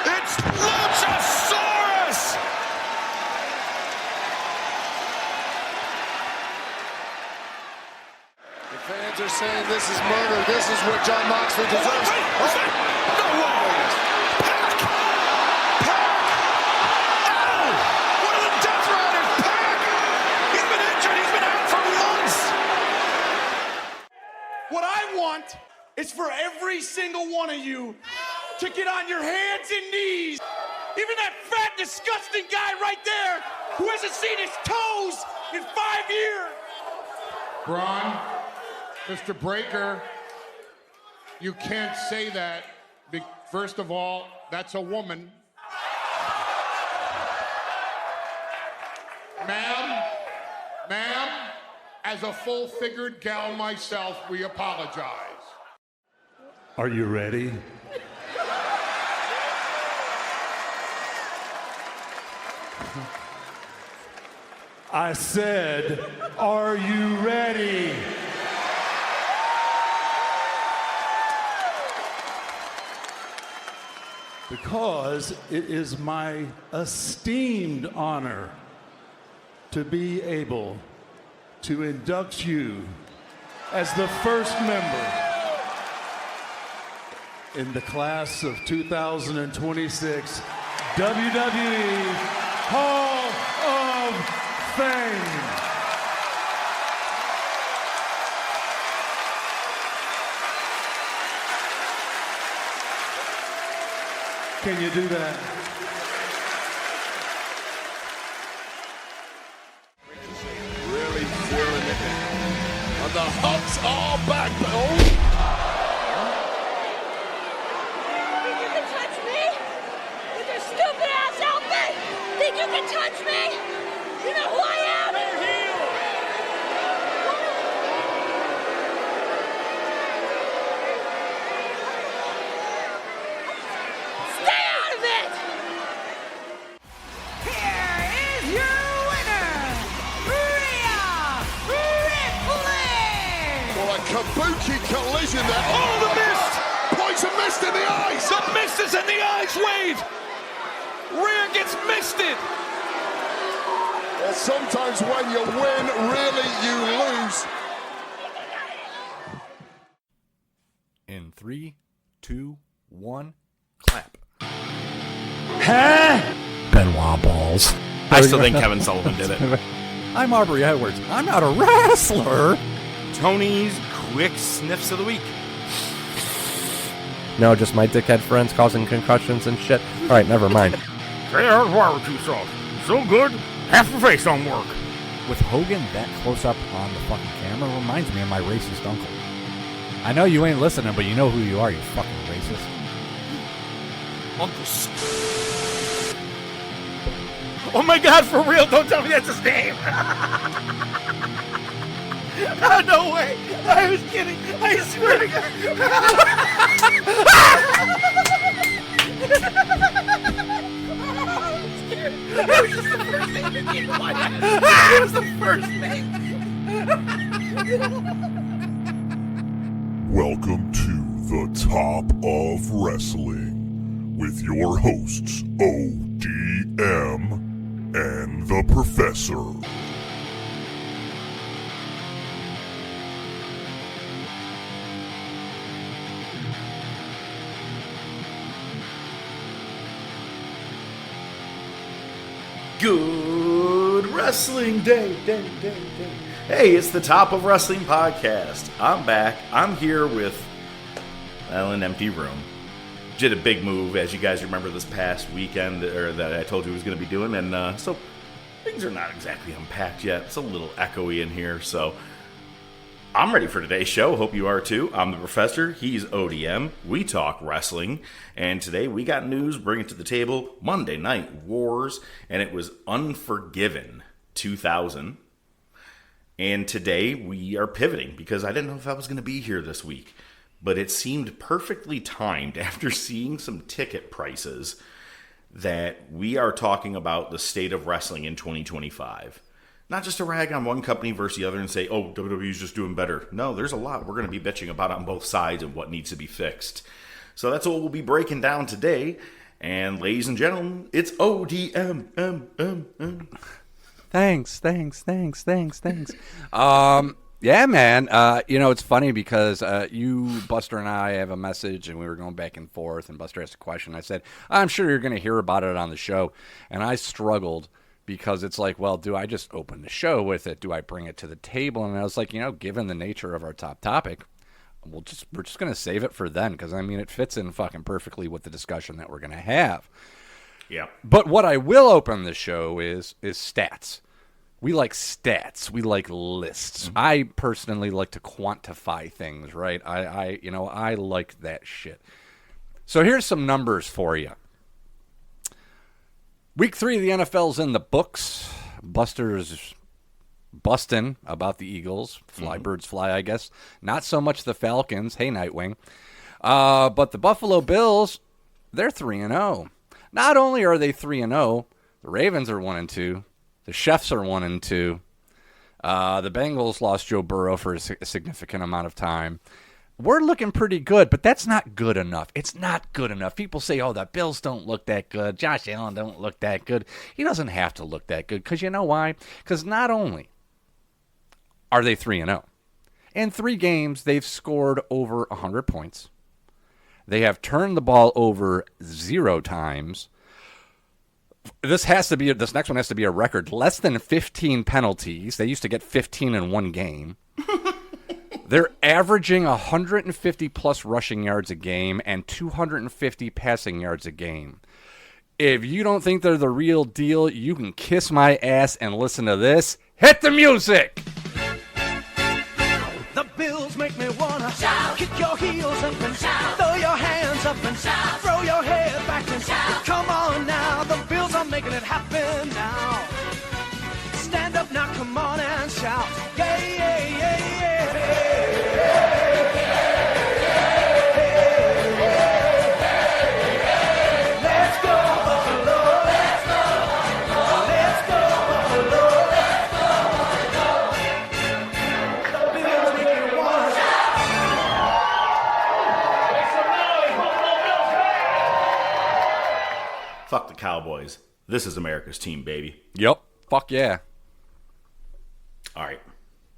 It's Luchasaurus! The fans are saying this is murder. This is what John Moxley deserves. No way! Pac! Ow! One of the Death Riders! Pac! He's been injured. He's been out for months. What I want is for every single one of you to get on your hands and knees. Even that fat, disgusting guy right there who hasn't seen his toes in 5 years. Braun, Mr. Breaker, you can't say that. First of all, that's a woman. Ma'am, as a full-figured gal myself, we apologize. Are you ready? I said, are you ready? Because it is my esteemed honor to be able to induct you as the first member in the class of 2026 WWE Hall of Fame. Can you do that? Really feeling it. And the Hucks are back. Oh. Think you can touch me? With your stupid ass outfit? Think you can touch me? You know who I am? Stay out of it! Here is your winner, Rhea Ripley! Well, a kabuki collision there. Oh, the mist! Poison mist in the eyes. The mist is in the eyes, Wade! Rhea gets misted! Well, sometimes when you win, really you lose. In 3, 2, 1, clap. Benoit balls. I still think Kevin Sullivan did it. I'm Aubrey Edwards. I'm not a wrestler. Tony's quick sniffs of the week. No, just my dickhead friends causing concussions and shit. All right, never mind. There's barbecue sauce. So good, half the face don't work. With Hogan that close up on the fucking camera reminds me of my racist uncle. I know you ain't listening, but you know who you are, you fucking racist. Uncle Oh my God, for real, don't tell me that's his name. Oh, no way. I was kidding. I swear to God. It was just the first thing that came to my head. It was the first thing. Welcome to the Top of Wrestling with your hosts ODM and the Professor. Good wrestling day. Hey, it's the Top of Wrestling podcast. I'm back. I'm here with, well, an empty room. Did a big move, as you guys remember, this past weekend, or that I told you I was going to be doing, and so things are not exactly unpacked yet. It's a little echoey in here, so I'm ready for today's show. Hope you are too. I'm the Professor. He's ODM. We talk wrestling. And today we got news, bring it to the table. Monday Night Wars. And it was Unforgiven 2000. And today we are pivoting because I didn't know if I was going to be here this week. But it seemed perfectly timed after seeing some ticket prices that we are talking about the state of wrestling in 2025. Not just to rag on one company versus the other and say, oh, WWE's just doing better. No, there's a lot we're going to be bitching about on both sides and what needs to be fixed. So that's what we'll be breaking down today. And ladies and gentlemen, it's ODM. Thanks. Yeah, man. It's funny because you, Buster, and I have a message, and we were going back and forth, and Buster asked a question. I said, I'm sure you're going to hear about it on the show. And I struggled because it's like, well, do I just open the show with it? Do I bring it to the table? And I was like, given the nature of our top topic, we're just going to save it for then because, it fits in fucking perfectly with the discussion that we're going to have. Yeah. But what I will open the show is stats. We like stats. We like lists. Mm-hmm. I personally like to quantify things, right? I like that shit. So here's some numbers for you. Week 3 of the NFL's in the books. Buster's busting about the Eagles. Fly birds fly, I guess. Not so much the Falcons. Hey, Nightwing. But the Buffalo Bills, they're 3-0. Not only are they 3-0, the Ravens are 1-2. The Chefs are 1-2. The Bengals lost Joe Burrow for a significant amount of time. We're looking pretty good, but that's not good enough. It's not good enough. People say, oh, the Bills don't look that good. Josh Allen don't look that good. He doesn't have to look that good because you know why? Because not only are they 3-0, in 3 games they've scored over 100 points. They have turned the ball over 0 times. This next one has to be a record. Less than 15 penalties. They used to get 15 in one game. They're averaging 150-plus rushing yards a game and 250 passing yards a game. If you don't think they're the real deal, you can kiss my ass and listen to this. Hit the music! The Bills make me wanna shout, kick your heels up and shout, throw your hands up and shout, throw your head back and shout. Come on now, the Bills are making it happen now. Stand up now, come on and shout. Yeah, yeah, yeah, yeah. Let's go Buffalo, let's go Buffalo, let's go Buffalo, let's go Buffalo. The Bills make me wanna shout. Fuck the Cowboys. This is America's team, baby. Yep. Fuck yeah. All right.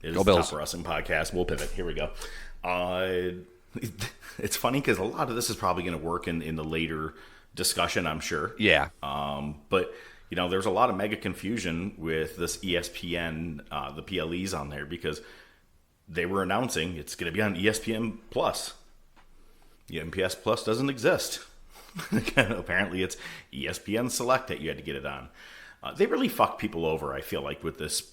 It is Go the Bills. Top Wrestling Podcast. We'll pivot. Here we go. It's funny because a lot of this is probably going to work in the later discussion, I'm sure. Yeah. But, there's a lot of mega confusion with this ESPN, the PLEs on there, because they were announcing it's going to be on ESPN Plus. ESPN Plus doesn't exist. Apparently it's ESPN Select that you had to get it on. They really fucked people over, I feel like, with this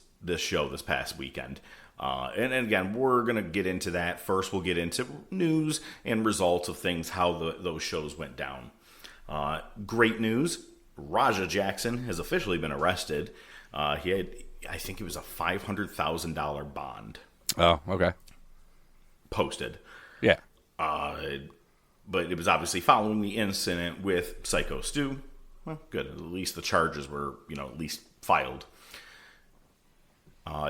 show this past weekend. And again, we're going to get into that. First, we'll get into news and results of things, how those shows went down. Great news. Raja Jackson has officially been arrested. He had, I think it was a $500,000 bond. Oh, okay. Posted. Yeah. But it was obviously following the incident with Psycho Stu. Well, good. At least the charges were, at least filed.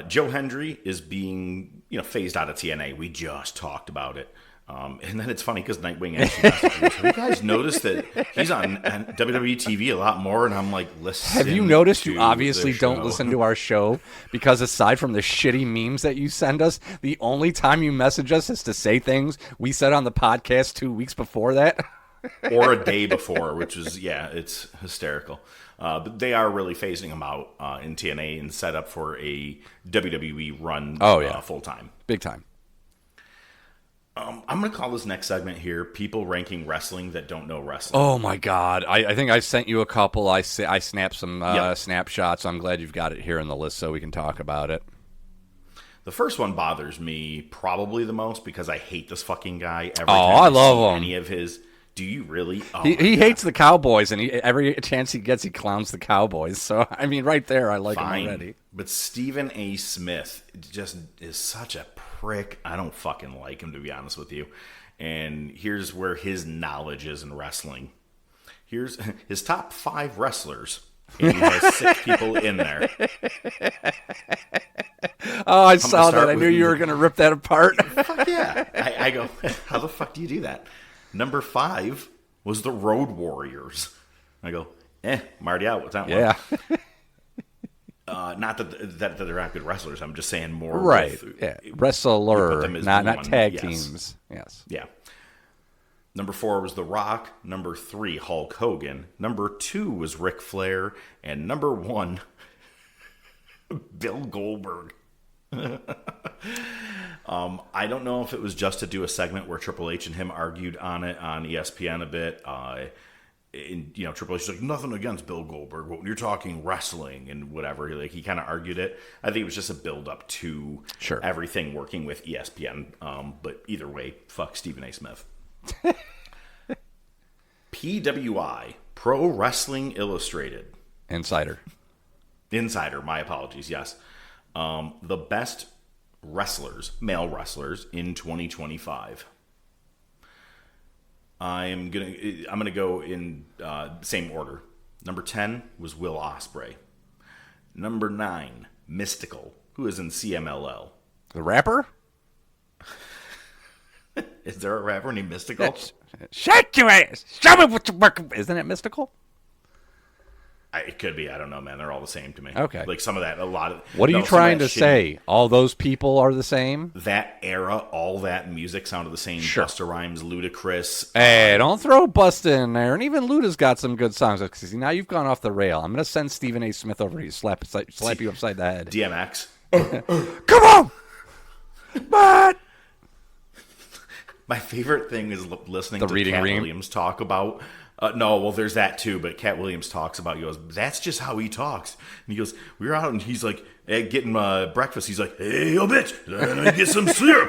Joe Hendry is being, phased out of TNA. We just talked about it. And then it's funny because Nightwing actually asked, have you guys noticed that he's on WWE TV a lot more? And I'm like, listen. Have you noticed you obviously don't listen to our show? Because aside from the shitty memes that you send us, the only time you message us is to say things we said on the podcast 2 weeks before that. Or a day before, which is, it's hysterical. But they are really phasing him out in TNA and set up for a WWE run full time. Big time. I'm going to call this next segment here, People Ranking Wrestling That Don't Know Wrestling. Oh, my God. I think I sent you a couple. I snapped some snapshots. I'm glad you've got it here in the list so we can talk about it. The first one bothers me probably the most because I hate this fucking guy. Every time I love him. Any of his... Do you really? Oh, he hates the Cowboys, and every chance he gets, he clowns the Cowboys. So, right there, I like him already. But Stephen A. Smith just is such a prick. I don't fucking like him, to be honest with you. And here's where his knowledge is in wrestling. Here's his top 5 wrestlers. And he has 6 people in there. Oh, I saw that. I knew you were going to rip that apart. Fuck yeah. I go, how the fuck do you do that? Number 5 was the Road Warriors. I go, Marty out with that one. Yeah. Not that they're not good wrestlers. I'm just saying more. Right. With, Wrestler, not one. tag Yes. teams. Yes. Yeah. Number 4 was The Rock. Number 3, Hulk Hogan. Number 2 was Ric Flair. And number 1, Bill Goldberg. I don't know if it was just to do a segment where Triple H and him argued on it on ESPN a bit. Triple H is like, nothing against Bill Goldberg, but when you're talking wrestling and whatever, he kind of argued it. I think it was just a build up to everything working with ESPN. But either way, fuck Stephen A. Smith. PWI, Pro Wrestling Illustrated. Insider, my apologies, yes. The best wrestlers, male wrestlers, in 2025. I'm gonna go in same order. Number 10 was Will Ospreay. Number 9, Mystical, who is in CMLL. The rapper? Is there a rapper named Mystical? Shake your ass! Show me what you're working with. Isn't it Mystical? It could be. I don't know, man. They're all the same to me. Okay. Like some of that, a lot of... What are you trying to say? All those people are the same? That era, all that music sounded the same. Sure. Busta Rhymes, Ludacris. Hey, don't throw Busta in there. And even Luda's got some good songs. See, now you've gone off the rail. I'm going to send Stephen A. Smith over to you, slap you upside the head. DMX. Come on! But... My favorite thing is listening the to reading Cat ream. Williams talk about... there's that too, but Cat Williams talks about, he goes, that's just how he talks. And he goes, we were out and he's like, getting breakfast. He's like, hey, yo, bitch, let me get some syrup.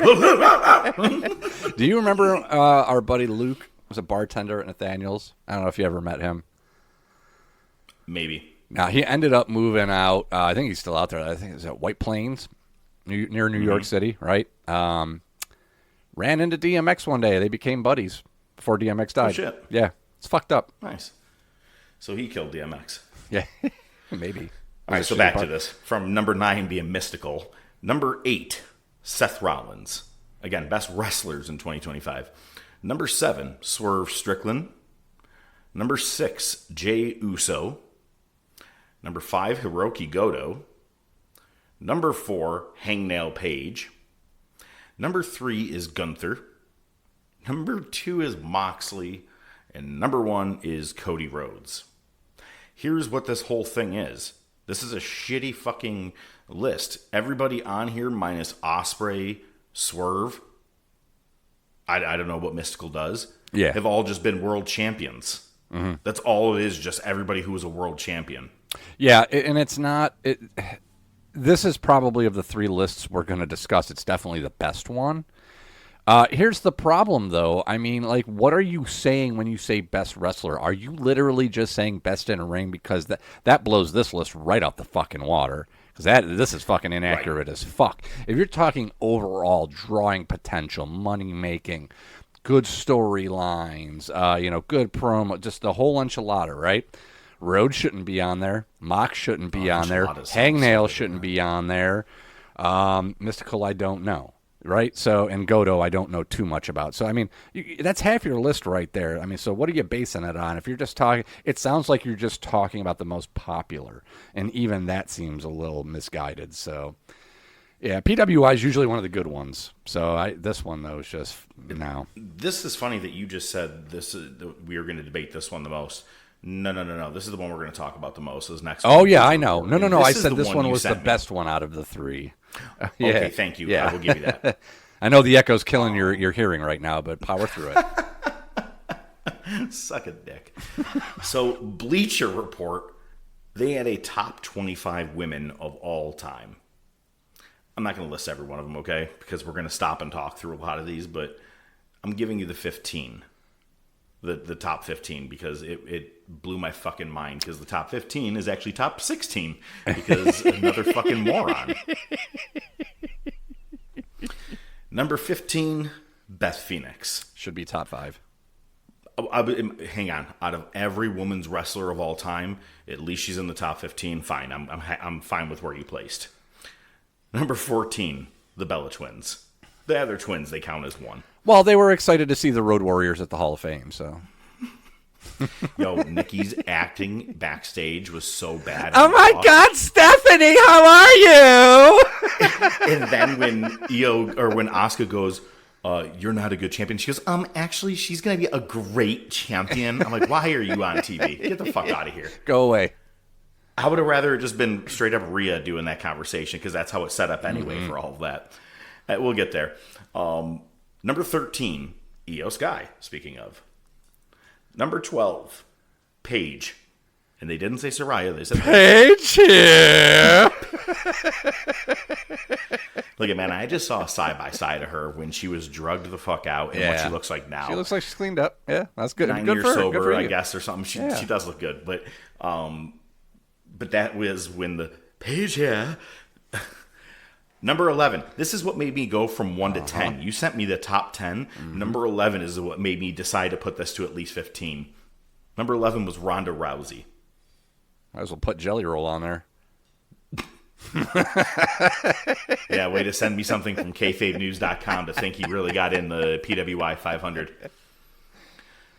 Do you remember our buddy Luke was a bartender at Nathaniel's? I don't know if you ever met him. Maybe. Now, he ended up moving out. I think he's still out there. I think it was at White Plains, near New York City, right? Ran into DMX one day. They became buddies before DMX died. Oh, shit. Yeah. It's fucked up. Nice. So he killed DMX. Yeah, maybe. All right, so back to this. From number 9 being Mystical. Number 8, Seth Rollins. Again, best wrestlers in 2025. Number 7, Swerve Strickland. Number 6, Jey Uso. Number 5, Hiroki Goto. Number 4, Hangnail Page. Number 3 is Gunther. Number 2 is Moxley. And number 1 is Cody Rhodes. Here's what this whole thing is. This is a shitty fucking list. Everybody on here minus Ospreay, Swerve, I don't know what Mystical does, have all just been world champions. Mm-hmm. That's all it is, just everybody who was a world champion. Yeah, and it's not... This is probably, of the 3 lists we're going to discuss, it's definitely the best one. Here's the problem, though. I mean, like, what are you saying when you say best wrestler? Are you literally just saying best in a ring? Because that blows this list right off the fucking water. Because this is fucking inaccurate as fuck. If you're talking overall drawing potential, money making, good storylines, good promo, just the whole enchilada, right? Rhodes shouldn't be on there. Mox shouldn't be on there. Hangnail shouldn't be on there. Mystical, I don't know. Right? So, and Goto, I don't know too much about. So, I mean, that's half your list right there. I mean, so what are you basing it on? If you're just talking, it sounds like you're just talking about the most popular. And even that seems a little misguided. So, yeah, PWI is usually one of the good ones. So, this one, though, is just now. This is funny that you just said we were going to debate this one the most. No. This is the one we're going to talk about the most. This next one. Oh, yeah, I know. No. I said this one was the best one out of the 3. Yeah. Okay, thank you. Yeah. I will give you that. I know the echo's killing your hearing right now, but power through it. Suck a dick. So, Bleacher Report, they had a top 25 women of all time. I'm not going to list every one of them, okay? Because we're going to stop and talk through a lot of these, but I'm giving you the 15. The top 15, because it blew my fucking mind, because the top 15 is actually top 16, because another fucking moron. Number 15, Beth Phoenix. Should be top 5. Hang on. Out of every women's wrestler of all time, at least she's in the top 15. Fine. I'm fine with where you placed. Number 14, the Bella Twins. The other twins, they count as one. Well, they were excited to see the Road Warriors at the Hall of Fame, so. Yo, Nikki's acting backstage was so bad. Oh my God, Stephanie, how are you? And then when when Asuka goes, you're not a good champion. She goes, actually, she's going to be a great champion. I'm like, why are you on TV? Get the fuck out of here. Go away. I would have rather just been straight up Rhea doing that conversation because that's how it's set up anyway for all of that. We'll get there. Number 13, Io Sky, speaking of. Number 12, Paige. And they didn't say Saraya, they said Paige here. Look at man, I just saw a side by side of her when she was drugged the fuck out and what she looks like now. She looks like she's cleaned up. Yeah, that's good. 9 good years for her. sober, Good for I you. guess, or something. She does look good, but that was when the Paige here. Number 11. This is what made me go from 1 to 10. You sent me the top 10. Number 11 is what made me decide to put this to at least 15. Number 11 was Ronda Rousey. Might as well put Jelly Roll on there. Yeah, way to send me something from kayfabenews.com to think he really got in the PWI 500.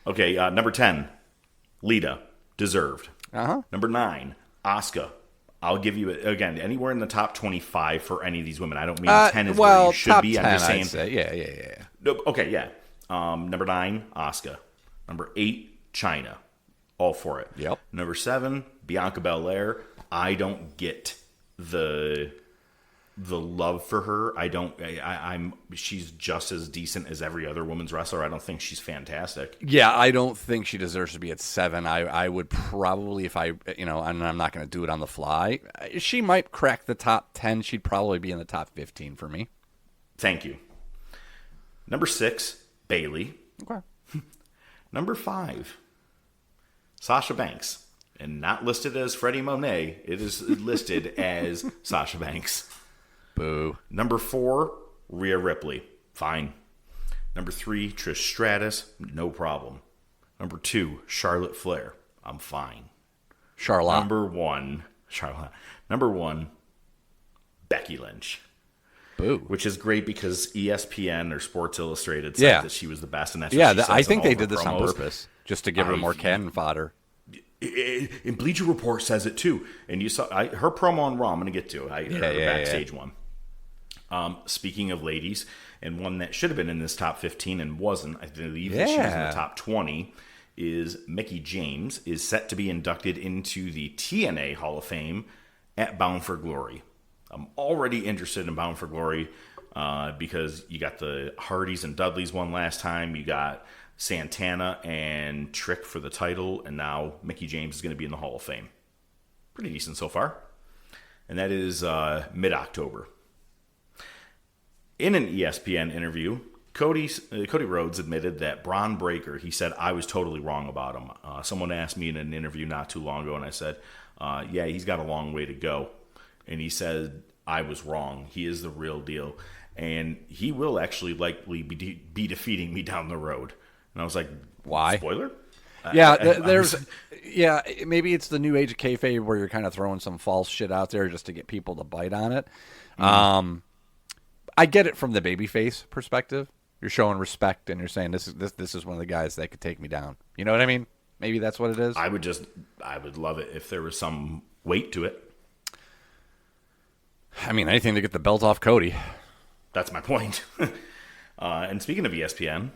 Okay, number 10, Lita. Deserved. Number 9, Asuka. I'll give you, again, anywhere in the top 25 for any of these women. I don't mean 10 is where you should be. 10, I'm just saying. I'd say. Yeah. No, okay, yeah. Number 9, Asuka. Number 8, Chyna. All for it. Yep. Number 7, Bianca Belair. I don't get the love for her. She's just as decent as every other women's wrestler. I don't think she's fantastic. Yeah, I don't think she deserves to be at 7. I would probably, if and I'm not going to do it on the fly, she might crack the top 10. She'd probably be in the top 15 for me. Thank you. Number 6, Bayley. Okay. Number 5, Sasha Banks. And not listed as Freddie Monet. It is listed as Sasha Banks. Boo. Number 4, Rhea Ripley. Fine. Number 3, Trish Stratus. No problem. Number 2, Charlotte Flair. I'm fine. Charlotte. Number 1, Becky Lynch. Boo. Which is great because ESPN or Sports Illustrated said that she was the best. And that's what she says I think in all they of her did this on promos. purpose, just to give her more cannon fodder. And Bleacher Report says it too. And you saw her promo on Raw. I'm going to get to it. Her backstage one. Speaking of ladies, and one that should have been in this top 15 and wasn't, I believe that she was in the top 20, is Mickie James is set to be inducted into the TNA Hall of Fame at Bound for Glory. I'm already interested in Bound for Glory because you got the Hardys and Dudleys one last time. You got Santana and Trick for the title, and now Mickie James is going to be in the Hall of Fame. Pretty decent so far. And that is mid-October. In an ESPN interview, Cody Rhodes admitted that Braun Breaker, he said, I was totally wrong about him. Someone asked me in an interview not too long ago, and I said, yeah, he's got a long way to go. And he said, I was wrong. He is the real deal. And he will actually likely be defeating me down the road. And I was like, why? Spoiler? Yeah, maybe it's the new age of kayfabe where you're kind of throwing some false shit out there just to get people to bite on it. I get it from the babyface perspective. You're showing respect and you're saying this is one of the guys that could take me down. You know what I mean? Maybe that's what it is. I would love it if there was some weight to it. I mean, anything to get the belt off Cody. That's my point. And speaking of ESPN,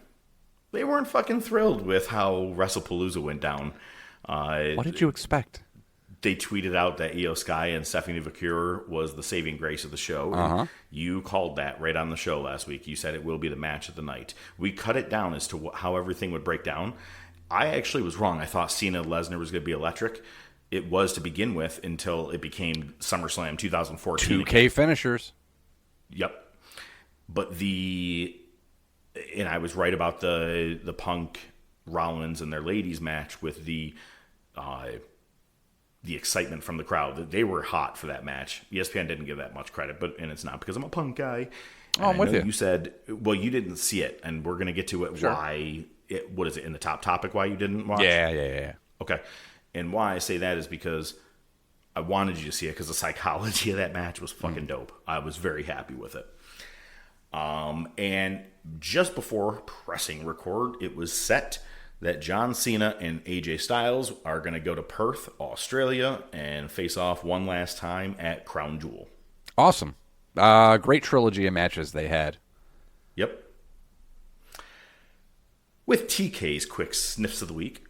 they weren't fucking thrilled with how Wrestlepalooza went down. What did you expect? They tweeted out that Io Sky and Stephanie Vaquer was the saving grace of the show. You called that right on the show last week. You said it will be the match of the night. We cut it down as to how everything would break down. I actually was wrong. I thought Cena Lesnar was going to be electric. It was to begin with until it became SummerSlam 2014. 2K finishers. Yep. But and I was right about the Punk Rollins and their ladies match with the excitement from the crowd. They were hot for that match. ESPN didn't give that much credit, and it's not because I'm a Punk guy. I'm with you. You said, well, you didn't see it, and we're going to get to it. Sure. What is it in the top topic? Why you didn't watch? Yeah. Okay. And why I say that is because I wanted you to see it because the psychology of that match was fucking dope. I was very happy with it. And just before pressing record, it was set that John Cena and AJ Styles are going to go to Perth, Australia, and face off one last time at Crown Jewel. Awesome. Great trilogy of matches they had. Yep. With TK's quick sniffs of the week.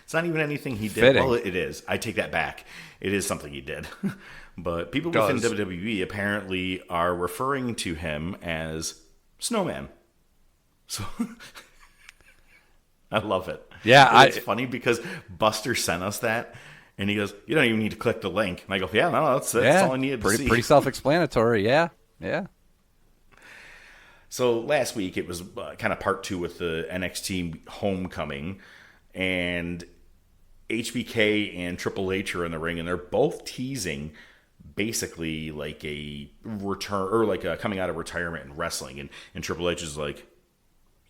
It's not even anything he did. Fitting. Well, it is. I take that back. It is something he did. But people within WWE apparently are referring to him as Snowman. So I love it. Yeah, it's funny because Buster sent us that, and he goes, "You don't even need to click the link." And I go, "Yeah, no, that's all I needed to see." Pretty self-explanatory. Yeah. So last week it was kind of part 2 with the NXT Homecoming, and HBK and Triple H are in the ring, and they're both teasing basically like a return or like a coming out of retirement in wrestling, and Triple H is like,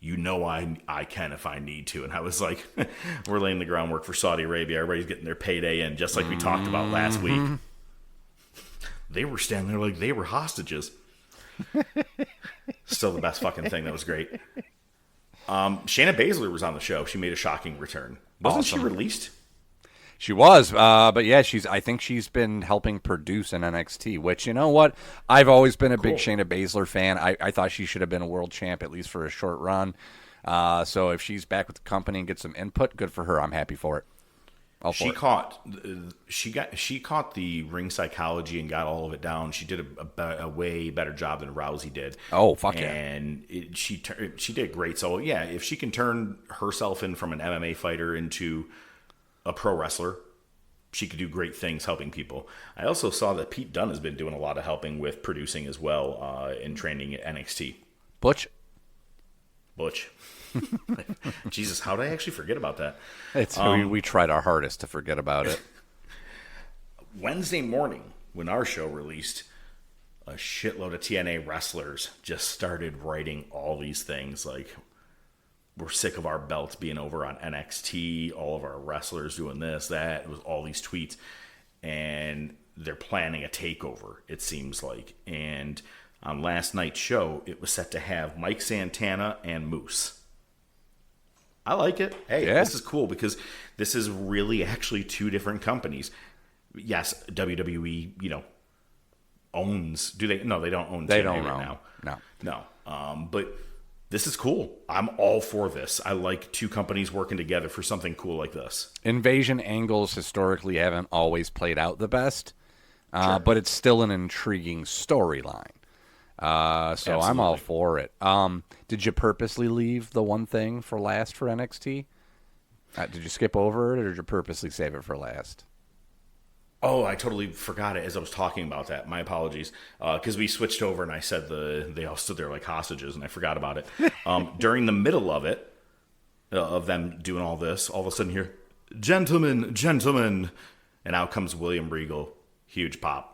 I can if I need to. And I was like, we're laying the groundwork for Saudi Arabia. Everybody's getting their payday in, just like we talked about last week. They were standing there like they were hostages. Still the best fucking thing. That was great. Shayna Baszler was on the show. She made a shocking return. Wasn't she released? She was, but yeah, I think she's been helping produce an NXT, which, you know what? I've always been a big Shayna Baszler fan. I thought she should have been a world champ, at least for a short run. So if she's back with the company and gets some input, good for her. I'm happy for it. She caught the ring psychology and got all of it down. She did a way better job than Rousey did. Oh, fuck yeah. And she did great. So yeah, if she can turn herself in from an MMA fighter into a pro wrestler, she could do great things helping people. I also saw that Pete Dunne has been doing a lot of helping with producing as well in training at NXT. Butch. Jesus, how did I actually forget about that? We tried our hardest to forget about it. Wednesday morning, when our show released, a shitload of TNA wrestlers just started writing all these things like, we're sick of our belts being over on NXT, all of our wrestlers doing this, that. It was all these tweets. And they're planning a takeover, it seems like. And on last night's show, it was set to have Mike Santana and Moose. I like it. Hey, This is cool because this is really actually 2 different companies. Yes, WWE, owns. Do they? No, they don't own TNA right now. No. But this is cool. I'm all for this. I like 2 companies working together for something cool like this. Invasion angles historically haven't always played out the best, but it's still an intriguing storyline. So absolutely. I'm all for it. Did you purposely leave the one thing for last for NXT? Did you skip over it, or did you purposely save it for last? Oh, I totally forgot it as I was talking about that. My apologies. Because we switched over and I said they all stood there like hostages, and I forgot about it. During the middle of it, of them doing all this, all of a sudden here, gentlemen, and out comes William Regal. Huge pop.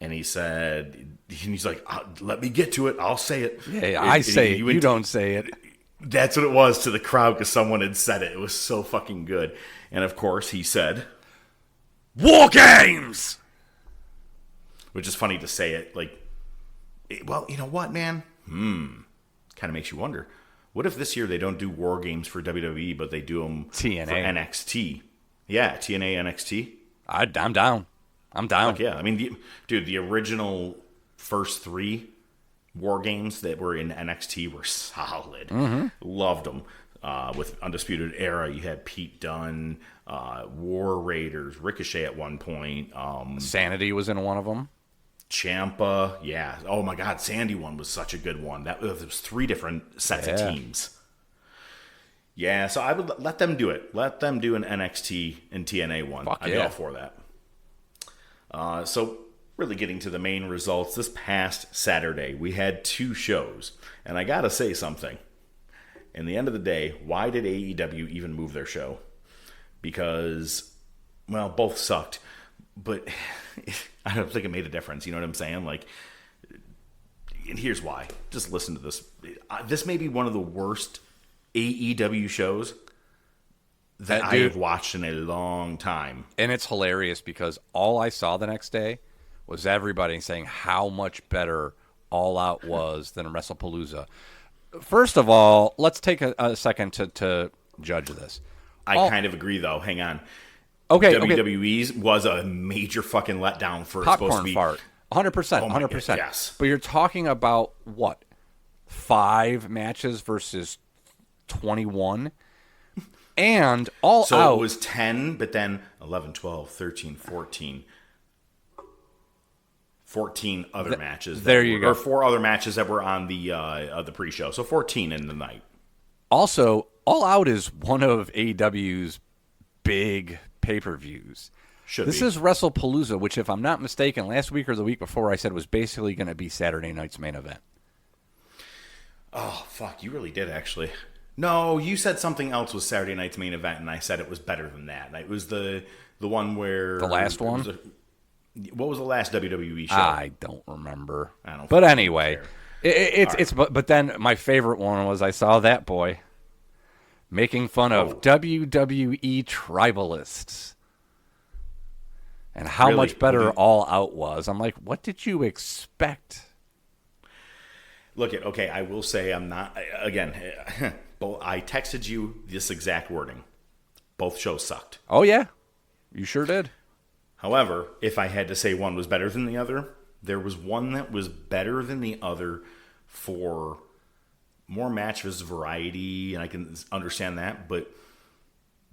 And he's like, let me get to it. I'll say it. Yeah, I say it. You don't say it. That's what it was to the crowd because someone had said it. It was so fucking good. And of course, he said, War Games! Which is funny to say it. Well, you know what, man? Kind of makes you wonder. What if this year they don't do War Games for WWE, but they do them TNA. For NXT? Yeah, TNA, NXT. I'm down. I'm down. Fuck yeah. I mean, the original first 3 War Games that were in NXT were solid. Mm-hmm. Loved them. With Undisputed Era, you had Pete Dunne, War Raiders, Ricochet at one point. Sanity was in one of them. Ciampa, yeah. Oh my God, Sandy one was such a good one. There was 3 different sets of teams. Yeah, so I would let them do it. Let them do an NXT and TNA one. I'd be all for that. So really getting to the main results, this past Saturday, we had 2 shows. And I gotta say something. In the end of the day, why did AEW even move their show? Because, well, both sucked. But I don't think it made a difference. You know what I'm saying? And here's why. Just listen to this. This may be one of the worst AEW shows that I have watched in a long time. And it's hilarious because all I saw the next day was everybody saying how much better All Out was than Wrestlepalooza. first of all, let's take a second to judge this. I kind of agree, though. Hang on. Okay. WWE's was a major fucking letdown for popcorn supposed to be fart. 100%. Oh my 100%. God, yes. But you're talking about what? 5 matches versus 21? And All Out. So it was 10, but then 11, 12, 13, 14. 14 other matches. There you go. Or 4 other matches that were on the pre-show. So 14 in the night. Also, All Out is one of AEW's big pay-per-views. This is Wrestlepalooza, which, if I'm not mistaken, last week or the week before, I said was basically going to be Saturday night's main event. Oh, fuck. You really did, actually. No, you said something else was Saturday night's main event, and I said it was better than that. It was the one where... The last one? What was the last WWE show? I don't remember. I don't. But anyway, but then my favorite one was I saw that boy making fun of WWE tribalists and how much better All Out was. I'm like, what did you expect? Look, okay, I will say I'm not, again, I texted you this exact wording. Both shows sucked. Oh, yeah. You sure did. However, if I had to say one was better than the other, there was one that was better than the other for more matches, variety, and I can understand that, but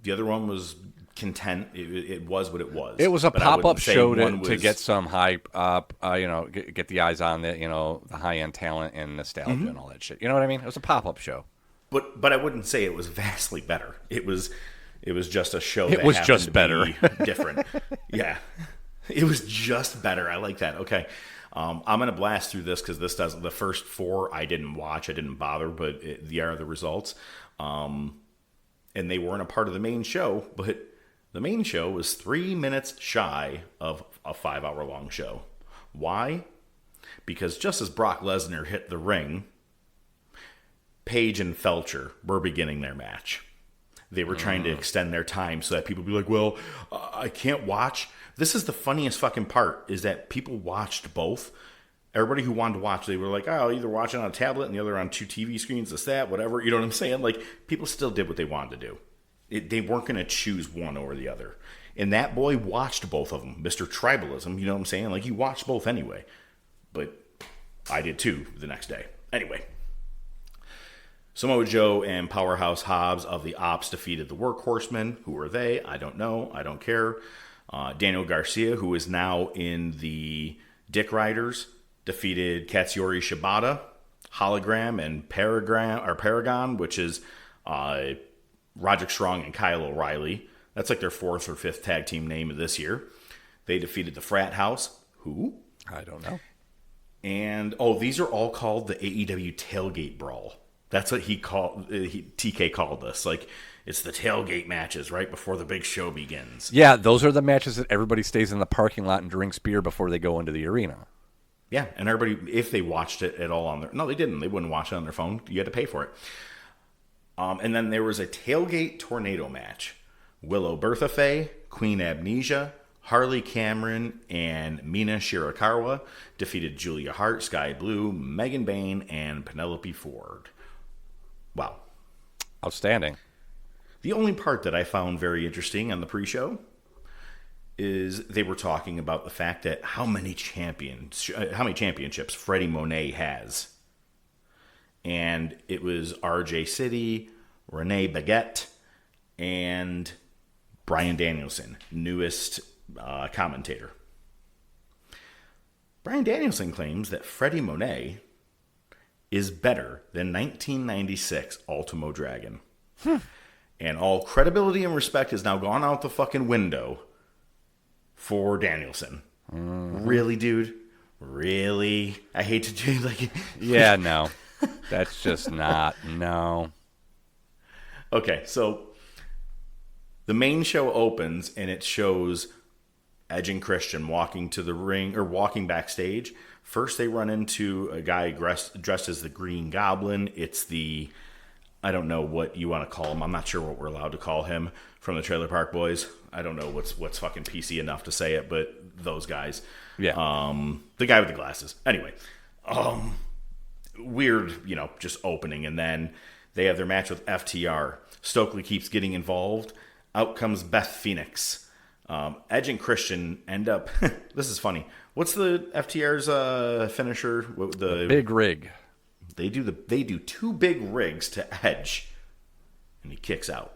the other one was content. It was what it was. It was a pop-up show to get some hype up, get the eyes on the high-end talent and nostalgia and all that shit. You know what I mean? It was a pop-up show. But I wouldn't say it was vastly better. It was just a show that was happened just to better. be different. Yeah. It was just better. I like that. Okay. I'm going to blast through this because the first 4 I didn't watch. I didn't bother, but they are the results. And they weren't a part of the main show, but the main show was 3 minutes shy of a 5-hour-long show. Why? Because just as Brock Lesnar hit the ring, Paige and Felcher were beginning their match. They were trying to extend their time so that people would be like, well, I can't watch. This is the funniest fucking part, is that people watched both. Everybody who wanted to watch, they were like, oh, I'll either watch it on a tablet and the other on 2 TV screens, this, that, whatever. You know what I'm saying? Like, people still did what they wanted to do. They weren't going to choose one over the other. And that boy watched both of them. Mr. Tribalism, you know what I'm saying? Like, he watched both anyway. But I did too the next day. Anyway. Samoa Joe and Powerhouse Hobbs of the Ops defeated the Workhorsemen. Who are they? I don't know. I don't care. Daniel Garcia, who is now in the Dick Riders, defeated Katsuyori Shibata, Hologram, and Paragon, which is Roderick Strong and Kyle O'Reilly. That's like their 4th or 5th tag team name of this year. They defeated the Frat House. Who? I don't know. And, these are all called the AEW Tailgate Brawl. That's what TK called this. Like, it's the tailgate matches right before the big show begins. Yeah, those are the matches that everybody stays in the parking lot and drinks beer before they go into the arena. Yeah, and everybody, if they watched it at all on their... No, they didn't. They wouldn't watch it on their phone. You had to pay for it. And then there was a tailgate tornado match. Willow Bertha Faye, Queen Amnesia, Harley Cameron, and Mina Shirakawa defeated Julia Hart, Sky Blue, Megan Bayne, and Penelope Ford. Wow. Outstanding. The only part that I found very interesting on the pre-show is they were talking about the fact that how many championships Freddie Monet has. And it was RJ City, Renee Baguette, and Bryan Danielson, newest commentator. Bryan Danielson claims that Freddie Monet is better than 1996 Ultimo Dragon. And all credibility and respect has now gone out the fucking window for Danielson. Really, dude? Really? I hate to do like... Yeah, no. That's just not... No. Okay, so the main show opens and it shows Edge and Christian walking to the ring, or walking backstage. First, they run into a guy dressed as the Green Goblin. It's the, I don't know what you want to call him. I'm not sure what we're allowed to call him from the Trailer Park Boys. I don't know what's fucking PC enough to say it, but those guys. Yeah. The guy with the glasses. Anyway, weird, just opening. And then they have their match with FTR. Stokely keeps getting involved. Out comes Beth Phoenix. Edge and Christian end up... This is funny. What's the FTR's finisher? The big rig. They do 2 big rigs to Edge, and he kicks out.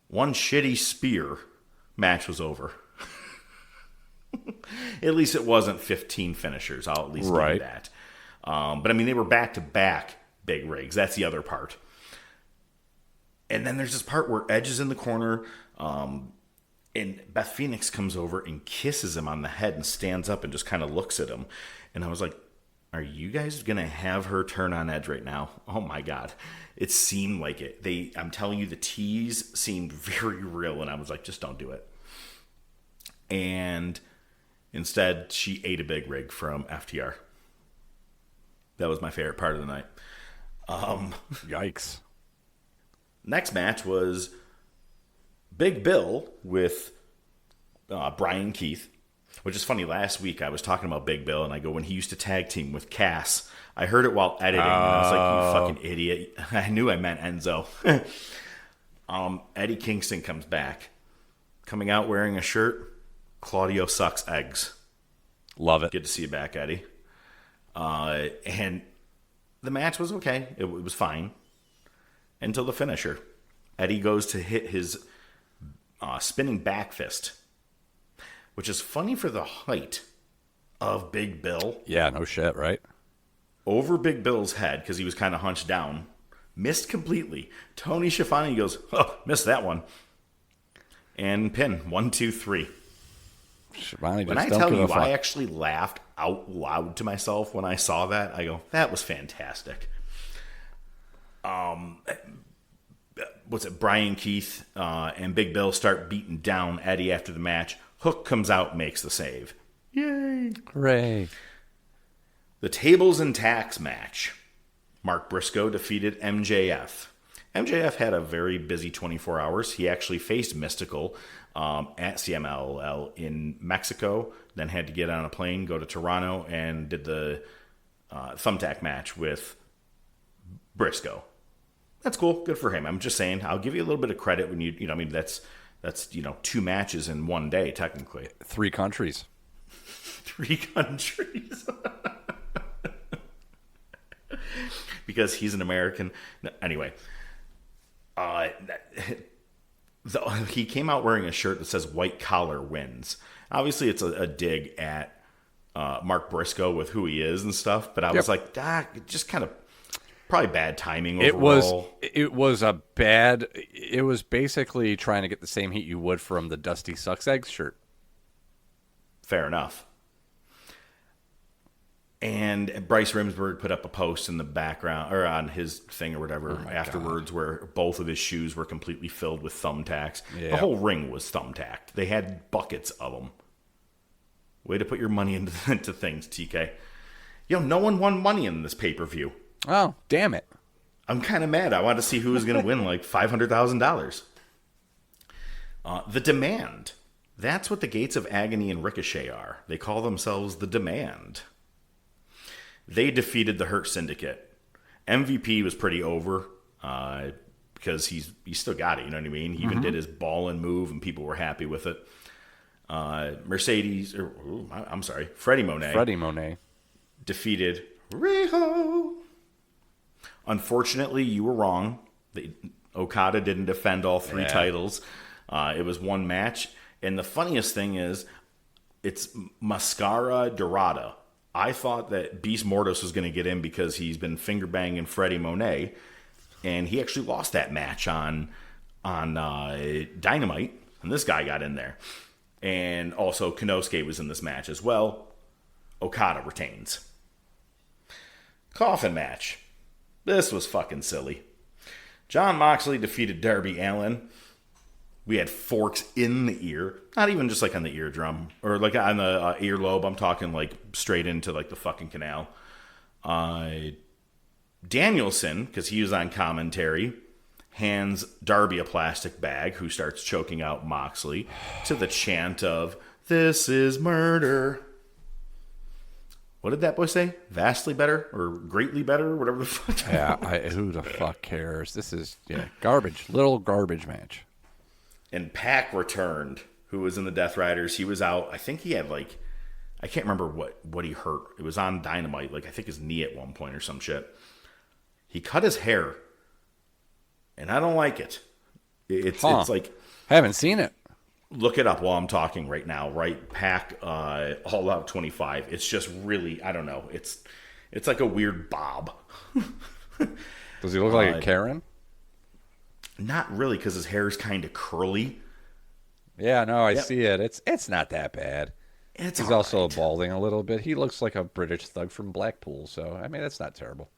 One shitty spear, match was over. At least it wasn't 15 finishers. I'll at least give you that. But I mean, they were back-to-back big rigs. That's the other part. And then there's this part where Edge is in the corner, and Beth Phoenix comes over and kisses him on the head and stands up and just kind of looks at him. And I was like, are you guys going to have her turn on Edge right now? Oh my God. It seemed like it. I'm telling you, the tease seemed very real, and I was like, just don't do it. And instead, she ate a big rig from FTR. That was my favorite part of the night. Yikes. Next match was Big Bill with Brian Keith, which is funny. Last week I was talking about Big Bill, and I go, when he used to tag team with Cass. I heard it while editing, and I was like, you fucking idiot. I knew I meant Enzo. Eddie Kingston comes back, coming out wearing a shirt, Claudio sucks eggs. Love it. Good to see you back, Eddie. And the match was okay. It was fine until the finisher. Eddie goes to hit his spinning back fist, which is funny for the height of Big Bill. Yeah, no shit, right? Over Big Bill's head, because he was kind of hunched down. Missed completely. Tony Schiavone goes, oh, missed that one. And pin, 1, 2, 3. When I tell you, I actually laughed out loud to myself when I saw that. I go, that was fantastic. What's it? Brian Keith and Big Bill start beating down Eddie after the match. Hook comes out, makes the save. Yay! Hooray! The Tables and Tacks match. Mark Briscoe defeated MJF. MJF had a very busy 24 hours. He actually faced Mystical at CMLL in Mexico, then had to get on a plane, go to Toronto, and did the thumbtack match with Briscoe. That's cool. Good for him. I'm just saying, I'll give you a little bit of credit when I mean, that's 2 matches in one day, technically. 3 countries. 3 countries. Because he's an American. Anyway, he came out wearing a shirt that says "White Collar Wins." Obviously, it's a dig at Mark Briscoe with who he is and stuff. But I was like, just kind of probably bad timing overall. It was basically trying to get the same heat you would from the Dusty Sucks Eggs shirt. Fair enough. And Bryce Rimsberg put up a post in the background, or on his thing or whatever, afterwards, where both of his shoes were completely filled with thumbtacks. Yeah. The whole ring was thumbtacked. They had buckets of them. Way to put your money into things, TK. No one won money in this pay-per-view. Oh, damn it. I'm kind of mad. I wanted to see who was going to win like $500,000. The Demand. That's what the Gates of Agony and Ricochet are. They call themselves the Demand. They defeated the Hurt Syndicate. MVP was pretty over because he's still got it, you know what I mean? He even did his ball and move, and people were happy with it. Freddie Monet defeated Riho. Unfortunately, you were wrong. Okada didn't defend all 3 titles. It was 1 match. And the funniest thing is, it's Mascara Dorada. I thought that Beast Mortis was going to get in because he's been finger banging Freddie Monet, and he actually lost that match on Dynamite, and this guy got in there. And also Konosuke was in this match as well. Okada retains. Coffin match. This was fucking silly. Jon Moxley defeated Darby Allin. We had forks in the ear. Not even just like on the eardrum. Or like on the earlobe. I'm talking like straight into like the fucking canal. Danielson, because he was on commentary, hands Darby a plastic bag, who starts choking out Moxley to the chant of, "This is murder." what did that boy say? Vastly better or greatly better, whatever the fuck. Yeah, who the fuck cares? This is garbage, little garbage match. And Pac returned, who was in the Death Riders. He was out. I think he had I can't remember what he hurt. It was on Dynamite, I think his knee at one point or some shit. He cut his hair, and I don't like it. It's like, haven't seen it. Look it up while I'm talking right now. Right, Pac All Out 25. It's just really, I don't know. It's like a weird bob. Does he look like a Karen? Not really, because his hair is kind of curly. Yeah, no, I see it. It's not that bad. He's also balding a little bit. He looks like a British thug from Blackpool. So I mean, that's not terrible.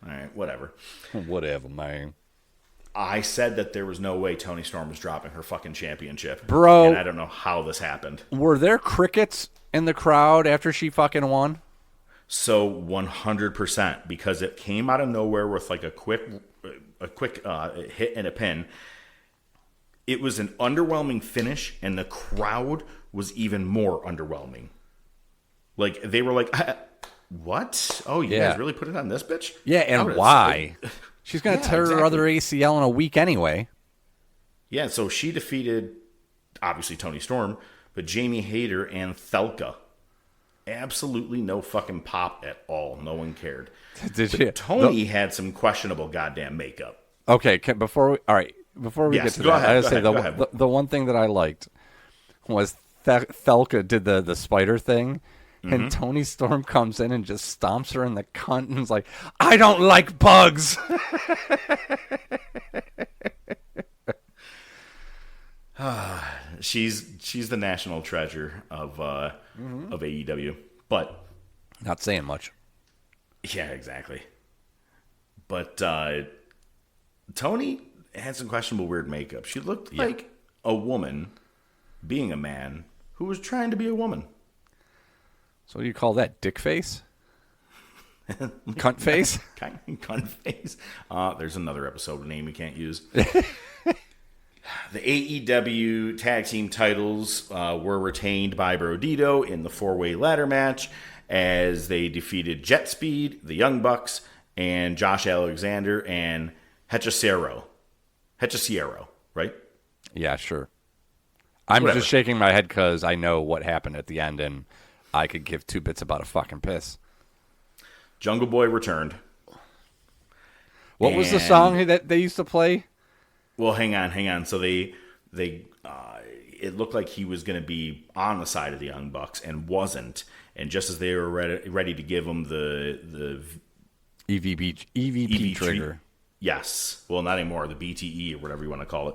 All right, whatever. Whatever, man. I said that there was no way Toni Storm was dropping her fucking championship. Bro. And I don't know how this happened. Were there crickets in the crowd after she fucking won? So 100%, because it came out of nowhere with a quick hit and a pin. It was an underwhelming finish, and the crowd was even more underwhelming. They were like, what? Oh, you guys really put it on this bitch? Yeah, and why? She's going to tear her other ACL in a week anyway. Yeah, so she defeated, obviously, Toni Storm, but Jamie Hayter and Thelka. Absolutely no fucking pop at all. No one cared. Toni had some questionable goddamn makeup. Okay, before we get to that, I gotta say the one thing that I liked was Thelka did the spider thing. And Toni Storm comes in and just stomps her in the cunt and is like, I don't like bugs. She's the national treasure of AEW. But not saying much. Yeah, exactly. But Toni had some questionable weird makeup. She looked like a woman being a man who was trying to be a woman. So what do you call that? Dick face? Cunt face? Cunt face. There's another episode name we can't use. The AEW tag team titles were retained by Brodito in the 4-way ladder match as they defeated Jet Speed, the Young Bucks, and Josh Alexander and Hechicero, right? Yeah, sure. I'm just shaking my head because I know what happened at the end, and I could give two bits about a fucking piss. Jungle Boy returned. What was the song that they used to play? Well, hang on. So they it looked like he was going to be on the side of the Young Bucks and wasn't. And just as they were ready to give him the EVP trigger. Yes. Well, not anymore. The BTE or whatever you want to call it.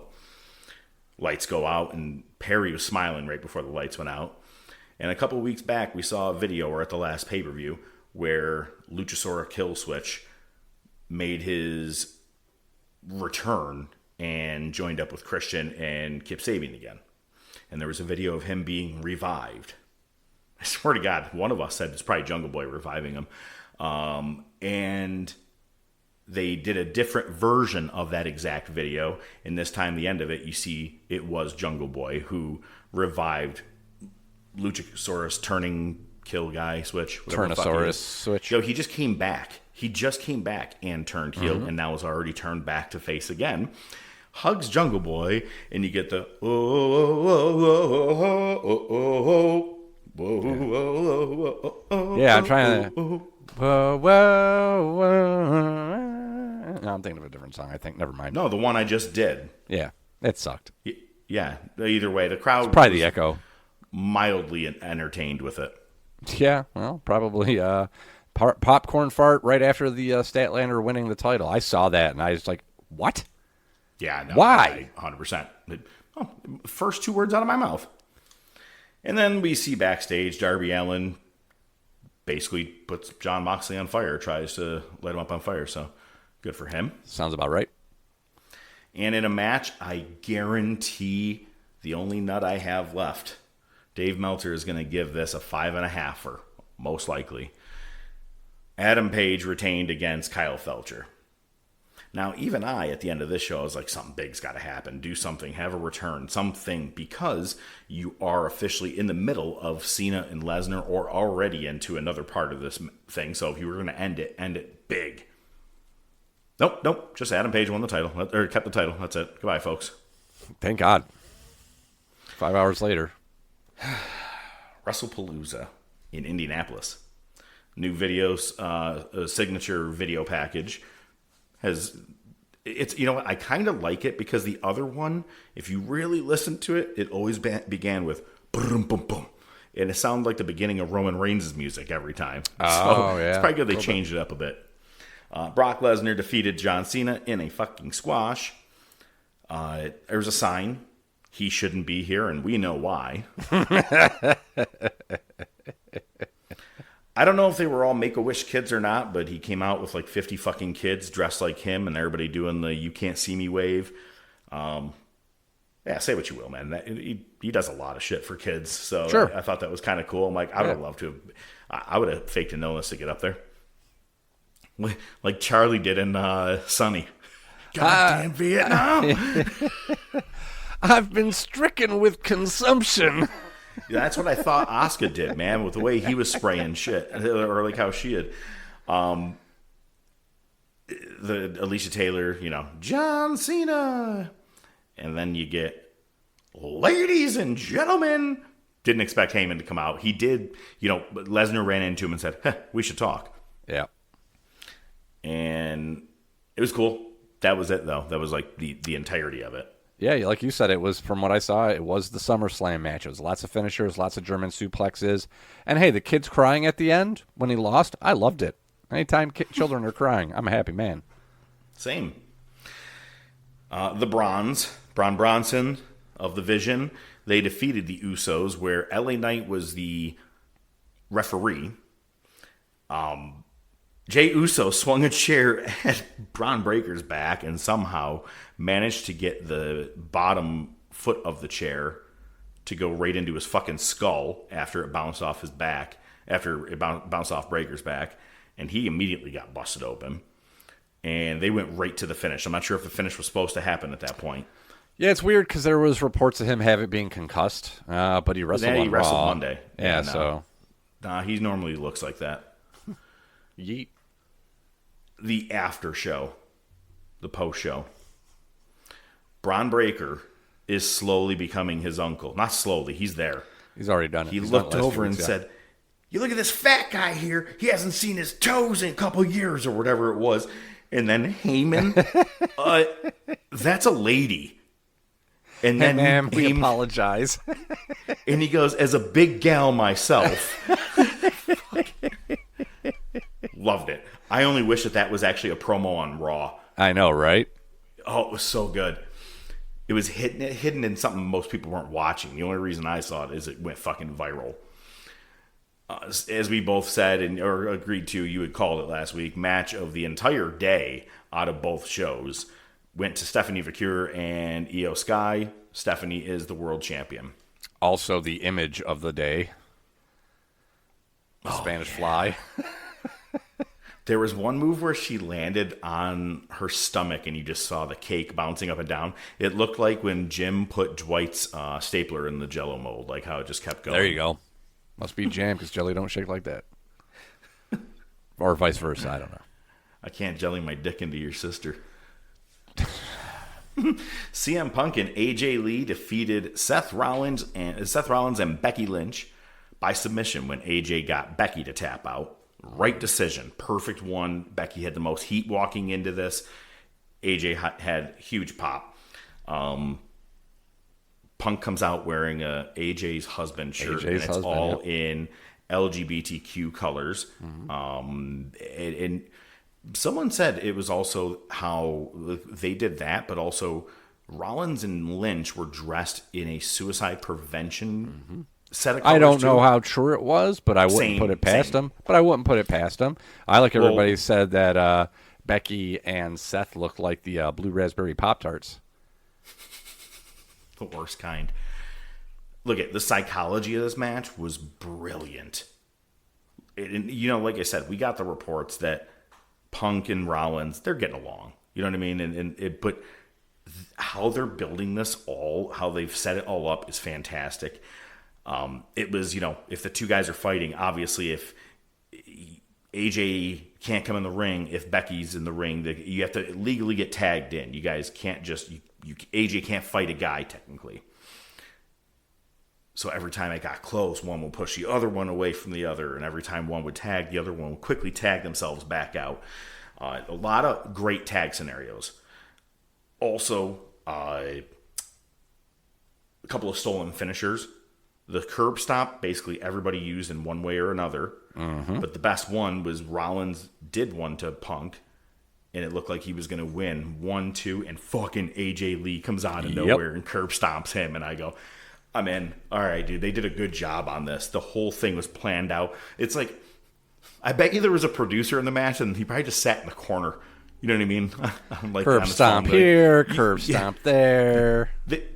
Lights go out, and Perry was smiling right before the lights went out. And a couple of weeks back, we saw a video, or at the last pay-per-view, where Luchasaurus Killswitch made his return and joined up with Christian and Kip Sabian again. And there was a video of him being revived. I swear to God, one of us said it's probably Jungle Boy reviving him. And they did a different version of that exact video. And this time, the end of it, you see it was Jungle Boy who revived Luchasaurus turning kill guy switch. Turnosaurus switch. Yo, he just came back. And turned heel, and now is already turned back to face again. Hugs Jungle Boy, and you get the yeah, I'm trying to. No, I'm thinking of a different song. I think. Never mind. No, the one I just did. Yeah, it sucked. Yeah. Either way, the crowd it's probably the echo. Mildly entertained with it. Yeah, well, probably popcorn fart right after the Statlander winning the title. I saw that and I was like, "What? Yeah, no, why? 100%. First two words out of my mouth." And then we see backstage Darby Allin basically puts Jon Moxley on fire, tries to light him up on fire. So good for him. Sounds about right. And in a match, I guarantee the only nut I have left, Dave Meltzer is going to give this a 5.5, most likely. Adam Page retained against Kyle Felcher. Now, even at the end of this show, I was like, something big's got to happen. Do something. Have a return. Something. Because you are officially in the middle of Cena and Lesnar or already into another part of this thing. So if you were going to end it big. Nope. Just Adam Page won the title. Or kept the title. That's it. Goodbye, folks. Thank God. 5 hours later. Wrestlepalooza in Indianapolis. New videos, signature video package. It's you know what, I kind of like it because the other one, if you really listen to it, it always began with boom boom boom, and it sounded like the beginning of Roman Reigns' music every time. Oh, yeah. It's probably good they changed it up a bit. Brock Lesnar defeated John Cena in a fucking squash. There's a sign. He shouldn't be here, and we know why. I don't know if they were all Make-A-Wish kids or not, but he came out with like 50 fucking kids dressed like him and everybody doing the you can't see me wave. Say what you will, man. He does a lot of shit for kids. So sure. I thought that was kind of cool. I'm like, I would have loved to. I would have faked an illness to get up there. Like Charlie did in Sunny. Goddamn Vietnam. I've been stricken with consumption. Yeah, that's what I thought Asuka did, man, with the way he was spraying shit, or like how she had. The Alicia Taylor, John Cena, and then you get, ladies and gentlemen. Didn't expect Heyman to come out. He did, Lesnar ran into him and said, we should talk. Yeah. And it was cool. That was it, though. That was like the entirety of it. Yeah, like you said, it was, from what I saw, it was the SummerSlam match. It was lots of finishers, lots of German suplexes. And hey, the kids crying at the end when he lost, I loved it. Anytime children are crying, I'm a happy man. Same. The Braun Bronson of the Vision, they defeated the Usos, where LA Knight was the referee. Jey Uso swung a chair at Braun Breaker's back and somehow managed to get the bottom foot of the chair to go right into his fucking skull after it bounced off his back, after it bounced off Breaker's back, and he immediately got busted open. And they went right to the finish. I'm not sure if the finish was supposed to happen at that point. Yeah, it's weird because there was reports of him being concussed, but he wrestled on wrestled Raw. Monday. Yeah, so. He normally looks like that. Yeet. The after show, the post show. Braun Breaker is slowly becoming his uncle. Not slowly, he's there. He's already done it. He looked over and said, you look at this fat guy here. He hasn't seen his toes in a couple years or whatever it was. And then Heyman, that's a lady. And then ma'am, we apologize. And he goes, as a big gal myself. Loved it. I only wish that was actually a promo on Raw. I know, right? Oh, it was so good. It was hidden in something most people weren't watching. The only reason I saw it is it went fucking viral. As we both said or agreed to, you had called it last week, match of the entire day out of both shows went to Stephanie Vaquer and Io Sky. Stephanie is the world champion. Also the image of the day. The Spanish Fly. There was one move where she landed on her stomach and you just saw the cake bouncing up and down. It looked like when Jim put Dwight's stapler in the Jell-O mold, like how it just kept going. There you go. Must be jam because jelly don't shake like that. Or vice versa, I don't know. I can't jelly my dick into your sister. CM Punk and AJ Lee defeated Seth Rollins and Becky Lynch by submission when AJ got Becky to tap out. Right decision. Perfect one. Becky had the most heat walking into this. AJ had huge pop. Punk comes out wearing a AJ's husband shirt. And it's all in LGBTQ colors. Mm-hmm. And someone said it was also how they did that, but also Rollins and Lynch were dressed in a suicide prevention set of colors. I don't know how true it was, but I wouldn't put it past them. I like everybody said that Becky and Seth looked like the blue raspberry Pop-Tarts. The worst kind. Look at the psychology of this match was brilliant. Like I said, we got the reports that Punk and Rollins, they're getting along. You know what I mean? But how they're building this how they've set it all up is fantastic. It was, if the two guys are fighting, obviously if AJ can't come in the ring, if Becky's in the ring, you have to legally get tagged in. You guys can't just, AJ can't fight a guy technically. So every time it got close, one will push the other one away from the other, and every time one would tag, the other one would quickly tag themselves back out. A lot of great tag scenarios. Also, a couple of stolen finishers. The curb stomp, basically everybody used in one way or another. Mm-hmm. But the best one was Rollins did one to Punk, and it looked like he was going to win 1-2, and fucking AJ Lee comes out of nowhere and curb stomps him. And I go, I'm in. All right, dude, they did a good job on this. The whole thing was planned out. It's like, I bet you there was a producer in the match, and he probably just sat in the corner. You know what I mean? Like curb stomp here, curb stomp there.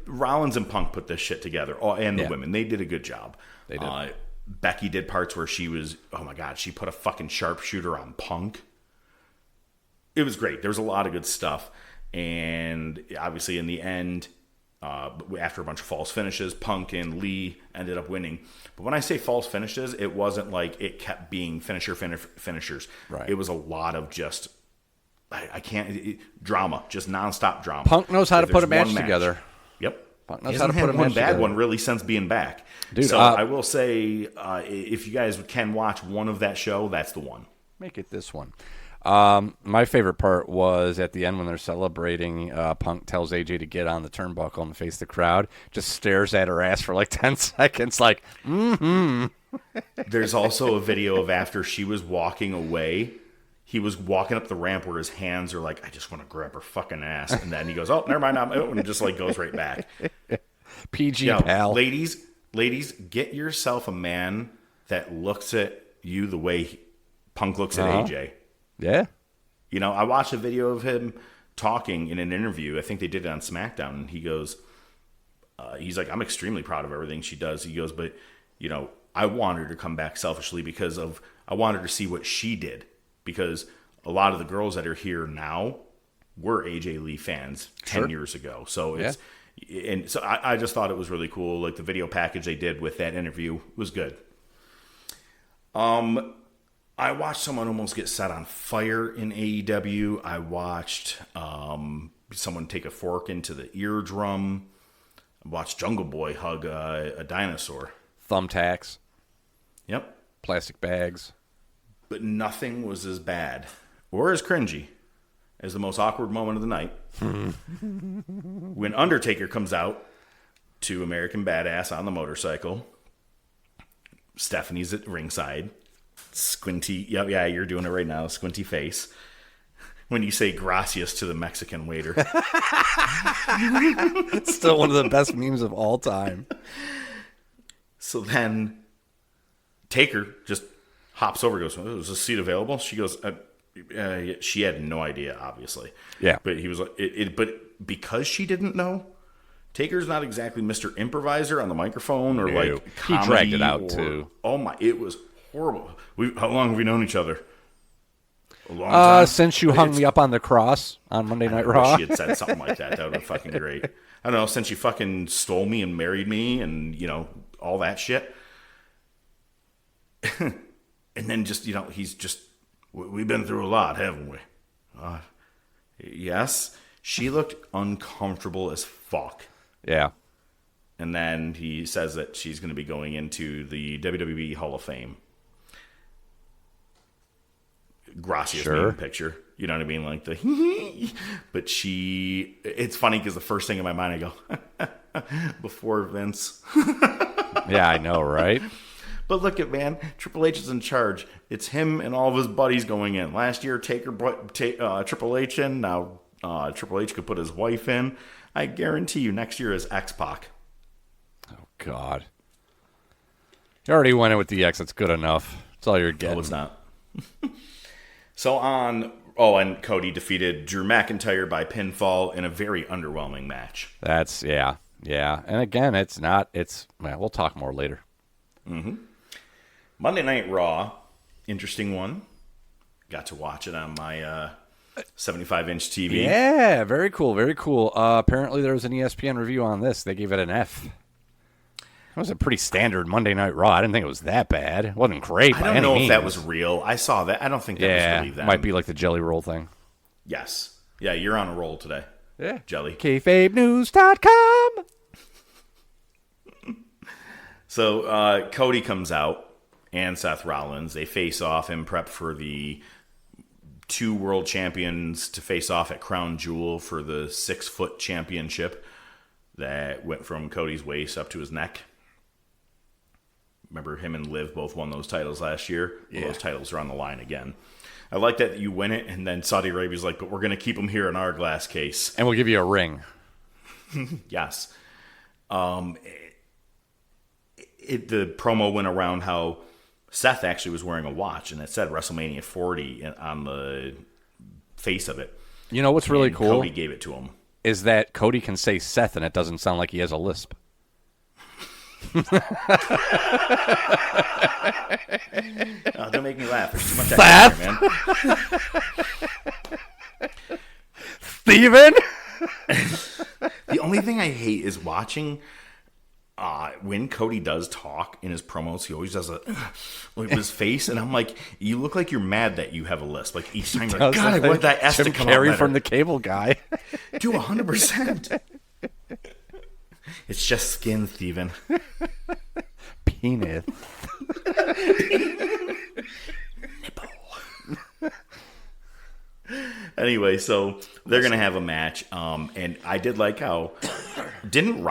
Rollins and Punk put this shit together, and the women. They did a good job. They did. Becky did parts where she was, oh my God, she put a fucking sharpshooter on Punk. It was great. There was a lot of good stuff. And obviously in the end, after a bunch of false finishes, Punk and Lee ended up winning. But when I say false finishes, it wasn't like it kept being finishers. Right. It was a lot of just... I can't drama, just nonstop drama. Punk knows how to put a match together. Yep, Punk knows how to put a match one bad together. one really since being back. Dude, so I will say, if you guys can watch one of that show, that's the one. Make it this one. My favorite part was at the end when they're celebrating. Punk tells AJ to get on the turnbuckle and face the crowd. Just stares at her ass for like 10 seconds, like, mm-hmm. There's also a video of after she was walking away. He was walking up the ramp where his hands are like, I just want to grab her fucking ass. And then he goes, oh, never mind. And just like goes right back. PG pal. Ladies, get yourself a man that looks at you the way Punk looks at AJ. Yeah. I watched a video of him talking in an interview. I think they did it on SmackDown. And he goes, he's like, I'm extremely proud of everything she does. He goes, but, I want her to come back selfishly because I wanted to see what she did. Because a lot of the girls that are here now were AJ Lee fans 10 years ago. So I just thought it was really cool. Like the video package they did with that interview was good. I watched someone almost get set on fire in AEW. I watched someone take a fork into the eardrum. I watched Jungle Boy hug a dinosaur. Thumbtacks. Yep. Plastic bags. But nothing was as bad or as cringy as the most awkward moment of the night. When Undertaker comes out to American Badass on the motorcycle. Stephanie's at ringside. Squinty. Yeah, you're doing it right now. Squinty face. When you say gracias to the Mexican waiter. It's still one of the best memes of all time. So then Taker just hops over, goes, "Was a seat available?" She goes, she had no idea, obviously. Yeah, but he was like, but because she didn't know, Taker's not exactly Mr. Improviser on the microphone or like he dragged it out too. Oh my, it was horrible. How long have we known each other? A long time. Since you hung me up on the cross on Monday Night Raw. She had said something like that. That would have been fucking great. I don't know. Since you fucking stole me and married me, and all that shit. And then just, he's just, we've been through a lot, haven't we? Yes. She looked uncomfortable as fuck. Yeah. And then he says that she's going to be going into the WWE Hall of Fame. Gracias meme picture. You know what I mean? Like but it's funny because the first thing in my mind, I go, before Vince. Yeah, I know, right? But look at, man, Triple H is in charge. It's him and all of his buddies going in. Last year, Taker brought Triple H in. Now Triple H could put his wife in. I guarantee you next year is X-Pac. Oh, God. You already went in with the X. That's good enough. That's all you're getting. No, it's not. And Cody defeated Drew McIntyre by pinfall in a very underwhelming match. That's, yeah. And again, we'll talk more later. Mm-hmm. Monday Night Raw, interesting one. Got to watch it on my 75-inch TV. Yeah, very cool, very cool. Apparently there was an ESPN review on this. They gave it an F. It was a pretty standard Monday Night Raw. I didn't think it was that bad. It wasn't great by any means. I don't know if that was real. I saw that. I don't think that was really them. Might be like the Jelly Roll thing. Yes. Yeah, you're on a roll today. Yeah. Jelly. KayfabeNews.com. So Cody comes out and Seth Rollins. They face off and prep for the 2 world champions to face off at Crown Jewel for the 6-foot championship that went from Cody's waist up to his neck. Remember, him and Liv both won those titles last year? Yeah. Well, those titles are on the line again. I like that you win it, and then Saudi Arabia's like, but we're going to keep them here in our glass case. And we'll give you a ring. Yes. The promo went around how Seth actually was wearing a watch, and it said WrestleMania 40 on the face of it. You know what's really cool? Cody gave it to him. Is that Cody can say Seth, and it doesn't sound like he has a lisp. Don't make me laugh. There's too much Seth? There, man. Steven? The only thing I hate is watching when Cody does talk in his promos. He always does with his face, and I'm like, you look like you're mad that you have a lisp. Like each time, you're like, God, I want that S to come out better. From the Cable Guy. Do 100%. It's just skin, Steven. Penis. Nipple. Anyway, so they're going to have a match. And I did like how... Didn't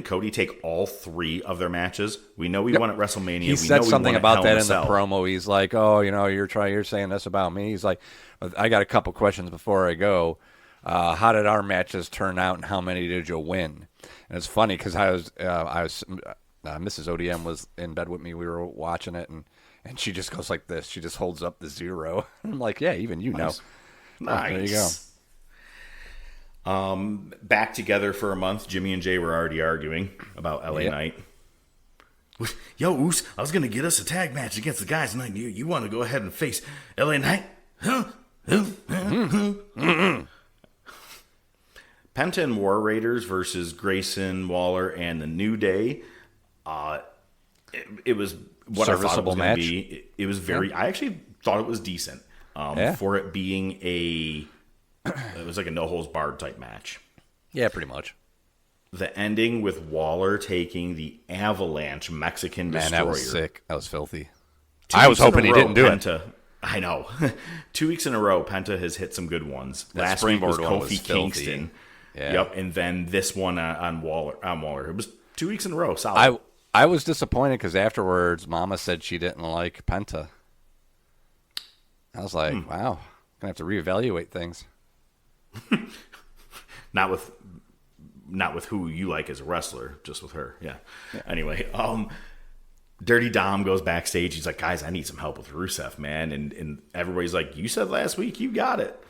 Cody take all 3 of their matches? We know we won at WrestleMania. He said something about that in the promo. He's like, oh, you're saying this about me. He's like, I got a couple questions before I go. How did our matches turn out, and how many did you win? And it's funny because Mrs. ODM was in bed with me. We were watching it, and she just goes like this. She just holds up the 0. I'm like, yeah, even you know. Nice. There you go. Back together for a month. Jimmy and Jay were already arguing about LA Knight. Yo, Oos, I was going to get us a tag match against the guys tonight. You want to go ahead and face LA Knight? Huh? Penta and War Raiders versus Grayson Waller and the New Day. It was what I thought it was going to be. It was very. I actually thought it was decent for it being it was like a no holds barred type match. Yeah, pretty much. The ending with Waller taking the Avalanche Mexican Destroyer. Man, that was sick. That was filthy. I was hoping he didn't do it. I know. 2 weeks in a row, Penta has hit some good ones. Last week was Kofi Kingston. Yeah. Yep, and then this one on Waller. It was 2 weeks in a row. Solid. I was disappointed because afterwards, Mama said she didn't like Penta. I was like, wow, gonna have to reevaluate things. Not with who you like as a wrestler, just with her. Yeah. Anyway, Dirty Dom goes backstage. He's like, guys, I need some help with Rusev, man. And everybody's like, you said last week you got it.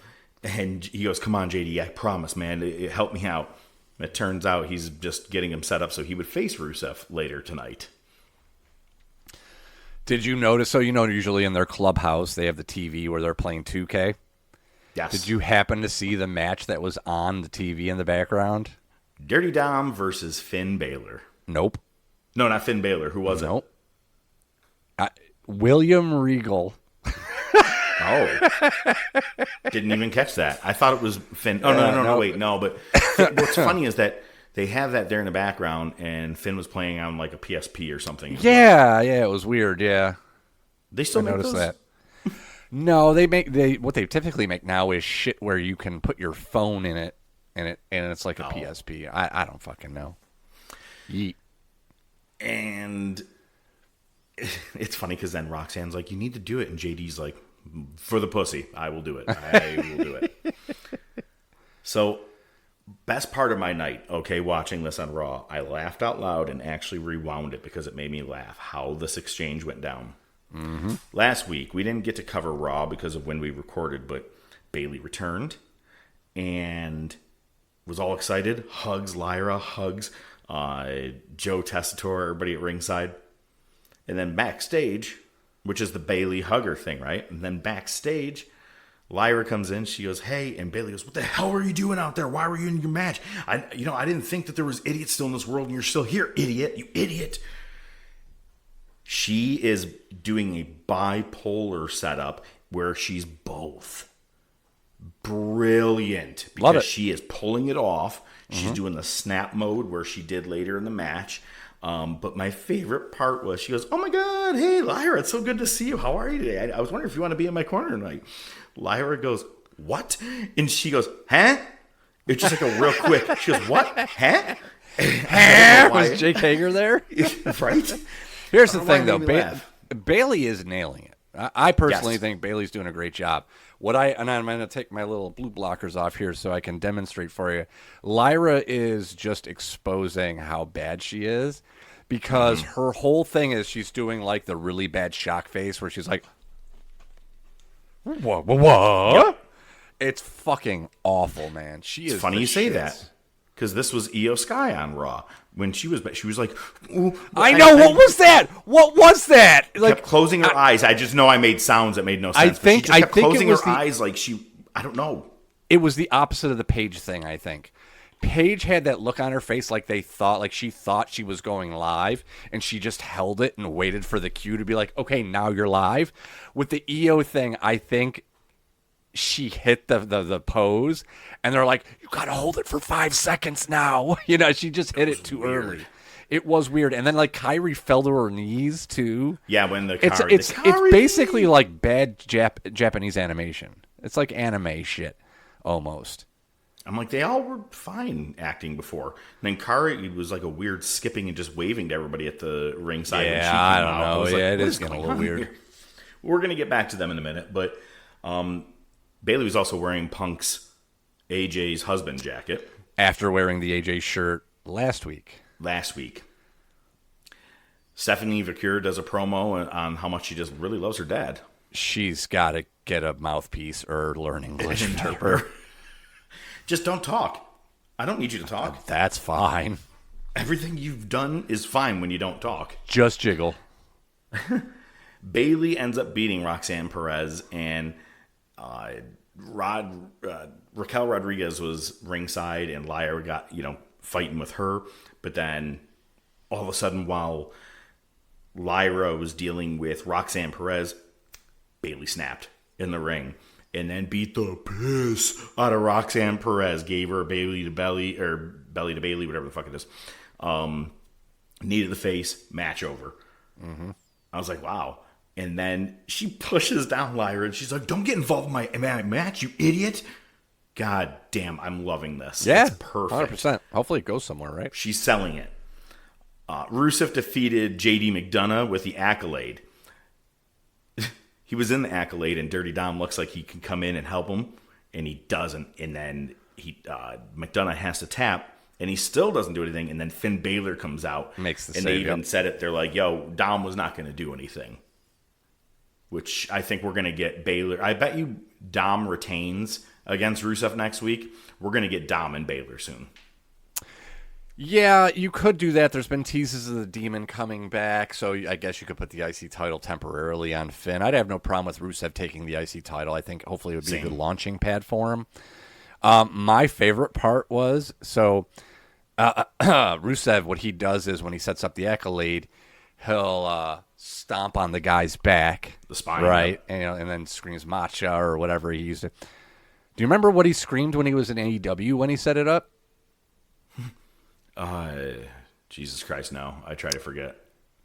And he goes, come on, JD, I promise, man. It helped me out. It turns out he's just getting him set up so he would face Rusev later tonight. Did you notice, so usually in their clubhouse, they have the TV where they're playing 2K? Yes. Did you happen to see the match that was on the TV in the background? Dirty Dom versus Finn Balor. Nope. No, not Finn Balor. Who was it? William Regal. Oh. Didn't even catch that. I thought it was Finn. Oh, no, wait. No, but what's funny is that they have that there in the background, and Finn was playing on like a PSP or something. Yeah, it was weird, yeah. They still make noticed those? that. No, what they typically make now is shit where you can put your phone in it, and it's like a PSP. I don't fucking know. Yeet. And it's funny because then Roxanne's like, you need to do it, and JD's like, for the pussy, I will do it. I will do it. So, best part of my night, watching this on Raw, I laughed out loud and actually rewound it because it made me laugh how this exchange went down. Mm-hmm. Last week, we didn't get to cover Raw because of when we recorded, but Bayley returned and was all excited. Hugs Lyra, hugs Joe Tessitore, everybody at ringside. And then backstage, which is the Bayley hugger thing, right? And then backstage, Lyra comes in. She goes, hey. And Bayley goes, what the hell were you doing out there? Why were you in your match? I didn't think that there was idiots still in this world, and you're still here, idiot. You idiot. She is doing a bipolar setup where she's both. Brilliant. Love it. Because she is pulling it off. She's doing the snap mode where she did later in the match. But my favorite part was she goes, oh my God, hey, Lyra, it's so good to see you. How are you today? I was wondering if you want to be in my corner tonight. Lyra goes, what? And she goes, huh? It's just like a real quick. She goes, what? Huh? Was Jake Hager there? Right? Here's the thing, though. Bayley is nailing it. I personally Yes. think Bayley's doing a great job. And I'm going to take my little blue blockers off here so I can demonstrate for you. Lyra is just exposing how bad she is because her whole thing is she's doing like the really bad shock face where she's like, what? Yep. It's fucking awful, man. It's funny you say that because this was Io Sky on Raw. When she was like, ooh, what was that? What was that? Like kept closing her eyes. I just know I made sounds that made no sense. She just kept closing her eyes like I don't know. It was the opposite of the Paige thing, I think. Paige had that look on her face like she thought she was going live, and she just held it and waited for the cue to be like, okay, now you're live. With the EO thing, I think she hit the pose, and they're like, you gotta hold it for 5 seconds now. She just hit it too early. It was weird. And then like Kairi fell to her knees too. Yeah, when it's basically like bad Japanese animation. It's like anime shit almost. I'm like, they all were fine acting before. And then Kairi was like a weird skipping and just waving to everybody at the ringside. Yeah, when she came I don't out. know. I was Yeah, like, it is getting a little weird. We're gonna get back to them in a minute, but Bayley was also wearing Punk's AJ's husband jacket after wearing the AJ shirt last week. Stephanie Vaquer does a promo on how much she just really loves her dad. She's got to get a mouthpiece or learn English. An interpreter. Just don't talk. I don't need you to talk. That's fine. Everything you've done is fine when you don't talk. Just jiggle. Bayley ends up beating Roxanne Perez, and Raquel Rodriguez was ringside, and Lyra got fighting with her. But then all of a sudden, while Lyra was dealing with Roxanne Perez, Bayley snapped in the ring and then beat the piss out of Roxanne Perez. Gave her belly to belly, or belly to Bayley, whatever the fuck it is. Knee to the face, match over. I was like, wow. And then she pushes down Lyra, and she's like, don't get involved in my match, you idiot. God damn, I'm loving this. Yeah, it's perfect. 100%. Hopefully it goes somewhere, right? She's selling it. Rusev defeated JD McDonough with the Accolade. He was in the Accolade, and Dirty Dom looks like he can come in and help him, and he doesn't. And then McDonough has to tap, and he still doesn't do anything. And then Finn Balor comes out. Makes the and save, they even yep. said it. They're like, yo, Dom was not going to do anything. Which I think we're going to get Balor. I bet you Dom retains against Rusev next week. We're going to get Dom and Balor soon. Yeah, you could do that. There's been teases of the Demon coming back, so I guess you could put the IC title temporarily on Finn. I'd have no problem with Rusev taking the IC title. I think hopefully it would be a good launching pad for him. My favorite part was, Rusev, what he does is when he sets up the Accolade, he'll stomp on the guy's back. The spine. Right, and then screams Matcha or whatever he used it. Do you remember what he screamed when he was in AEW when he set it up? Jesus Christ, no. I try to forget.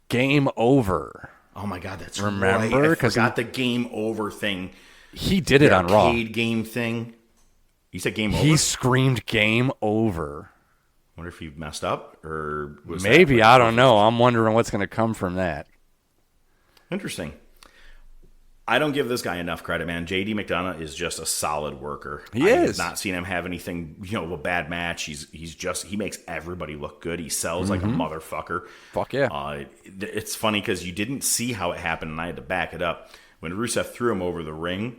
Game over. Oh my God, that's Remember? right. I forgot the game over thing. He did it on Raw. Arcade game thing. You said game over? He screamed game over. Wonder if he messed up or was maybe, I don't know. I'm wondering what's going to come from that. Interesting. I don't give this guy enough credit, man. JD McDonough is just a solid worker. He I is. have not seen him have anything, a bad match. He makes everybody look good. He sells like a motherfucker. Fuck yeah. It's funny because you didn't see how it happened, and I had to back it up. When Rusev threw him over the ring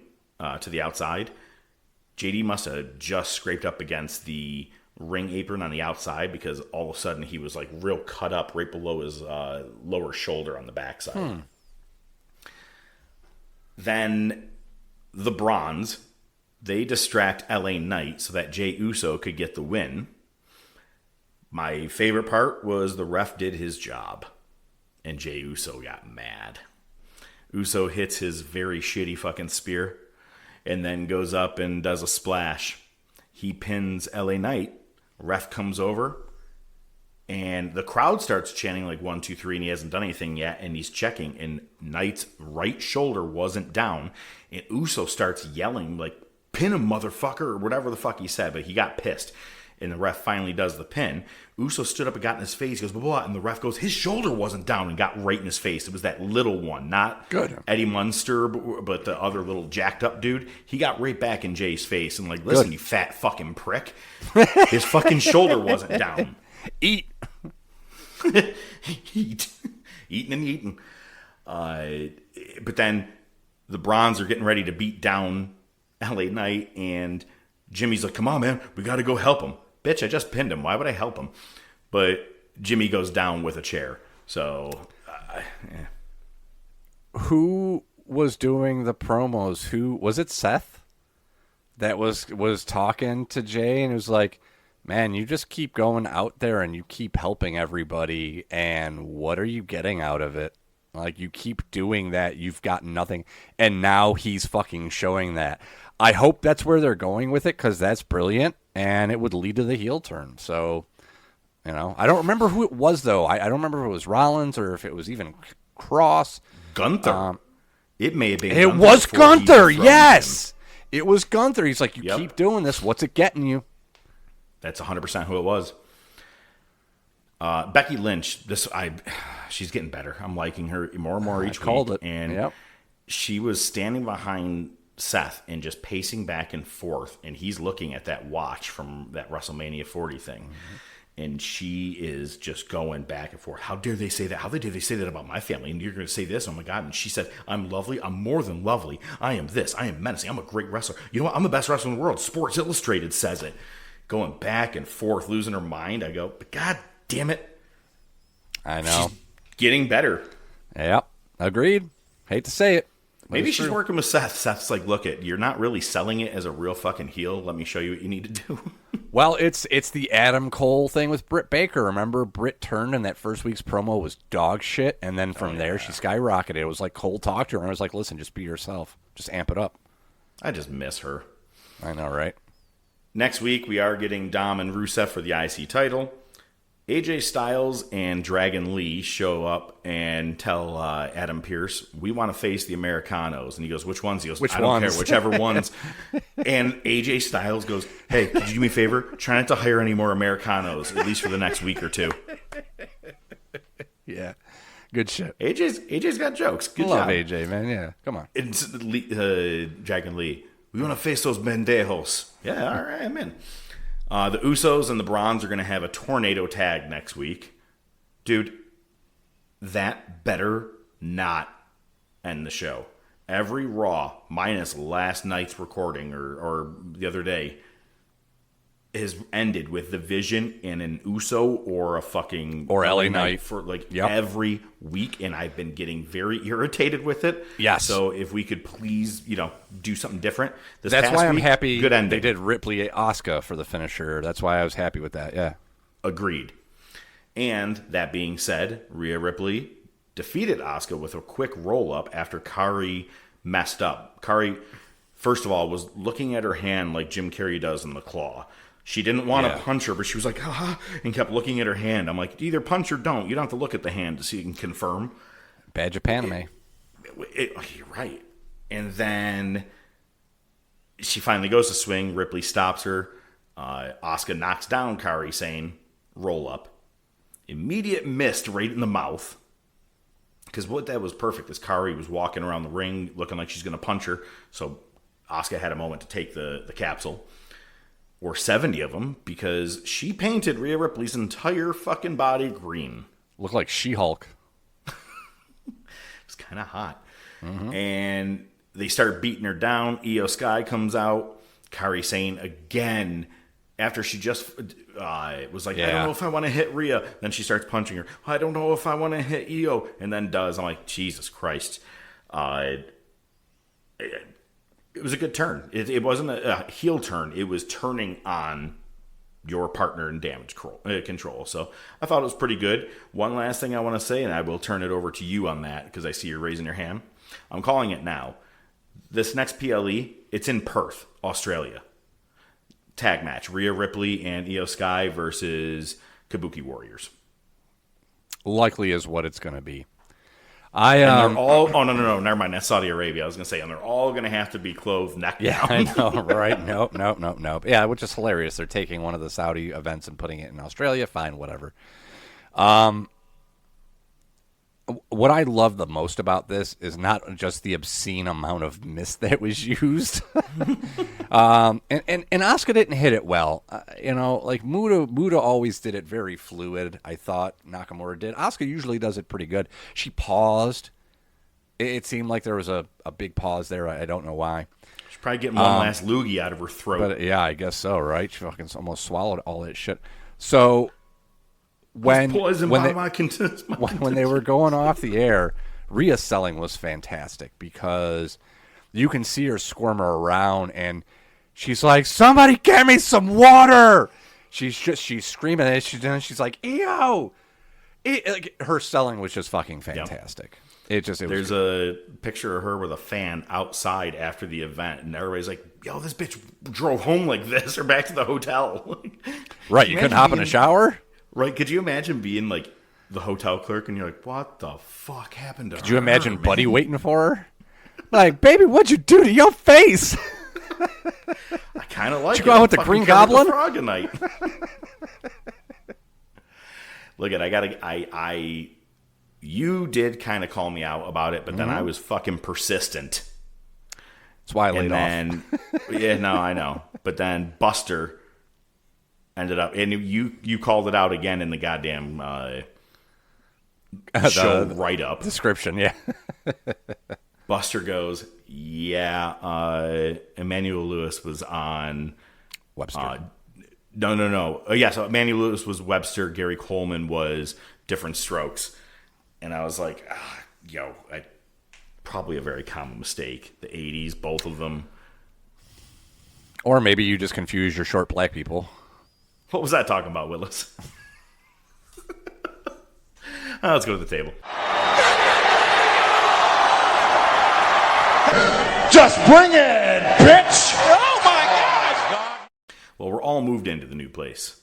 to the outside, JD must have just scraped up against the ring apron on the outside because all of a sudden he was like real cut up right below his lower shoulder on the backside. Then the Bronze they distract LA Knight so that Jey Uso could get the win. My favorite part was the ref did his job, and Jey Uso got mad. Uso hits his very shitty fucking spear and then goes up and does a splash. He pins LA Knight. Ref comes over, and the crowd starts chanting like 1, 2, 3, and he hasn't done anything yet, and he's checking, and Knight's right shoulder wasn't down, and Uso starts yelling like, pin him, motherfucker, or whatever the fuck he said, but he got pissed. And the ref finally does the pin. Uso stood up and got in his face. He goes, blah, blah, blah. And the ref goes, his shoulder wasn't down, and got right in his face. It was that little one, not Good. Eddie Munster, but the other little jacked up dude. He got right back in Jay's face and like, listen, you fat fucking prick. His fucking shoulder wasn't down. Eat. Eat. Eating and eating. But then the Bronze are getting ready to beat down LA Knight, and Jimmy's like, come on, man, we got to go help him. Bitch, I just pinned him. Why would I help him? But Jimmy goes down with a chair. So, yeah. Who was doing the promos? Who was it? Seth that was talking to Jay, and it was like, man, you just keep going out there and you keep helping everybody, and what are you getting out of it? Like, you keep doing that, you've got nothing, and now he's fucking showing that. I hope that's where they're going with it, because that's brilliant, and it would lead to the heel turn. So, you know, I don't remember who it was, though. I don't remember if it was Rollins or if it was even Cross. Gunther. It may have been It was Gunther, yes! It was Gunther. He's like, you keep doing this, what's it getting you? That's 100% who it was. Becky Lynch, she's getting better. I'm liking her more and more each week. Called it. And she was standing behind Seth and just pacing back and forth, and he's looking at that watch from that WrestleMania 40 thing. Mm-hmm. And she is just going back and forth. How dare they say that? How dare they say that about my family? And you're going to say this? Oh, my God. And she said, I'm lovely. I'm more than lovely. I am this. I am menacing. I'm a great wrestler. You know what? I'm the best wrestler in the world. Sports Illustrated says it. Going back and forth, losing her mind. I go, but God damn it. I know. She's getting better. Yep. Agreed. Hate to say it. Maybe she's working with Seth. Seth's like, look, you're not really selling it as a real fucking heel. Let me show you what you need to do. Well, it's the Adam Cole thing with Britt Baker. Remember, Britt turned and that first week's promo was dog shit, and then from there she skyrocketed. It was like Cole talked to her and I was like, listen, just be yourself. Just amp it up. I just miss her. I know, right? Next week, we are getting Dom and Rusev for the IC title. AJ Styles and Dragon Lee show up and tell Adam Pearce, we want to face the Americanos. And he goes, which ones? He goes, I don't care, whichever ones. And AJ Styles goes, hey, could you do me a favor? Try not to hire any more Americanos, at least for the next week or two. Yeah. Good shit. AJ's got jokes. Good Love job. AJ, man. Yeah, come on. It's Dragon Lee. We want to face those mendejos. Yeah, all right, I'm in. The Usos and the Bronze are going to have a tornado tag next week. Dude, that better not end the show. Every Raw, minus last night's recording or the other day, has ended with the Vision and an Uso or a fucking... Or LA Knight. For every week, and I've been getting very irritated with it. Yes. So if we could please, do something different. That's why I'm week, happy good ending. they did Ripley Asuka for the finisher. That's why I was happy with that, yeah. Agreed. And that being said, Rhea Ripley defeated Asuka with a quick roll-up after Kari messed up. Kari, first of all, was looking at her hand like Jim Carrey does in The Claw. She didn't want to punch her, but she was like, and kept looking at her hand. I'm like, either punch or don't. You don't have to look at the hand to see you can confirm. Badge of Panama. You're right. And then she finally goes to swing. Ripley stops her. Asuka knocks down Kari, saying, roll up. Immediate missed right in the mouth. Because what that was perfect is Kari was walking around the ring looking like she's going to punch her. So Asuka had a moment to take the capsule. Or 70 of them, because she painted Rhea Ripley's entire fucking body green. Looked like She-Hulk. It's kind of hot. Mm-hmm. And they start beating her down. Io Sky comes out. Kari Sane again, after she just was like, I don't know if I want to hit Rhea. Then she starts punching her. I don't know if I want to hit Io. And then does. I'm like, Jesus Christ. it was a good turn. It wasn't a heel turn. It was turning on your partner in damage control. So I thought it was pretty good. One last thing I want to say, and I will turn it over to you on that because I see you're raising your hand. I'm calling it now. This next PLE, it's in Perth, Australia. Tag match. Rhea Ripley and Io Sky versus Kabuki Warriors. Likely is what it's going to be. And they're all... Oh, no. Never mind. That's Saudi Arabia. I was going to say, and they're all going to have to be clothed neck down. Yeah, I know, right? Nope. Yeah, which is hilarious. They're taking one of the Saudi events and putting it in Australia. Fine, whatever. What I love the most about this is not just the obscene amount of mist that was used. And Asuka didn't hit it well. Like Muda always did it very fluid, I thought Nakamura did. Asuka usually does it pretty good. She paused. It seemed like there was a big pause there. I don't know why. She's probably getting one last loogie out of her throat. But yeah, I guess so, right? She fucking almost swallowed all that shit. So... When they were going off the air, Rhea's selling was fantastic because you can see her squirm around and she's like, "Somebody get me some water!" She's screaming and she's like, "Ew!" Her selling was just fucking fantastic. Yep. There's a picture of her with a fan outside after the event, and everybody's like, "Yo, this bitch drove home like this or back to the hotel." Right? You couldn't hop in a shower. Right, could you imagine being like the hotel clerk and you're like, what the fuck happened to her? Could you imagine Buddy waiting for her? Like, baby, what'd you do to your face? I kind of like it. Did you go out with the Green Goblin? Frog tonight. Look you did kind of call me out about it, but then I was fucking persistent. That's why I laid off. Yeah, no, I know. But then Buster ended up, and you called it out again in the goddamn show write-up. Description, yeah. Buster goes, yeah, Emmanuel Lewis was on... Webster. No. So Emmanuel Lewis was Webster, Gary Coleman was Different Strokes. And I was like, probably a very common mistake. The 80s, both of them. Or maybe you just confuse your short black people. What was that talking about, Willis? Let's go to the table. Just bring it, bitch! Oh my God! Well, we're all moved into the new place.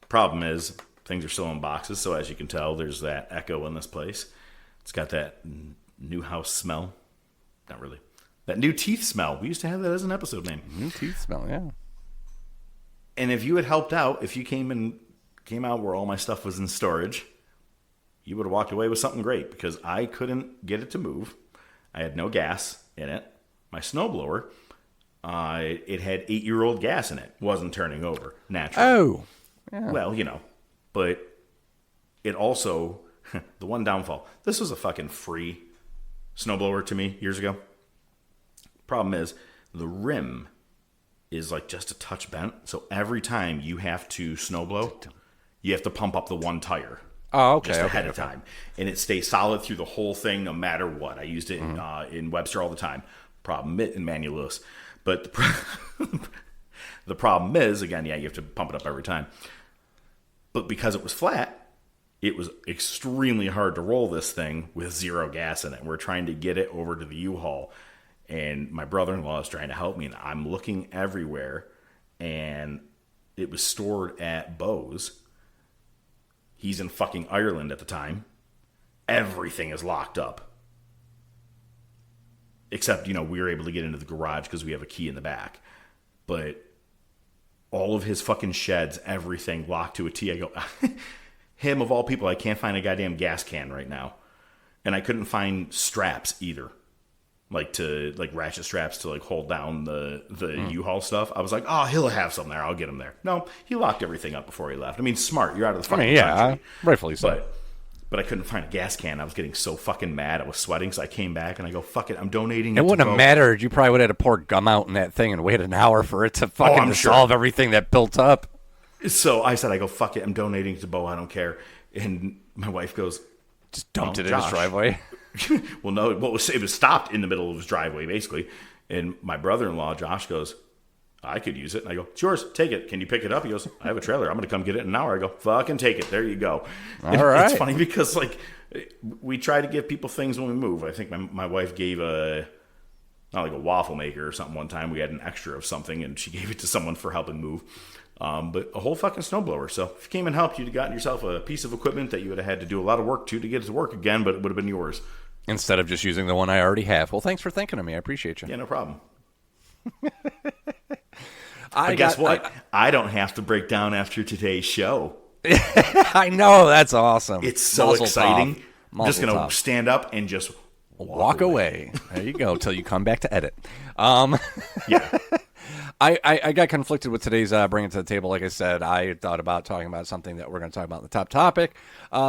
Problem is, things are still in boxes, so as you can tell, there's that echo in this place. It's got that new house smell. Not really. That new teeth smell. We used to have that as an episode name. New teeth smell, yeah. And if you had helped out, if you came out where all my stuff was in storage, you would have walked away with something great because I couldn't get it to move. I had no gas in it. My snowblower, it had 8-year-old gas in it. Wasn't turning over naturally. Oh. Yeah. Well, but it also, the one downfall, this was a fucking free snowblower to me years ago. Problem is, the rim is like just a touch bent. So every time you have to snowblow, you have to pump up the one tire. Oh, okay. Just ahead of time. And it stays solid through the whole thing no matter what. I used it in Webster all the time. Problem in Manuel Lewis. But the problem is, again, you have to pump it up every time. But because it was flat, it was extremely hard to roll this thing with zero gas in it. We're trying to get it over to the U-Haul. And my brother-in-law is trying to help me, and I'm looking everywhere, and it was stored at Bose. He's in fucking Ireland at the time. Everything is locked up. Except, we were able to get into the garage because we have a key in the back. But all of his fucking sheds, everything locked to a T. I go, him of all people, I can't find a goddamn gas can right now. And I couldn't find straps either. Like ratchet straps to hold down the U-Haul stuff. I was like, oh, he'll have some there. I'll get him there. No, he locked everything up before he left. I mean, smart. You're out of the fucking country. Rightfully so. But I couldn't find a gas can. I was getting so fucking mad. I was sweating, so I came back and I go, fuck it, I'm donating it. It wouldn't have mattered. You probably would have had to pour gum out in that thing and wait an hour for it to fucking dissolve everything that built up. So I said, fuck it, I'm donating it to Bo. I don't care. And my wife goes, just dumped it in his driveway. Well, no, it was stopped in the middle of his driveway, basically. And my brother-in-law, Josh, goes, I could use it. And I go, it's yours. Take it. Can you pick it up? He goes, I have a trailer. I'm going to come get it in an hour. I go, fucking take it. There you go. All right. It's funny because, like, we try to give people things when we move. I think my wife gave not like a waffle maker or something one time. We had an extra of something, and she gave it to someone for helping move. But a whole fucking snowblower. So if you came and helped, you'd have gotten yourself a piece of equipment that you would have had to do a lot of work to get it to work again, but it would have been yours. Instead of just using the one I already have. Well, thanks for thinking of me. I appreciate you. Yeah, no problem. But guess what? I don't have to break down after today's show. I know. That's awesome. It's so exciting. I'm just going to stand up and just walk away. There you go, till you come back to edit. Yeah. I got conflicted with today's Bring It to the Table. Like I said, I thought about talking about something that we're going to talk about in the top topic.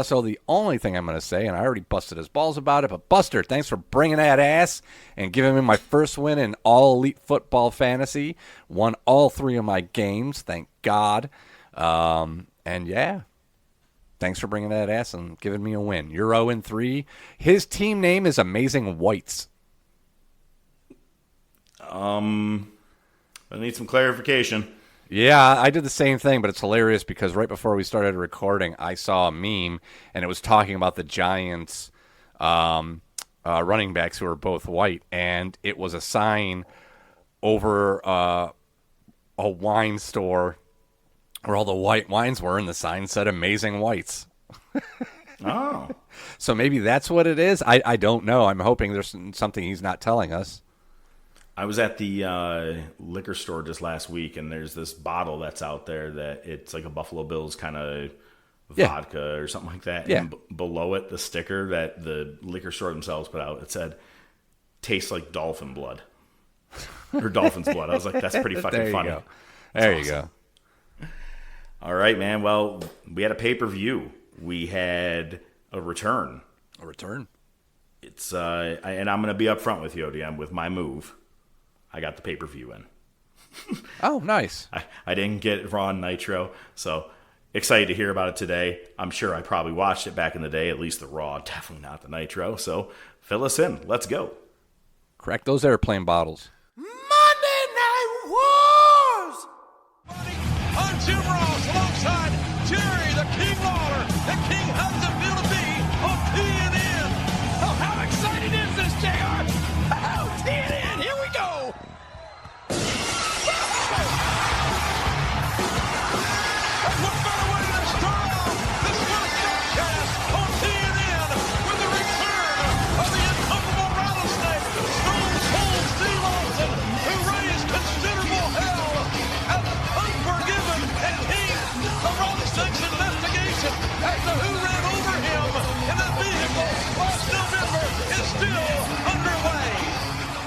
So the only thing I'm going to say, and I already busted his balls about it, but Buster, thanks for bringing that ass and giving me my first win in all elite football fantasy. Won all 3 of my games, thank God. And yeah, thanks for bringing that ass and giving me a win. You're 0-3. His team name is Amazing Whites. I need some clarification. Yeah, I did the same thing, but it's hilarious because right before we started recording, I saw a meme, and it was talking about the Giants running backs who are both white, and it was a sign over a wine store where all the white wines were, and the sign said Amazing Whites. Oh. So maybe that's what it is. I don't know. I'm hoping there's something he's not telling us. I was at the liquor store just last week, and there's this bottle that's out there that it's like a Buffalo Bills kind of vodka or something like that. Yeah. And below it, the sticker that the liquor store themselves put out, it said, tastes like dolphin blood. Or dolphin's blood. I was like, that's pretty fucking funny. Go. There you go. All right, man. Well, we had a pay-per-view. We had a return. A return? It's and I'm going to be up front with you, ODM, with my move. I got the pay-per-view in. Oh, nice. I didn't get Raw and Nitro, so excited to hear about it today. I'm sure I probably watched it back in the day, at least the Raw, definitely not the Nitro. So fill us in. Let's go. Crack those airplane bottles. Monday Night Wars! On Jim Ross alongside Jerry the King Lawler, the King Hudsonville to be on TNN. Oh, how exciting is this, JR? Oh, TNN, here we go. What better way to start off this first broadcast on TNN with the return of the incomparable rattlesnake, Stone Cold Steve Austin, who raised considerable hell as Unforgiven and King of Rattlesnake's investigation as to who ran over him in that vehicle last November is still underway.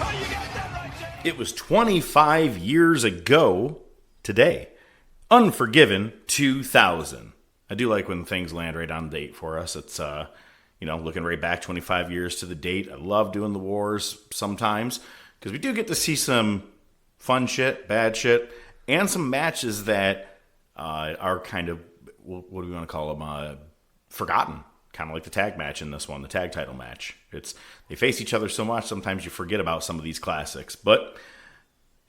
Oh, you got that right, Jay. It was 25 years ago today. Unforgiven 2000. I do like when things land right on the date for us. It's, looking right back 25 years to the date. I love doing the wars sometimes because we do get to see some fun shit, bad shit, and some matches that are kind of, what do we want to call them, forgotten. Kind of like the tag match in this one, the tag title match. They face each other so much, sometimes you forget about some of these classics. But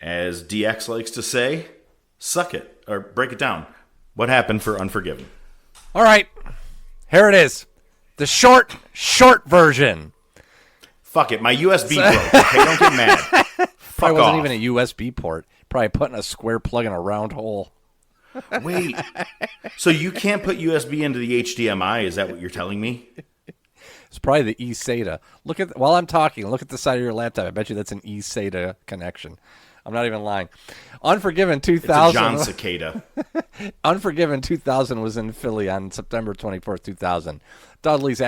as DX likes to say, suck it, or break it down. What happened for Unforgiven? All right, here it is. The short version. Fuck it, my USB broke. Okay, don't get mad. Probably wasn't off. even a USB port. Probably putting a square plug in a round hole. Wait, so you can't put USB into the HDMI? Is that what you're telling me? It's probably the eSATA. While I'm talking, look at the side of your laptop. I bet you that's an eSATA connection. I'm not even lying. Unforgiven 2000. It's a John Cicada. Unforgiven 2000 was in Philly on September 24th, 2000. Dudley's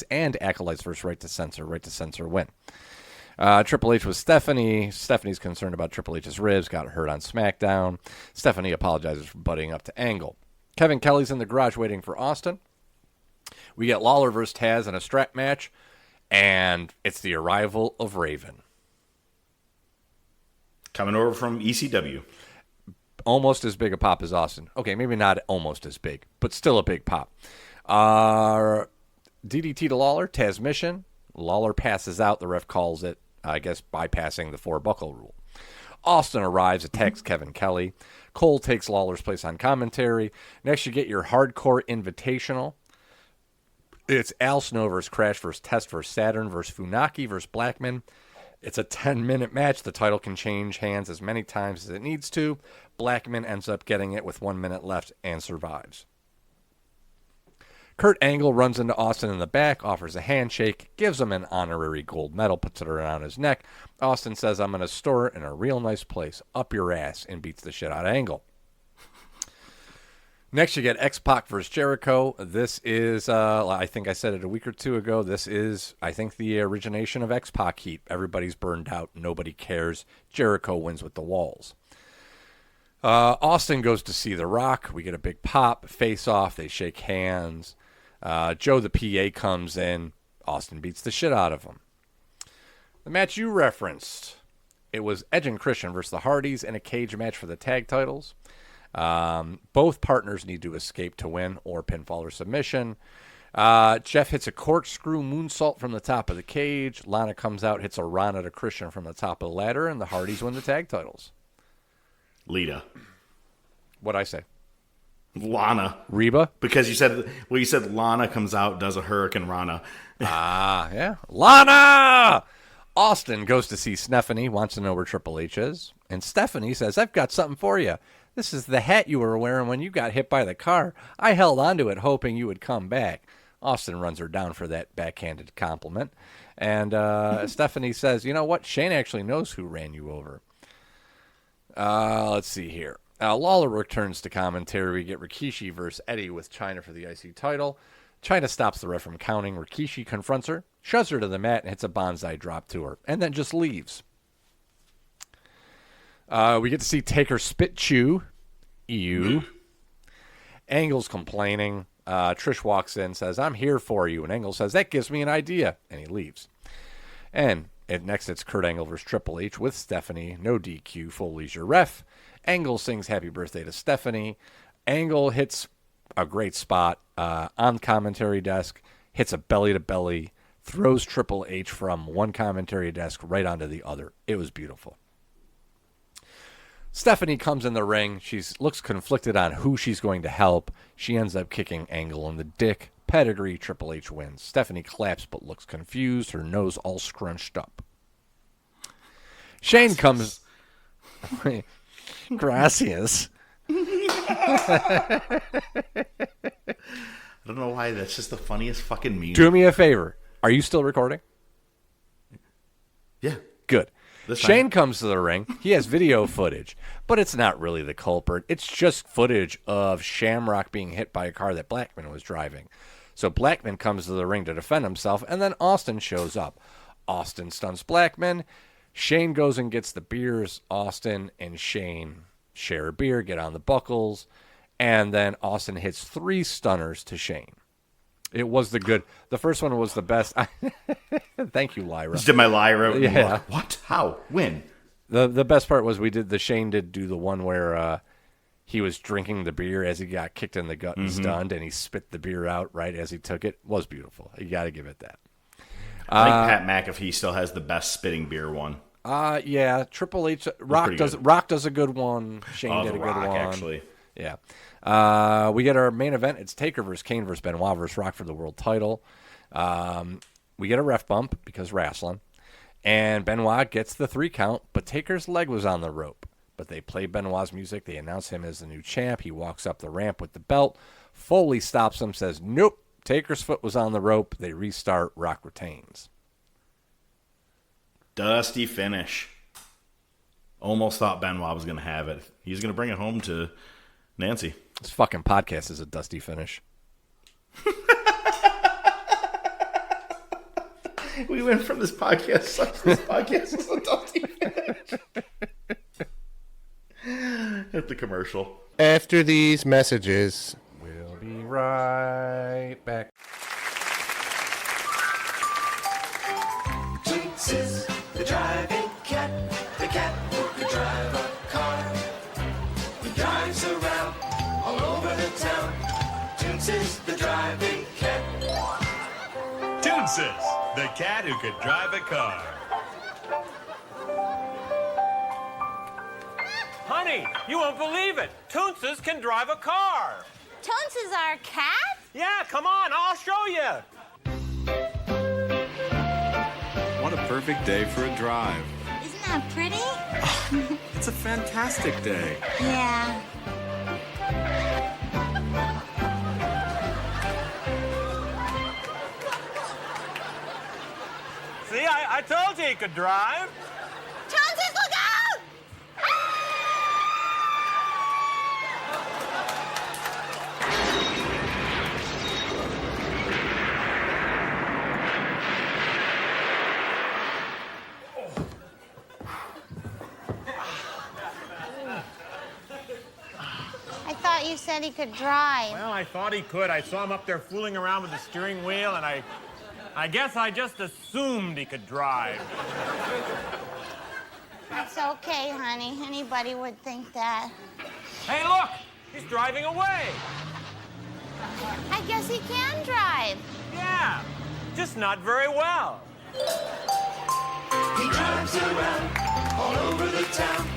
and Acolytes versus Right to Censor win. Triple H was Stephanie. Stephanie's concerned about Triple H's ribs, got hurt on SmackDown. Stephanie apologizes for butting up to Angle. Kevin Kelly's in the garage waiting for Austin. We get Lawler versus Taz in a strap match, and it's the arrival of Raven. Coming over from ECW. Almost as big a pop as Austin. Okay, maybe not almost as big, but still a big pop. DDT to Lawler, Taz mission. Lawler passes out. The ref calls it. I guess bypassing the 4-buckle rule. Austin arrives, attacks Kevin Kelly. Cole takes Lawler's place on commentary. Next, you get your hardcore invitational. It's Al Snow versus Crash versus Test versus Saturn versus Funaki versus Blackman. It's a 10-minute match. The title can change hands as many times as it needs to. Blackman ends up getting it with 1 minute left and survives. Kurt Angle runs into Austin in the back, offers a handshake, gives him an honorary gold medal, puts it around his neck. Austin says, I'm going to store it in a real nice place, up your ass, and beats the shit out of Angle. Next, you get X-Pac versus Jericho. This is, I think I said it a week or two ago, this is, I think, the origination of X-Pac heat. Everybody's burned out. Nobody cares. Jericho wins with the walls. Austin goes to see The Rock. We get a big pop, face-off. They shake hands. Joe the PA comes in. Austin beats the shit out of him. The match you referenced, it was Edge and Christian versus the Hardys in a cage match for the tag titles. Both partners need to escape to win or pinfall or submission. Jeff hits a corkscrew moonsault from the top of the cage. Lana comes out, hits a Rana to Christian from the top of the ladder, and the Hardys win the tag titles. Lita. What'd I say? Lana. Reba? Because you said Lana comes out, does a Hurricane Rana. Yeah. Lana! Austin goes to see Stephanie, wants to know where Triple H is. And Stephanie says, I've got something for you. This is the hat you were wearing when you got hit by the car. I held onto it hoping you would come back. Austin runs her down for that backhanded compliment. And Stephanie says, you know what? Shane actually knows who ran you over. Let's see here. Lawler returns to commentary. We get Rikishi versus Eddie with Chyna for the IC title. Chyna stops the ref from counting. Rikishi confronts her, shoves her to the mat, and hits a bonsai drop to her, and then just leaves. We get to see Taker spit chew. Ew. Angle's complaining. Trish walks in, says, I'm here for you. And Angle says, that gives me an idea. And he leaves. And next it's Kurt Angle versus Triple H with Stephanie. No DQ, full leisure ref. Angle sings happy birthday to Stephanie. Angle hits a great spot on commentary desk, hits a belly-to-belly, throws Triple H from one commentary desk right onto the other. It was beautiful. Stephanie comes in the ring. She looks conflicted on who she's going to help. She ends up kicking Angle in the dick. Pedigree, Triple H wins. Stephanie claps but looks confused, her nose all scrunched up. Shane comes... Gracias. I don't know why. That's just the funniest fucking meme. Do me a favor. Are you still recording? Yeah. Good. Shane comes to the ring. He has video footage, but it's not really the culprit. It's just footage of Shamrock being hit by a car that Blackman was driving. So Blackman comes to the ring to defend himself, and then Austin shows up. Austin stuns Blackman. Shane goes and gets the beers. Austin and Shane share a beer, get on the buckles, and then Austin hits 3 stunners to Shane. It was the first one was the best. Thank you, Lyra. Just did my Lyra. Yeah. What? How? When? The best part was Shane did do the one where he was drinking the beer as he got kicked in the gut and stunned, and he spit the beer out right as he took it. It was beautiful. You got to give it that. I think Pat McAfee still has the best spitting beer one. Yeah, Triple H, Rock does a good one. Shane did a good one. Actually. Yeah. We get our main event. It's Taker versus Kane versus Benoit versus Rock for the world title. We get a ref bump because wrestling. And Benoit gets the 3 count, but Taker's leg was on the rope. But they play Benoit's music. They announce him as the new champ. He walks up the ramp with the belt. Foley stops him, says, nope, Taker's foot was on the rope. They restart. Rock retains. Dusty finish. Almost thought Benoit was going to have it. He's going to bring it home to Nancy. This fucking podcast is a dusty finish. We went from this podcast to this podcast is a dusty finish. At the commercial. After these messages, we'll be right back. Toots is the driving cat, the cat who could drive a car. He drives around all over the town. Toots is the driving cat. Toonses, the cat who could drive a car. Tony, you won't believe it. Toonces can drive a car. Tones is our cat? Yeah, come on, I'll show you. What a perfect day for a drive. Isn't that pretty? It's a fantastic day. Yeah. See, I told you he could drive. Tones, look out! I thought you said he could drive. Well, I thought he could. I saw him up there fooling around with the steering wheel, and I guess I just assumed he could drive. It's okay, honey. Anybody would think that. Hey, look! He's driving away. I guess he can drive. Yeah, just not very well. He drives around all over the town.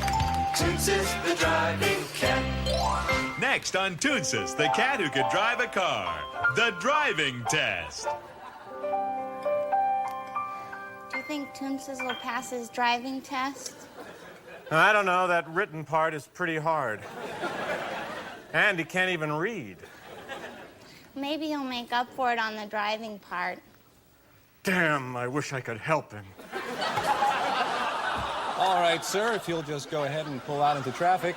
Toonces the driving cat. Next on Toonces, the cat who could drive a car. The driving test. Do you think Toonces will pass his driving test? I don't know. That written part is pretty hard. And he can't even read. Maybe he'll make up for it on the driving part. Damn, I wish I could help him. All right, sir, if you'll just go ahead and pull out into traffic.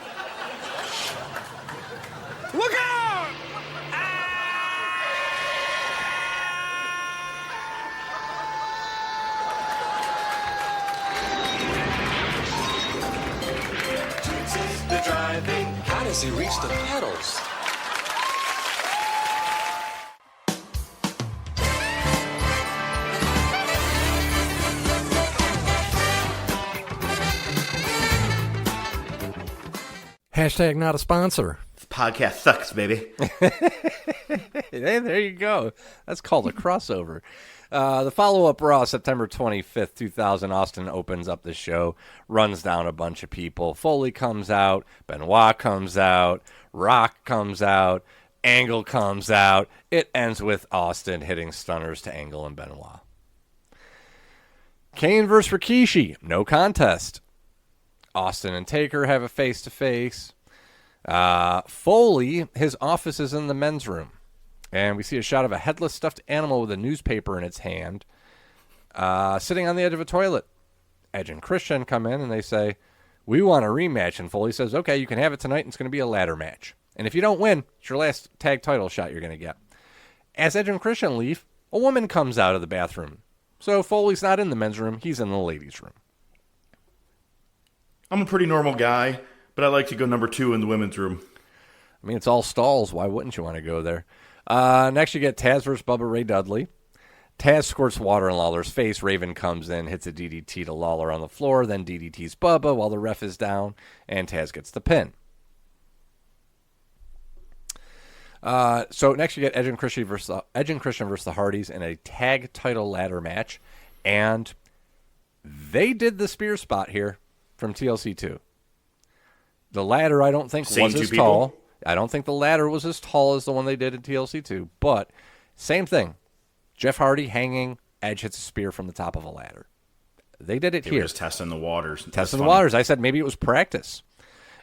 Look out! Toonces the driving. How does he reach the pedals? Hashtag not a sponsor. This podcast sucks, baby. Hey, there you go. That's called a crossover. The follow-up Raw, September 25th, 2000, Austin opens up the show, runs down a bunch of people. Foley comes out, Benoit comes out, Rock comes out, Angle comes out. It ends with Austin hitting stunners to Angle and Benoit. Kane versus Rikishi, no contest. Austin and Taker have a face-to-face. Foley, his office is in the men's room. And we see a shot of a headless stuffed animal with a newspaper in its hand sitting on the edge of a toilet. Edge and Christian come in and they say, we want a rematch. And Foley says, okay, you can have it tonight. And it's going to be a ladder match. And if you don't win, it's your last tag title shot you're going to get. As Edge and Christian leave, a woman comes out of the bathroom. So Foley's not in the men's room. He's in the ladies' room. I'm a pretty normal guy, but I like to go number 2 in the women's room. I mean, it's all stalls. Why wouldn't you want to go there? Next, you get Taz versus Bubba Ray Dudley. Taz squirts water in Lawler's face. Raven comes in, hits a DDT to Lawler on the floor, then DDTs Bubba while the ref is down, and Taz gets the pin. So next, you get Edge and Christian versus the Hardys in a tag title ladder match, and they did the spear spot here from TLC 2. The ladder, I don't think, was as tall. I don't think the ladder was as tall as the one they did in TLC 2, but same thing. Jeff Hardy hanging, Edge hits a spear from the top of a ladder. They did it They here. were just testing the waters. Testing the waters. I said maybe it was practice.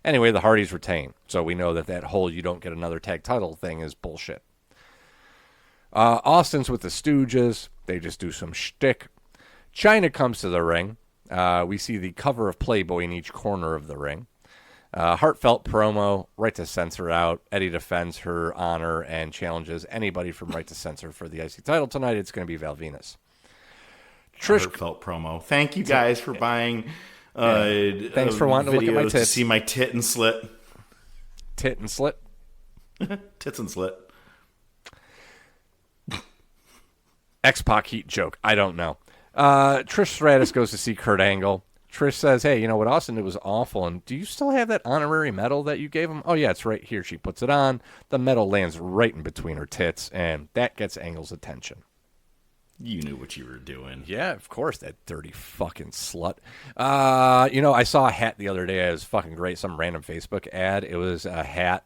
Anyway, the Hardys retain, so we know that whole you don't get another tag title thing is bullshit. Austin's with the Stooges. They just do some shtick. Chyna comes to the ring. We see the cover of Playboy in each corner of the ring. Heartfelt promo, Right to Censor out. Eddie defends her honor and challenges anybody from Right to Censor for the IC title tonight. It's going to be Val Venus. Heartfelt promo. Thank you guys for buying. Thanks for wanting to look at my tits. To see my tit and slit. Tit and slit. Tits and slit. X-Pac heat joke. I don't know. Trish Stratus goes to see Kurt Angle. Trish says, hey, you know what Austin did was awful, and do you still have that honorary medal that you gave him? Oh, yeah, it's right here. She puts it on. The medal lands right in between her tits, and that gets Angle's attention. You knew what you were doing. Yeah, of course, that dirty fucking slut. I saw a hat the other day. It was fucking great. Some random Facebook ad. It was a hat.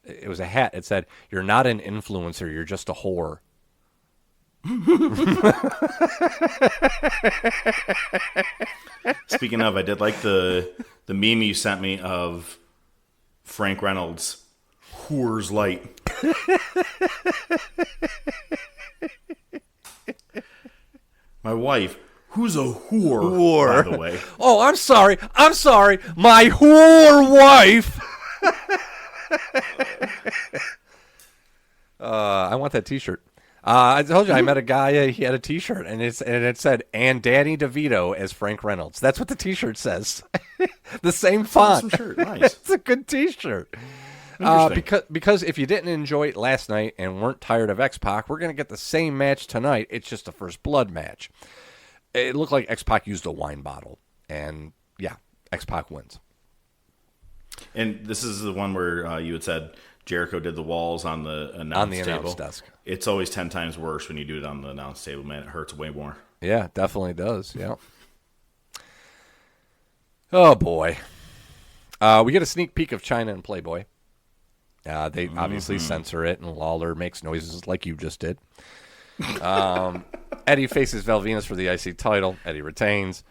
It was a hat. It said, "You're not an influencer. You're just a whore." Speaking of, I did like the meme you sent me of Frank Reynolds, Coors Light. My wife, who's a whore, by the way. Oh, I'm sorry. My whore wife. I want that T-shirt. I told you I met a guy. He had a T-shirt, and it said "and Danny DeVito" as Frank Reynolds. That's what the T-shirt says. The same font. Awesome shirt. Nice. It's a good T-shirt. Because if you didn't enjoy it last night and weren't tired of X-Pac, we're gonna get the same match tonight. It's just a first blood match. It looked like X-Pac used a wine bottle, and yeah, X-Pac wins. And this is the one where you had said Jericho did the walls on the announce desk. It's always 10 times worse when you do it on the announce table, man. It hurts way more. Yeah, it definitely does. Yeah. Oh boy. We get a sneak peek of China and Playboy. They obviously censor it, and Lawler makes noises like you just did. Eddie faces Val Venus for the IC title. Eddie retains.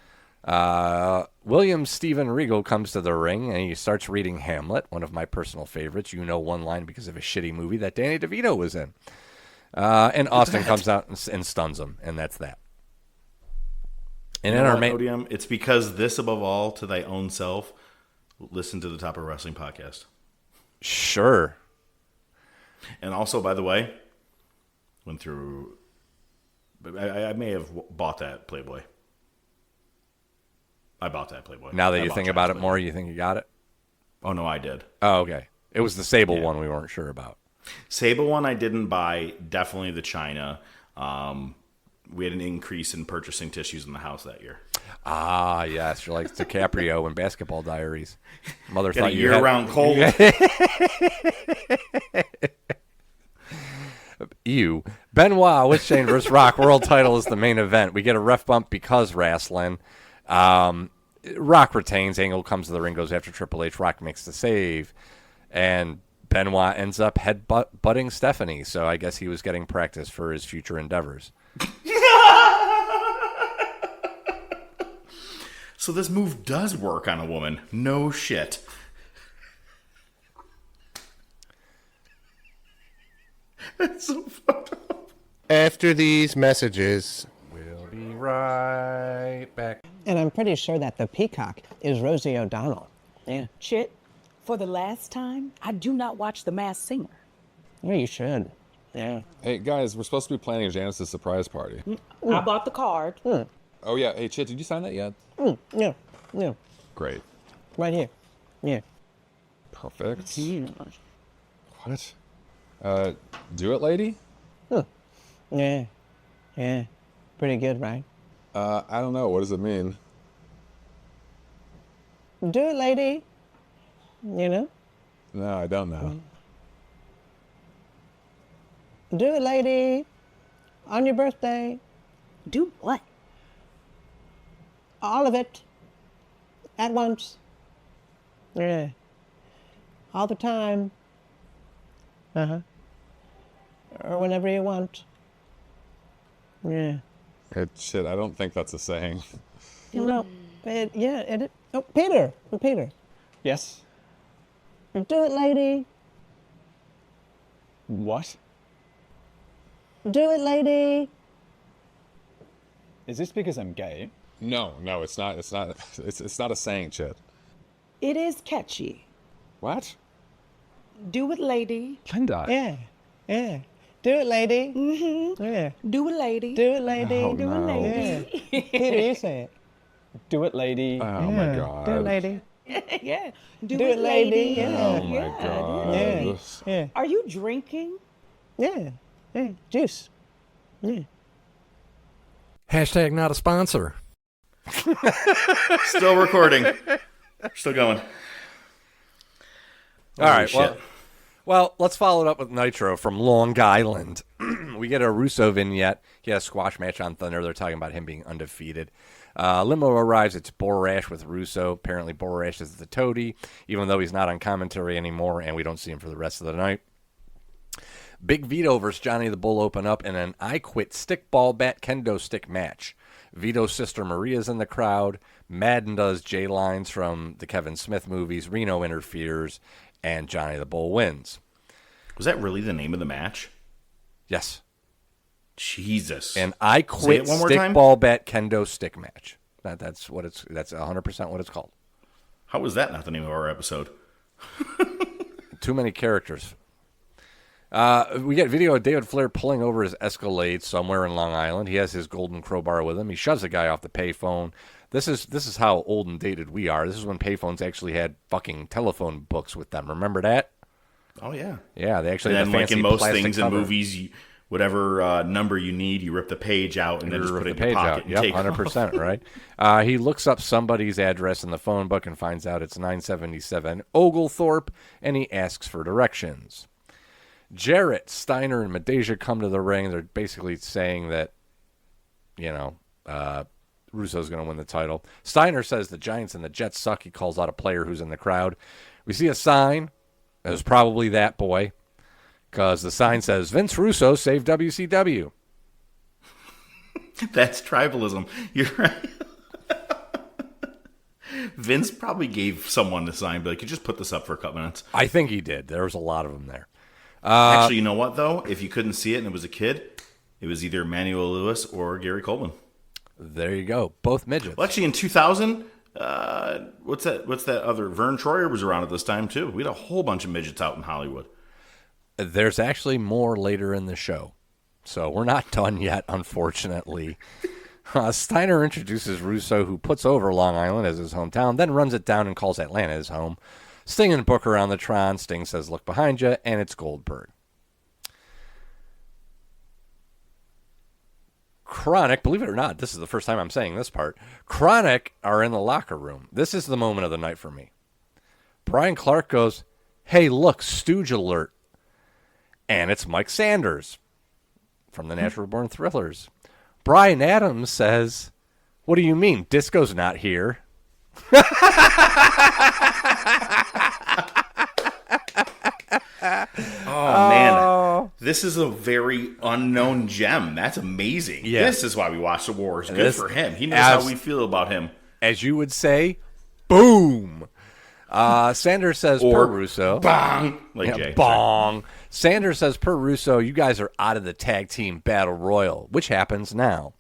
William Steven Regal comes to the ring, and he starts reading Hamlet, one of my personal favorites. You know one line because of a shitty movie that Danny DeVito was in. And Austin comes out and stuns him, and that's that. And in our ODM, it's because this above all to thy own self. Listen to the Top of Wrestling podcast. Sure. And also, by the way, went through. I may have bought that Playboy. I bought that Playboy. Now that you think about it more, you think you got it? Oh, no, I did. Oh, okay. It was the Sable one we weren't sure about. Sable one I didn't buy. Definitely the China. We had an increase in purchasing tissues in the house that year. Ah, yes. You're like DiCaprio in Basketball Diaries. Mother Got thought a you year-round cold. Ew. Benoit with Shane vs. Rock. World title is the main event. We get a ref bump because wrestling. Rock retains. Angle comes to the ring, goes after Triple H. Rock makes the save. And Benoit ends up head-butting Stephanie. So I guess he was getting practice for his future endeavors. So this move does work on a woman. No shit. That's so fucked up. After these messages, we'll be right back. And I'm pretty sure that the peacock is Rosie O'Donnell. Yeah. Chit, for the last time, I do not watch The Masked Singer. Yeah, you should. Yeah. Hey, guys, we're supposed to be planning Janice's surprise party. I bought the card. Oh, yeah. Hey, Chit, did you sign that yet? Yeah. Yeah. Great. Right here. Yeah. Perfect. What? Do it, lady? Yeah. Yeah. Pretty good, right? I don't know. What does it mean? Do it, lady. You know? No, I don't know. Do it, lady. On your birthday. Do what? All of it. At once. Yeah. All the time. Uh-huh. Or whenever you want. Yeah. Hey, shit, I don't think that's a saying. You know, oh, Peter. Peter. Yes? Do it, lady. What? Do it, lady. Is this because I'm gay? No, it's not. It's not. It's not a saying, Chit. It is catchy. What? Do it, lady. Linda. Yeah. Do it, lady. Mm-hmm. Yeah. Do it, lady. Do it, lady. Oh, Do it, lady. Yeah. Peter, you say it. Do it, lady. Oh, my God. Do it, lady. Yeah. Do it, lady. Yeah. Oh, my God. Yeah. Are you drinking? Yeah. Juice. Yeah. Hashtag not a sponsor. Still recording. Still going. All right. Well, let's follow it up with Nitro from Long Island. We get a Russo vignette. He had a squash match on Thunder. They're talking about him being undefeated. Limo arrives. It's Borash with Russo. Apparently, Borash is the toady, even though he's not on commentary anymore, and we don't see him for the rest of the night. Big Vito versus Johnny the Bull open up in an I Quit stick ball bat kendo stick match. Vito's sister Maria's in the crowd. Madden does J-lines from the Kevin Smith movies. Reno interferes, and Johnny the Bull wins. Was that really the name of the match? Yes. Jesus. And I Quit stick ball bat kendo stick match. That's 100% what it's called. How was that not the name of our episode? Too many characters. We get video of David Flair pulling over his Escalade somewhere in Long Island. He has his golden crowbar with him. He shoves a guy off the payphone. This is how old and dated we are. This is when payphones actually had fucking telephone books with them. Remember that? Oh, yeah. Yeah, they actually had the fancy like in most plastic things cover. in movies, whatever number you need, you rip the page out and then just put it in your pocket and take 100%, right? He looks up somebody's address in the phone book and finds out it's 977 Oglethorpe, and he asks for directions. Jarrett, Steiner, and Madeja come to the ring. They're basically saying that, Russo's going to win the title. Steiner says the Giants and the Jets suck. He calls out a player who's in the crowd. We see a sign. It was probably that boy, because the sign says, Vince Russo saved WCW. That's tribalism. You're right. Vince probably gave someone the sign, but like, you just put this up for a couple minutes. I think he did. There was a lot of them there. Actually, you know what, though? If you couldn't see it and it was a kid, it was either Emmanuel Lewis or Gary Coleman. There you go. Both midgets. Well, actually, in 2000, what's that other? Vern Troyer was around at this time, too. We had a whole bunch of midgets out in Hollywood. There's actually more later in the show. So we're not done yet, unfortunately. Steiner introduces Russo, who puts over Long Island as his hometown, then runs it down and calls Atlanta his home. Sting and Booker on the Tron. Sting says, look behind you, and it's Goldberg. Chronic, believe it or not, this is the first time I'm saying this part. Chronic are in the locker room. This is the moment of the night for me. Brian Clark goes, hey, look, Stooge alert. And it's Mike Sanders from the Natural Born Thrillers. Brian Adams says, what do you mean? Disco's not here. Oh, man. This is a very unknown gem. That's amazing. Yeah. This is why we watch the Wars. Good for him. He knows how we feel about him. As you would say, boom. Sanders says, per Russo. Bong. Like Jay. Bong. Sanders says, per Russo, you guys are out of the tag team battle royal, which happens now.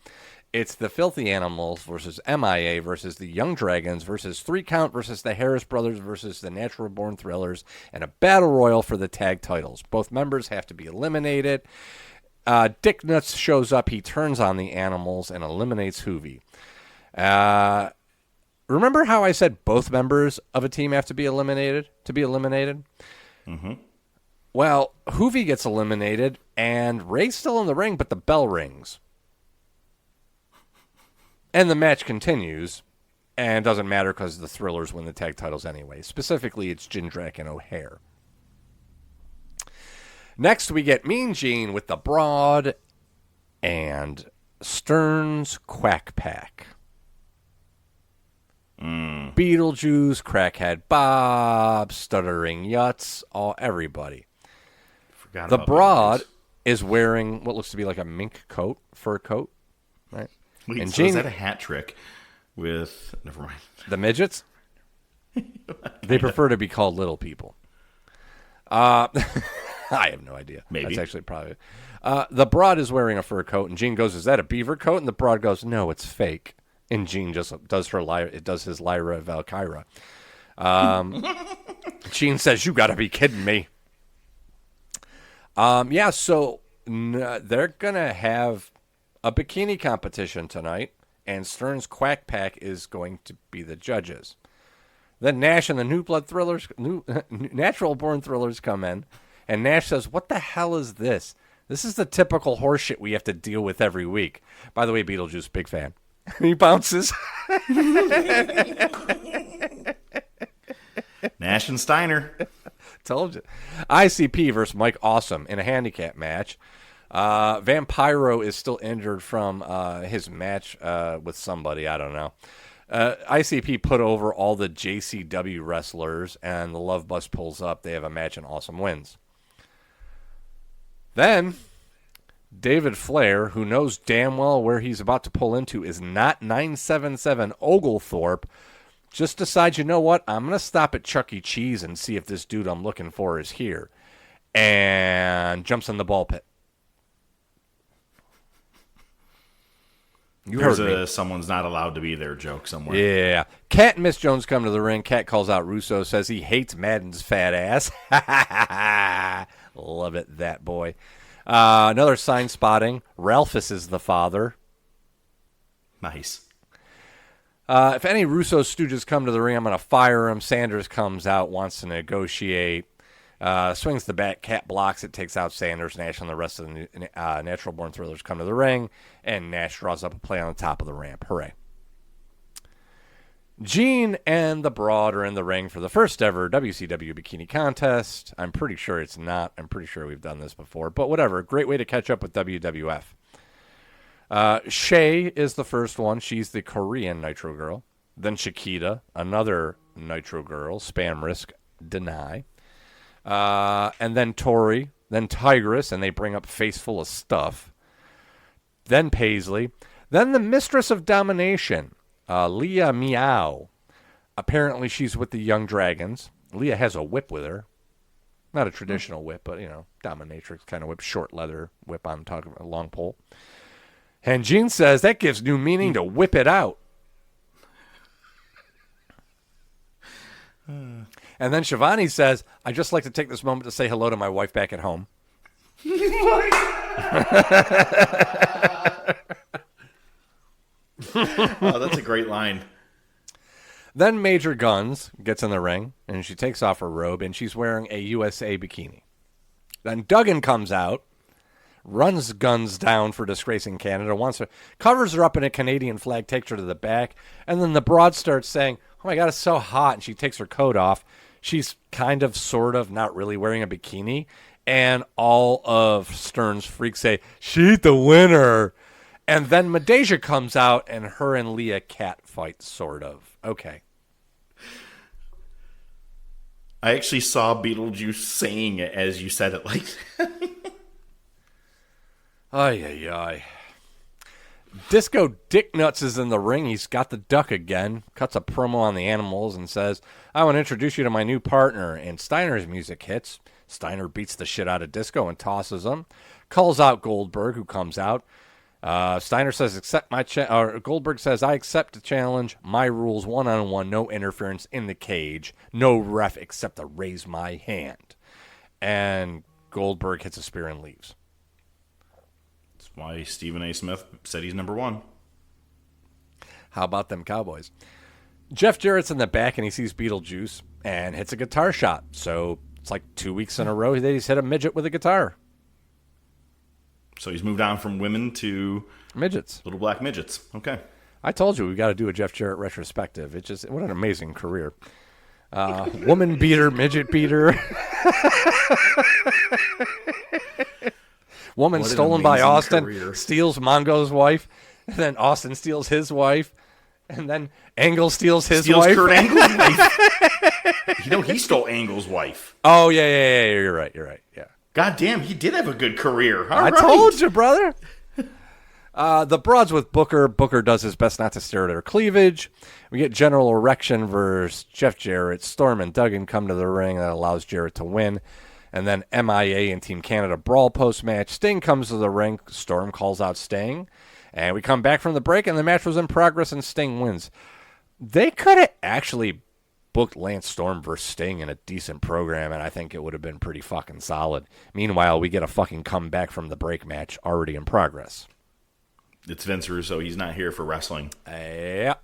It's the Filthy Animals versus MIA versus the Young Dragons versus 3 Count versus the Harris Brothers versus the Natural Born Thrillers, and a battle royal for the tag titles. Both members have to be eliminated. Dick Nuts shows up. He turns on the Animals and eliminates Hoovy. Remember how I said both members of a team have to be eliminated? Mm-hmm. Well, Hoovy gets eliminated, and Ray's still in the ring, but the bell rings. And the match continues, and it doesn't matter because the Thrillers win the tag titles anyway. Specifically, it's Jindrak and O'Hare. Next, we get Mean Gene with the Broad and Stern's Quack Pack. Beetlejuice, Crackhead Bob, Stuttering Yuts, everybody. Forgot the about Broad is wearing what looks to be like a mink coat, fur coat, right? Wait, and so Gene, is that a hat trick with... Never mind. The midgets? They prefer to be called little people. I have no idea. Maybe. That's actually probably... the Broad is wearing a fur coat, and Gene goes, is that a beaver coat? And the Broad goes, no, it's fake. And Gene just does his Lyra Valkyra. Gene says, you got to be kidding me. So they're going to have a bikini competition tonight, and Stern's Quack Pack is going to be the judges. Then Nash and the Natural Born Thrillers come in, and Nash says, what the hell is this? This is the typical horseshit we have to deal with every week. By the way, Beetlejuice, big fan. He bounces. Nash and Steiner. Told you. ICP versus Mike Awesome in a handicap match. Vampiro is still injured from his match with somebody. I don't know. ICP put over all the JCW wrestlers, and the Love Bus pulls up. They have a match, and Awesome wins. Then David Flair, who knows damn well where he's about to pull into, is not 977 Oglethorpe, just decides, you know what, I'm going to stop at Chuck E. Cheese and see if this dude I'm looking for is here. And jumps in the ball pit. You There's heard me. Someone's not allowed to be there joke somewhere. Yeah. Cat and Miss Jones come to the ring. Cat calls out Russo, says he hates Madden's fat ass. Love it, that boy. Another sign spotting. Ralphus is the father. Nice. If any Russo stooges come to the ring, I'm going to fire him. Sanders comes out, wants to negotiate. Swings the bat. Cat blocks it, takes out Sanders. Nash and the rest of the Natural Born Thrillers come to the ring, and Nash draws up a play on the top of the ramp. Hooray. Gene and the Broad are in the ring for the first ever WCW Bikini Contest. I'm pretty sure it's not. I'm pretty sure we've done this before, but whatever. Great way to catch up with WWF. Shay is the first one. She's the Korean Nitro Girl. Then Chiquita, another Nitro Girl. Spam risk, deny. And then Tori, then Tigress, and they bring up Face Full of Stuff. Then Paisley. Then the Mistress of Domination, Leah Meow. Apparently she's with the Young Dragons. Leah has a whip with her. Not a traditional whip, but, dominatrix kind of whip, short leather whip, I'm talking about a long pole. And Gene says that gives new meaning to whip it out. And then Shivani says, I'd just like to take this moment to say hello to my wife back at home. Oh, that's a great line. Then Major Guns gets in the ring, and she takes off her robe, and she's wearing a USA bikini. Then Duggan comes out, runs Guns down for disgracing Canada, covers her up in a Canadian flag, takes her to the back, and then the Broad starts saying, oh my God, it's so hot, and she takes her coat off. She's kind of, sort of, not really wearing a bikini, and all of Stern's freaks say, she's the winner. And then Medeja comes out, and her and Leah cat fight, sort of. Okay. I actually saw Beetlejuice saying it as you said it like that. Ay, ay, ay. Disco Dick Nuts is in the ring. He's got the duck again. Cuts a promo on the Animals and says, I want to introduce you to my new partner. And Steiner's music hits. Steiner beats the shit out of Disco and tosses him. Calls out Goldberg, who comes out. Steiner says, accept my Goldberg says, I accept the challenge. My rules, one-on-one, no interference in the cage. No ref except to raise my hand. And Goldberg hits a spear and leaves. That's why Stephen A. Smith said he's number one. How about them Cowboys? Jeff Jarrett's in the back, and he sees Beetlejuice and hits a guitar shot. So it's like 2 weeks in a row that he's hit a midget with a guitar. So he's moved on from women to midgets, little black midgets. Okay. I told you we got to do a Jeff Jarrett retrospective. It's just, what an amazing career. Woman beater, midget beater. Woman stolen by Austin, career. Steals Mongo's wife, and then Austin steals his wife, and then Angle steals his wife. Kurt Angle's wife. He stole Angle's wife. Oh, yeah, you're right, yeah. God damn, he did have a good career. I told you, brother. The Broads with Booker. Booker does his best not to stare at her cleavage. We get General Erection versus Jeff Jarrett. Storm and Duggan come to the ring. That allows Jarrett to win. And then MIA and Team Canada brawl post-match. Sting comes to the ring. Storm calls out Sting. And we come back from the break, and the match was in progress, and Sting wins. They could have actually booked Lance Storm versus Sting in a decent program, and I think it would have been pretty fucking solid. Meanwhile, we get a fucking comeback from the break match already in progress. It's Vince Russo. He's not here for wrestling. Yeah.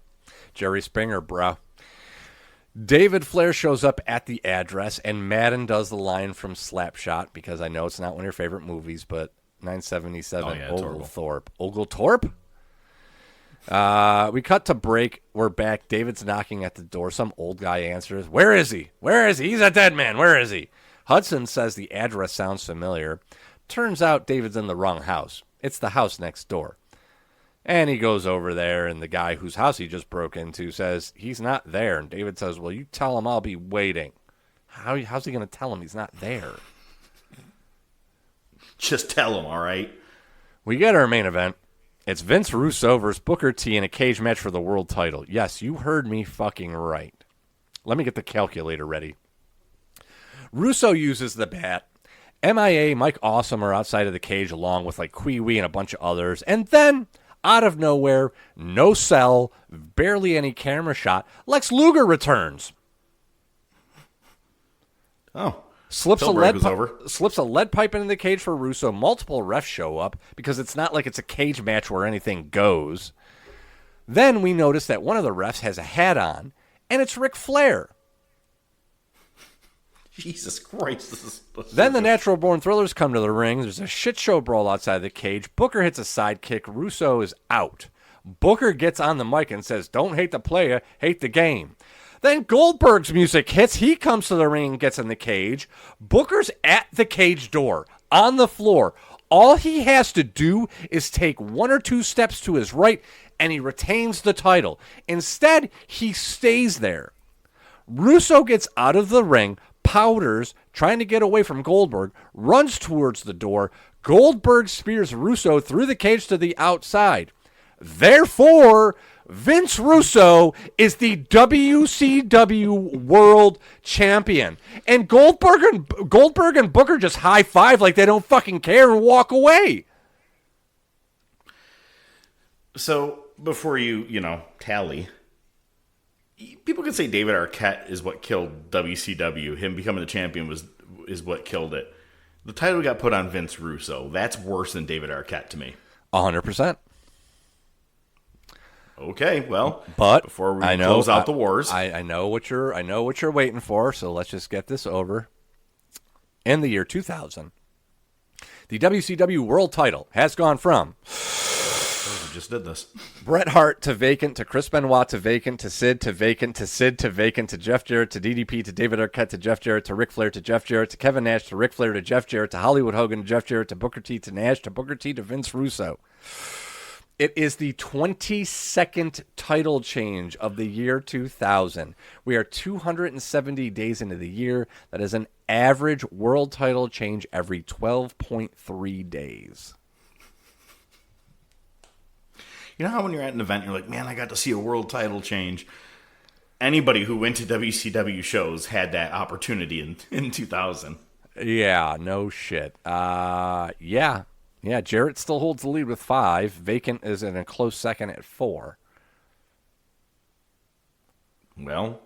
Jerry Springer, bro. David Flair shows up at the address, and Madden does the line from Slapshot, because I know it's not one of your favorite movies, but 977 Oglethorpe. Oglethorpe? We cut to break. We're back. David's knocking at the door. Some old guy answers. Where is he? Where is he? He's a dead man. Where is he? Hudson says the address sounds familiar. Turns out David's in the wrong house. It's the house next door. And he goes over there, and the guy whose house he just broke into says he's not there. And David says, well, you tell him I'll be waiting. How's he going to tell him he's not there? Just tell him, all right? We get our main event. It's Vince Russo versus Booker T in a cage match for the world title. Yes, you heard me fucking right. Let me get the calculator ready. Russo uses the bat. MIA, Mike Awesome are outside of the cage along with like Kwee Wee and a bunch of others. And then, out of nowhere, no sell, barely any camera shot, Lex Luger returns. Oh. Slips a lead pipe into the cage for Russo. Multiple refs show up because it's not like it's a cage match where anything goes. Then we notice that one of the refs has a hat on, and it's Ric Flair. Jesus Christ. Then the Natural Born Thrillers come to the ring. There's a shit show brawl outside the cage. Booker hits a side kick. Russo is out. Booker gets on the mic and says, don't hate the player, hate the game. Then Goldberg's music hits. He comes to the ring and gets in the cage. Booker's at the cage door, on the floor. All he has to do is take 1 or 2 steps to his right, and he retains the title. Instead, he stays there. Russo gets out of the ring, powders, trying to get away from Goldberg, runs towards the door. Goldberg spears Russo through the cage to the outside. Therefore, Vince Russo is the WCW World Champion. And Goldberg and Booker just high-five like they don't fucking care and walk away. So, before you tally, people can say David Arquette is what killed WCW. Him becoming the champion is what killed it. The title got put on Vince Russo. That's worse than David Arquette to me. 100%. Okay, well, but before we close out the wars, I know what you're waiting for. So let's just get this over. In the year 2000, the WCW World Title has gone from we just did this. Bret Hart to vacant to Chris Benoit to vacant to Sid to vacant to Sid to vacant to Jeff Jarrett to DDP to David Arquette to Jeff Jarrett to Ric Flair to Jeff Jarrett to Kevin Nash to Ric Flair to Jeff Jarrett to Hollywood Hogan to Jeff Jarrett to Booker T to Nash to Booker T to Vince Russo. It is the 22nd title change of the year 2000. We are 270 days into the year. That is an average world title change every 12.3 days. You know how when you're at an event, you're like, man, I got to see a world title change. Anybody who went to WCW shows had that opportunity in 2000. Yeah, no shit. Yeah, Jarrett still holds the lead with 5. Vacant is in a close second at 4. Well,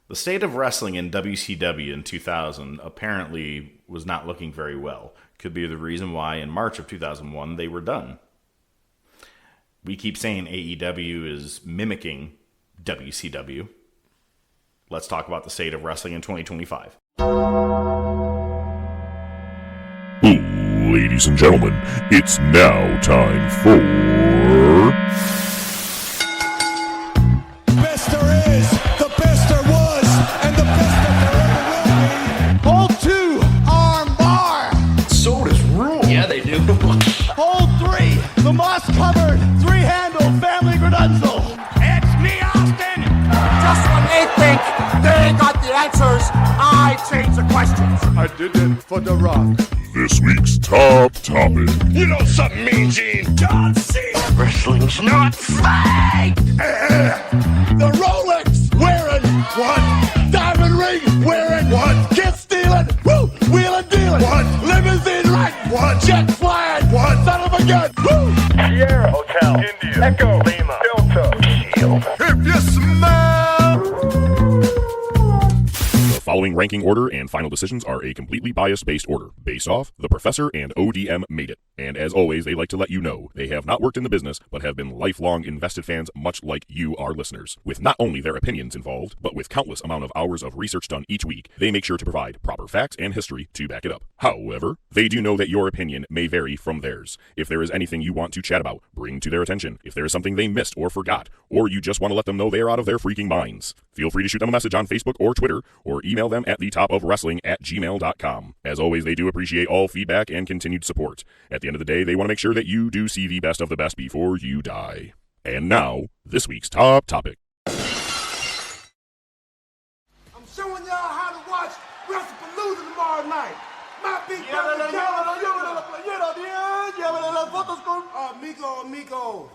the state of wrestling in WCW in 2000 apparently was not looking very well. Could be the reason why in March of 2001 they were done. We keep saying AEW is mimicking WCW. Let's talk about the state of wrestling in 2025. Ladies and gentlemen, it's now time for Best there is, the best there was, and the best that there ever will be. Hold 2, arm bar. Sodas rule. Yeah, they do. Hold 3, the moss-covered, 3-handle family granunzel. It's me, Austin. Just when they think they ain't got the answers, I change the questions. I did it for The Rock. this week's top topic. You know something, Mean Gene? John Cena. Wrestling's not fake. The Rolex wearing one. Diamond ring wearing one. Kiss stealing. Woo. Wheeling dealing. One. Limousine riding. One. Jet flying. One. Son of a gun. Woo. Sierra Hotel. India. Echo. Lima. Delta. Shield. If you smell. The following ranking order and final decisions are a completely bias-based order, based off The Professor and ODM made it. And as always, they like to let you know they have not worked in the business, but have been lifelong invested fans much like you, our listeners. With not only their opinions involved, but with countless amount of hours of research done each week, they make sure to provide proper facts and history to back it up. However, they do know that your opinion may vary from theirs. If there is anything you want to chat about, bring to their attention. If there is something they missed or forgot, or you just want to let them know they are out of their freaking minds, feel free to shoot them a message on Facebook or Twitter, or email them at at thetopofwrestling@gmail.com. As always, they do appreciate all feedback and continued support. At the end of the day, they want to make sure that you do see the best of the best before you die. And now, this week's top topic. I'm showing y'all how to watch Wrestlepalooza tomorrow night. My big brother, amigo,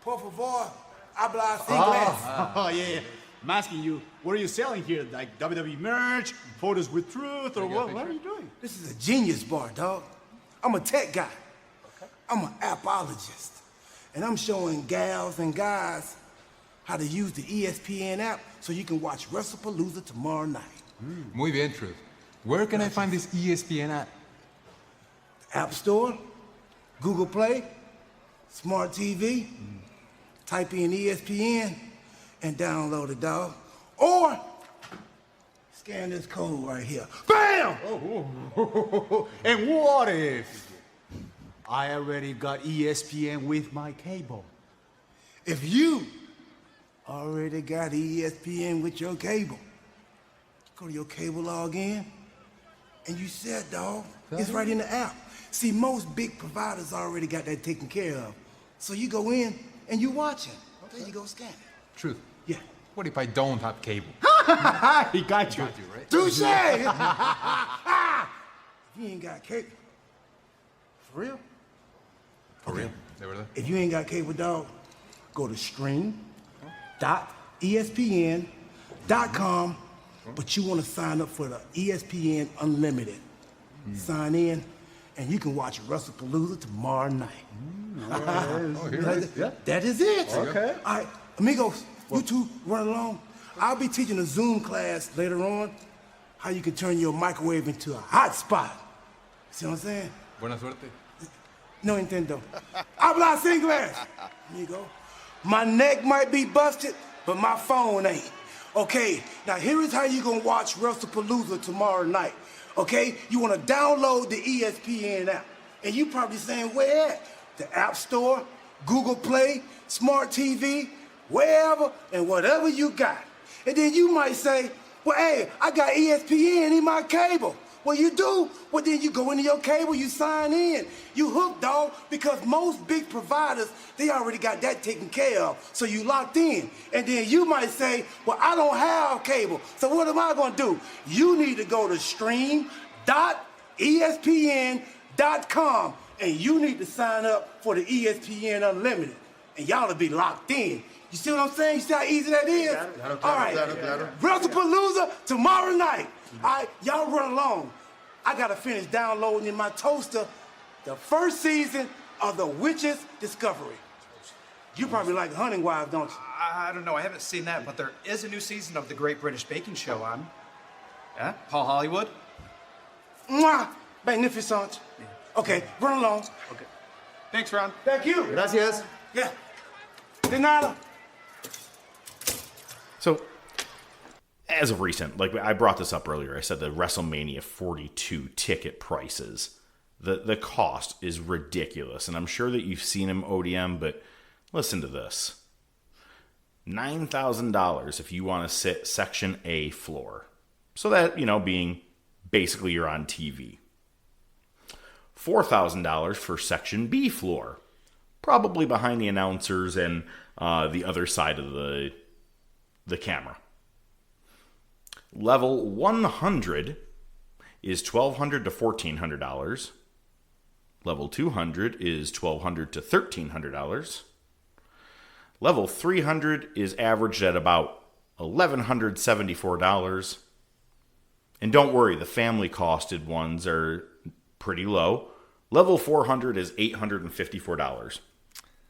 por favor, habla inglés. Oh, yeah. I'm asking you, what are you selling here? Like WWE merch, photos with truth, or what are you doing? This is a genius bar, dog. I'm a tech guy. Okay. I'm an appologist. And I'm showing gals and guys how to use the ESPN app so you can watch Wrestlepalooza tomorrow night. Muy bien, Truth. Where can I find this ESPN app? App Store, Google Play, Smart TV. Type in ESPN and download it, dog. Or scan this code right here. Bam! And what if I already got ESPN with my cable? If you already got ESPN with your cable, go to your cable login, and you said, dog, it's right in the app. See, most big providers already got that taken care of. So you go in and you watch it. There you go, scan it. Truth. Yeah. What if I don't have cable? He got you. Right? Touche! If you ain't got cable, for real? For real? De verdad? If you ain't got cable, dog, go to stream.espn.com, but you want to sign up for the ESPN Unlimited. Sign in, and you can watch Wrestlepalooza tomorrow night. That is it. Okay. All right, amigos, you two run along. I'll be teaching a Zoom class later on how you can turn your microwave into a hot spot. See what I'm saying? Buena suerte. No entiendo. Hablas inglés. Amigo. My neck might be busted, but my phone ain't. Okay, now here is how you gonna watch Wrestlepalooza tomorrow night. Okay, you wanna download the ESPN app. And you probably saying, where at? The App Store, Google Play, Smart TV, wherever and whatever you got. And then you might say, well, hey, I got ESPN in my cable. Well, you do? Well, then you go into your cable, you sign in. You hooked, dog, because most big providers, they already got that taken care of. So you locked in. And then you might say, well, I don't have cable. So what am I going to do? You need to go to stream.espn.com. And you need to sign up for the ESPN Unlimited. And y'all will be locked in. You see what I'm saying? You see how easy that is? All right. Wrestlepalooza tomorrow night. All right, y'all run along. I got to finish downloading in my toaster the first season of The Witch's Discovery. You probably like Hunting Wives, don't you? I don't know. I haven't seen that, but there is a new season of The Great British Baking Show on. Yeah? Paul Hollywood? Mwah! Magnificent. Yeah. Okay, run along. Okay. Thanks, Ron. Thank you. Gracias. Yeah. De nada. So, as of recent, like I brought this up earlier, I said the WrestleMania 42 ticket prices, the cost is ridiculous. And I'm sure that you've seen them, ODM, but listen to this. $9,000 if you want to sit Section A floor. So that, being basically you're on TV. $4,000 for Section B floor. Probably behind the announcers and the other side of the camera. Level 100 is $1,200 to $1,400. Level 200 is $1,200 to $1,300. Level 300 is averaged at about $1,174. And don't worry, the family costed ones are pretty low. Level 400 is $854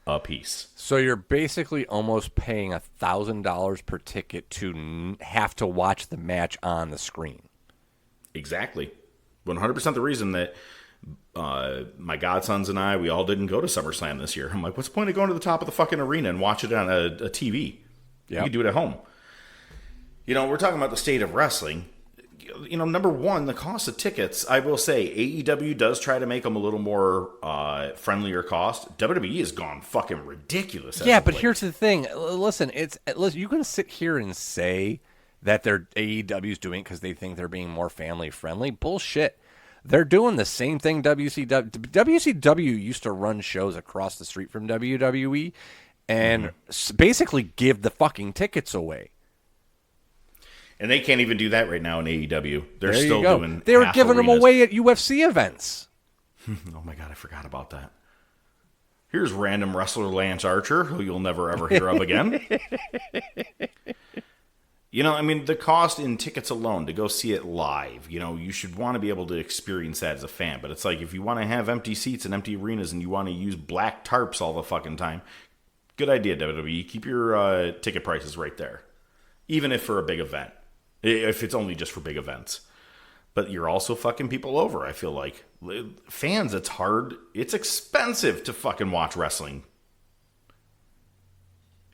a piece. So you're basically almost paying $1,000 per ticket to have to watch the match on the screen. Exactly. 100% the reason that my godsons and I, we all didn't go to SummerSlam this year. I'm like, what's the point of going to the top of the fucking arena and watch it on a TV? You can do it at home. We're talking about the state of wrestling. Number one, the cost of tickets, I will say, AEW does try to make them a little more friendlier cost. WWE has gone fucking ridiculous. Yeah, but here's the thing. Listen, you can sit here and say that they're AEW's doing because they think they're being more family friendly. Bullshit. They're doing the same thing WCW. WCW used to run shows across the street from WWE and basically give the fucking tickets away. And they can't even do that right now in AEW. They're There still you go. doing. They were half giving them arenas. away at UFC events. Oh my God, I forgot about that. Here's random wrestler Lance Archer, who you'll never ever hear of again. You know, I mean, the cost in tickets alone to go see it live, you know, you should want to be able to experience that as a fan. But it's like, if you want to have empty seats and empty arenas and you want to use black tarps all the fucking time, good idea, WWE. Keep your ticket prices right there. Even if for a big event. If it's only just for big events. But you're also fucking people over, I feel like. Fans, it's hard. It's expensive to fucking watch wrestling.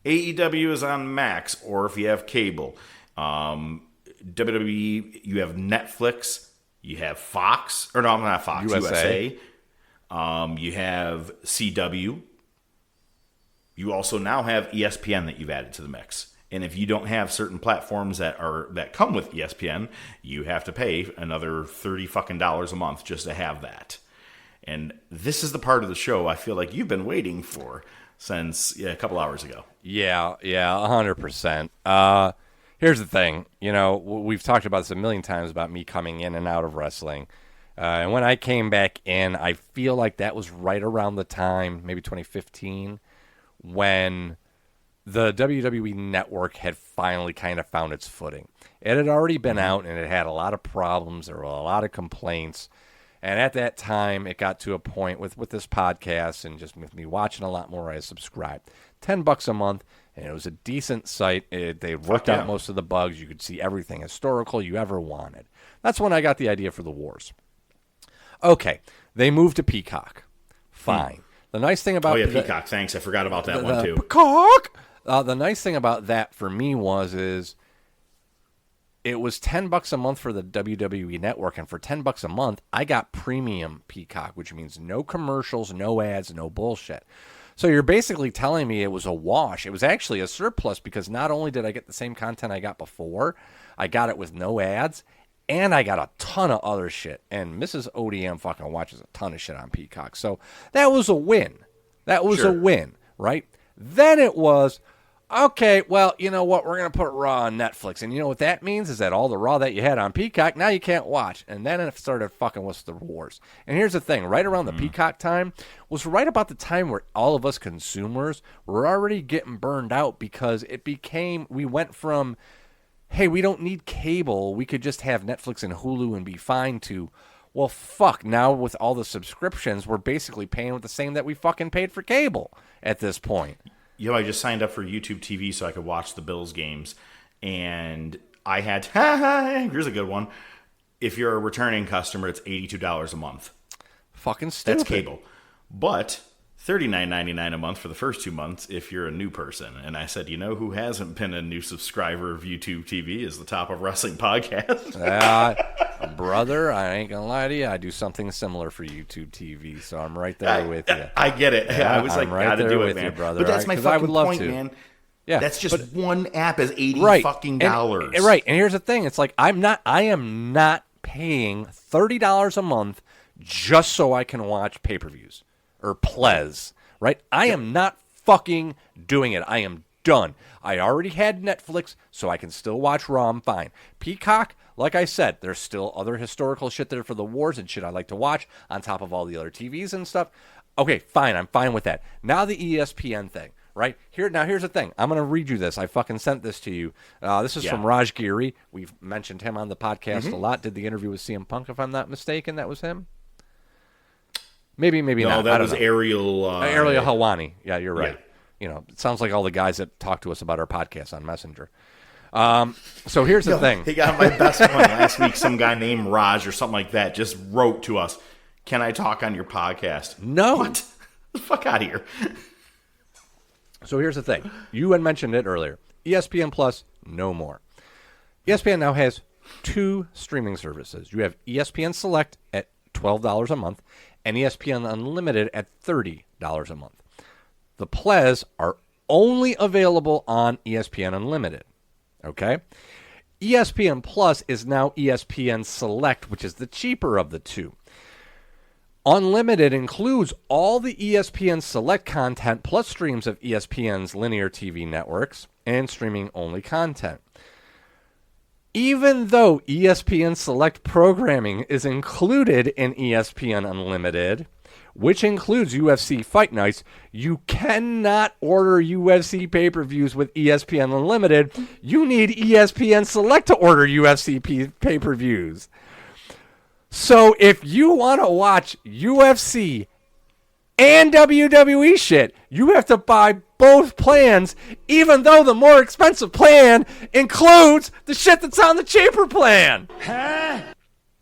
AEW is on Max, or if you have cable. WWE, you have Netflix, you have Fox, or no, not Fox, USA. You have CW. You also now have ESPN that you've added to the mix. And if you don't have certain platforms that come with ESPN, you have to pay another $30 fucking a month just to have that. And this is the part of the show I feel like you've been waiting for since a couple hours ago. Yeah, 100%. Here's the thing. You know, we've talked about this a million times about me coming in and out of wrestling. And when I came back in, I feel like that was right around the time, maybe 2015, when the WWE Network had finally kind of found its footing. It had already been out, and it had a lot of problems. There were a lot of complaints. And at that time, it got to a point with this podcast and just with me watching a lot more, I subscribed. $10 a month, and it was a decent site. They worked out most of the bugs. You could see everything historical you ever wanted. That's when I got the idea for the Wars. Okay, they moved to Peacock. Fine. The nice thing about... Peacock, thanks. I forgot about that one, too. Peacock! The nice thing about that for me is it was $10 a month for the WWE Network, and for $10 a month, I got premium Peacock, which means no commercials, no ads, no bullshit. So you're basically telling me it was a wash. It was actually a surplus because not only did I get the same content I got before, I got it with no ads, and I got a ton of other shit. And Mrs. ODM fucking watches a ton of shit on Peacock. So that was a win. That was a win, right? Then it was... okay, well, you know what? We're going to put Raw on Netflix. And you know what that means is that all the Raw that you had on Peacock, now you can't watch. And then it started fucking with the Wars. And here's the thing. Right around the Peacock time was right about the time where all of us consumers were already getting burned out because we went from, hey, we don't need cable. We could just have Netflix and Hulu and be fine to, well, fuck, now with all the subscriptions, we're basically paying with the same that we fucking paid for cable at this point. Yo, I just signed up for YouTube TV so I could watch the Bills games, and I had, here's a good one. If you're a returning customer, it's $82 a month. Fucking stupid. That's cable. But $39.99 a month for the first 2 months if you're a new person. And I said, you know who hasn't been a new subscriber of YouTube TV is the Top of Wrestling podcast. Brother, I ain't gonna lie to you. I do something similar for YouTube TV, so I'm right there with you. I get it. Yeah, I was like, right gotta there do it, with man. you, brother. But that's my fucking point, man. Yeah, that's just one app is $80 fucking dollars. Right, and here's the thing: it's like I am not paying $30 a month just so I can watch pay-per-views or plays. Right, I am not fucking doing it. I am done. I already had Netflix, so I can still watch Raw. I'm fine. Peacock, like I said, there's still other historical shit there for the Wars and shit I like to watch on top of all the other TVs and stuff. Okay, fine. I'm fine with that. Now the ESPN thing, right? Here's the thing. I'm going to read you this. I fucking sent this to you. This is from Raj Giri. We've mentioned him on the podcast a lot. Did the interview with CM Punk, if I'm not mistaken. That was him. Maybe not. No, that was Ariel. Ariel Helwani. Yeah, you're right. Yeah. You know, it sounds like all the guys that talk to us about our podcast on Messenger. So here's the thing. He got my best one last week. Some guy named Raj or something like that just wrote to us, "Can I talk on your podcast?" No. What? Get the fuck out of here. So here's the thing. You had mentioned it earlier. ESPN Plus, no more. ESPN now has 2 streaming services. You have ESPN Select at $12 a month and ESPN Unlimited at $30 a month. The plays are only available on ESPN Unlimited. Okay? ESPN Plus is now ESPN Select, which is the cheaper of the two. Unlimited includes all the ESPN Select content plus streams of ESPN's linear TV networks and streaming-only content. Even though ESPN Select programming is included in ESPN Unlimited, which includes UFC Fight Nights, you cannot order UFC pay-per-views with ESPN Unlimited. You need ESPN Select to order UFC pay-per-views. So if you want to watch UFC and WWE shit, you have to buy both plans, even though the more expensive plan includes the shit that's on the cheaper plan.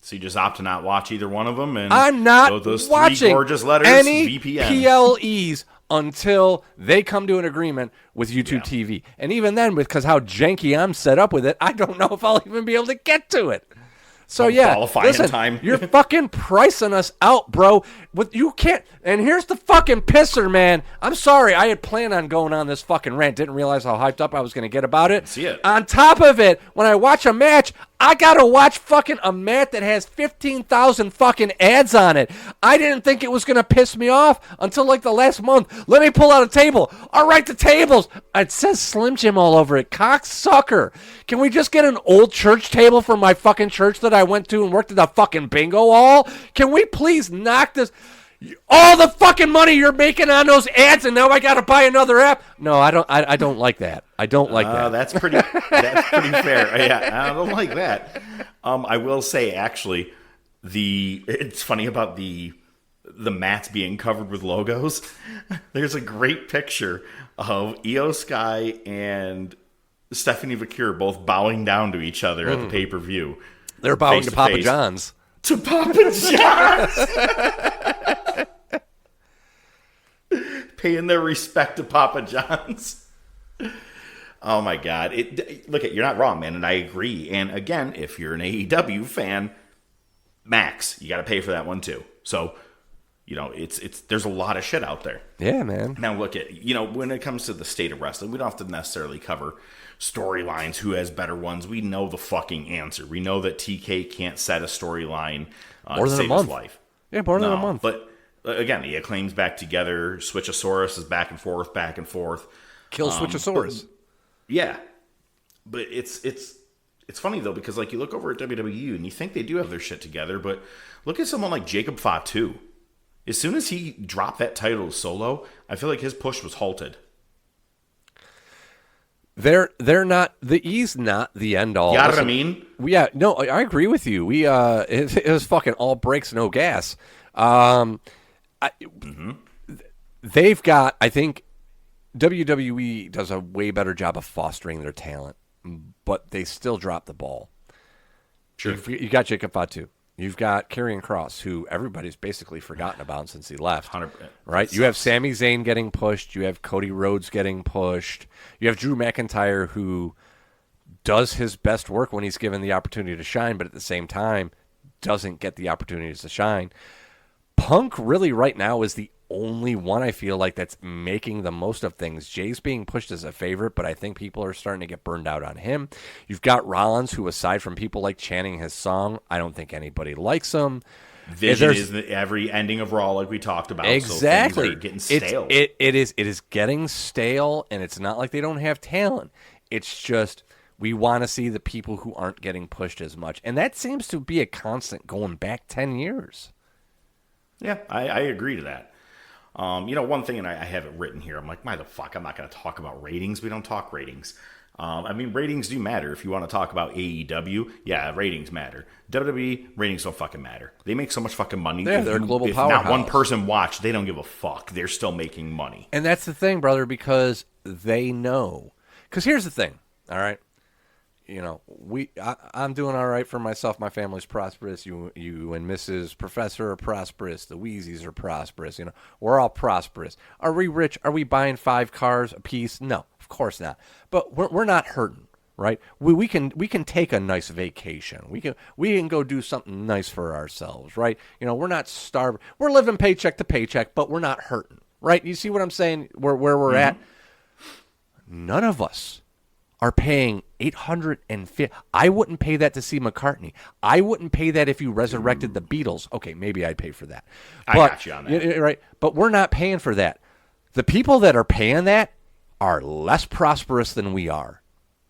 So you just opt to not watch either one of them, and I'm not those watching three gorgeous letters, any VPN. PLEs until they come to an agreement with YouTube TV. And even then, because how janky I'm set up with it, I don't know if I'll even be able to get to it. So listen, time. You're fucking pricing us out, bro. You can't. And here's the fucking pisser, man. I'm sorry. I had planned on going on this fucking rant. Didn't realize how hyped up I was going to get about it. See it. On top of it, when I watch a match, I gotta watch fucking a mat that has 15,000 fucking ads on it. I didn't think it was gonna piss me off until like the last month. Let me pull out a table. All right, the tables. It says Slim Jim all over it. Cocksucker. Can we just get an old church table from my fucking church that I went to and worked at the fucking bingo hall? Can we please knock this? All the fucking money you're making on those ads, and now I gotta buy another app. No, I don't. I don't like that. I don't like that. That's pretty. That's pretty fair. Yeah, I don't like that. I will say, actually, it's funny about the mats being covered with logos. There's a great picture of Io Sky and Stephanie Vakir both bowing down to each other at the pay-per-view. They're bowing to Papa John's. To Papa John's. Paying their respect to Papa John's. Oh my God! Look, you're not wrong, man, and I agree. And again, if you're an AEW fan, Max, you got to pay for that one too. So, it's there's a lot of shit out there. Yeah, man. Now look at when it comes to the state of wrestling, we don't have to necessarily cover storylines, who has better ones. We know the fucking answer. We know that TK can't set a storyline more to than save a month. His life. Yeah, more than a month. But again, the Acclaim's back together. Switchosaurus is back and forth. Kill Switchosaurus. Yeah, but it's funny though, because like you look over at WWE and you think they do have their shit together, but look at someone like Jacob Fatu. As soon as he dropped that title solo, I feel like his push was halted. They're not he's not the end all. You know what I mean? Yeah, no, I agree with you. It was fucking all brakes, no gas. They've got, I think WWE does a way better job of fostering their talent, but they still drop the ball. Sure. You got Jacob Fatu. You've got Karrion Kross, who everybody's basically forgotten about since he left. 100%. Right? You have Sami Zayn getting pushed. You have Cody Rhodes getting pushed. You have Drew McIntyre, who does his best work when he's given the opportunity to shine, but at the same time doesn't get the opportunities to shine. Punk really right now is the only one I feel like that's making the most of things. Jay's being pushed as a favorite, but I think people are starting to get burned out on him. You've got Rollins, who aside from people like chanting his song, I don't think anybody likes him. Vision is every ending of Raw, like we talked about. Exactly. So things are getting stale. It is getting stale, and it's not like they don't have talent. It's just we want to see the people who aren't getting pushed as much. And that seems to be a constant going back 10 years. Yeah, I agree to that. One thing, and I have it written here, I'm like, why the fuck? I'm not going to talk about ratings. We don't talk ratings. Ratings do matter. If you want to talk about AEW, yeah, ratings matter. WWE, ratings don't fucking matter. They make so much fucking money. Yeah, they're a global powerhouse. If not one person watched, they don't give a fuck. They're still making money. And that's the thing, brother, because they know. Because here's the thing, all right? I'm doing all right for myself. My family's prosperous. You and Mrs. Professor are prosperous. The Wheezies are prosperous. We're all prosperous. Are we rich? Are we buying 5 cars a piece? No, of course not. But we're not hurting, right? We can take a nice vacation. We can go do something nice for ourselves, right? We're not starving. We're living paycheck to paycheck, but we're not hurting, right? You see what I'm saying? Where we're at? None of us are paying $850. I wouldn't pay that to see McCartney. I wouldn't pay that if you resurrected the Beatles. Okay, maybe I'd pay for that. I got you on that. Right, but we're not paying for that. The people that are paying that are less prosperous than we are.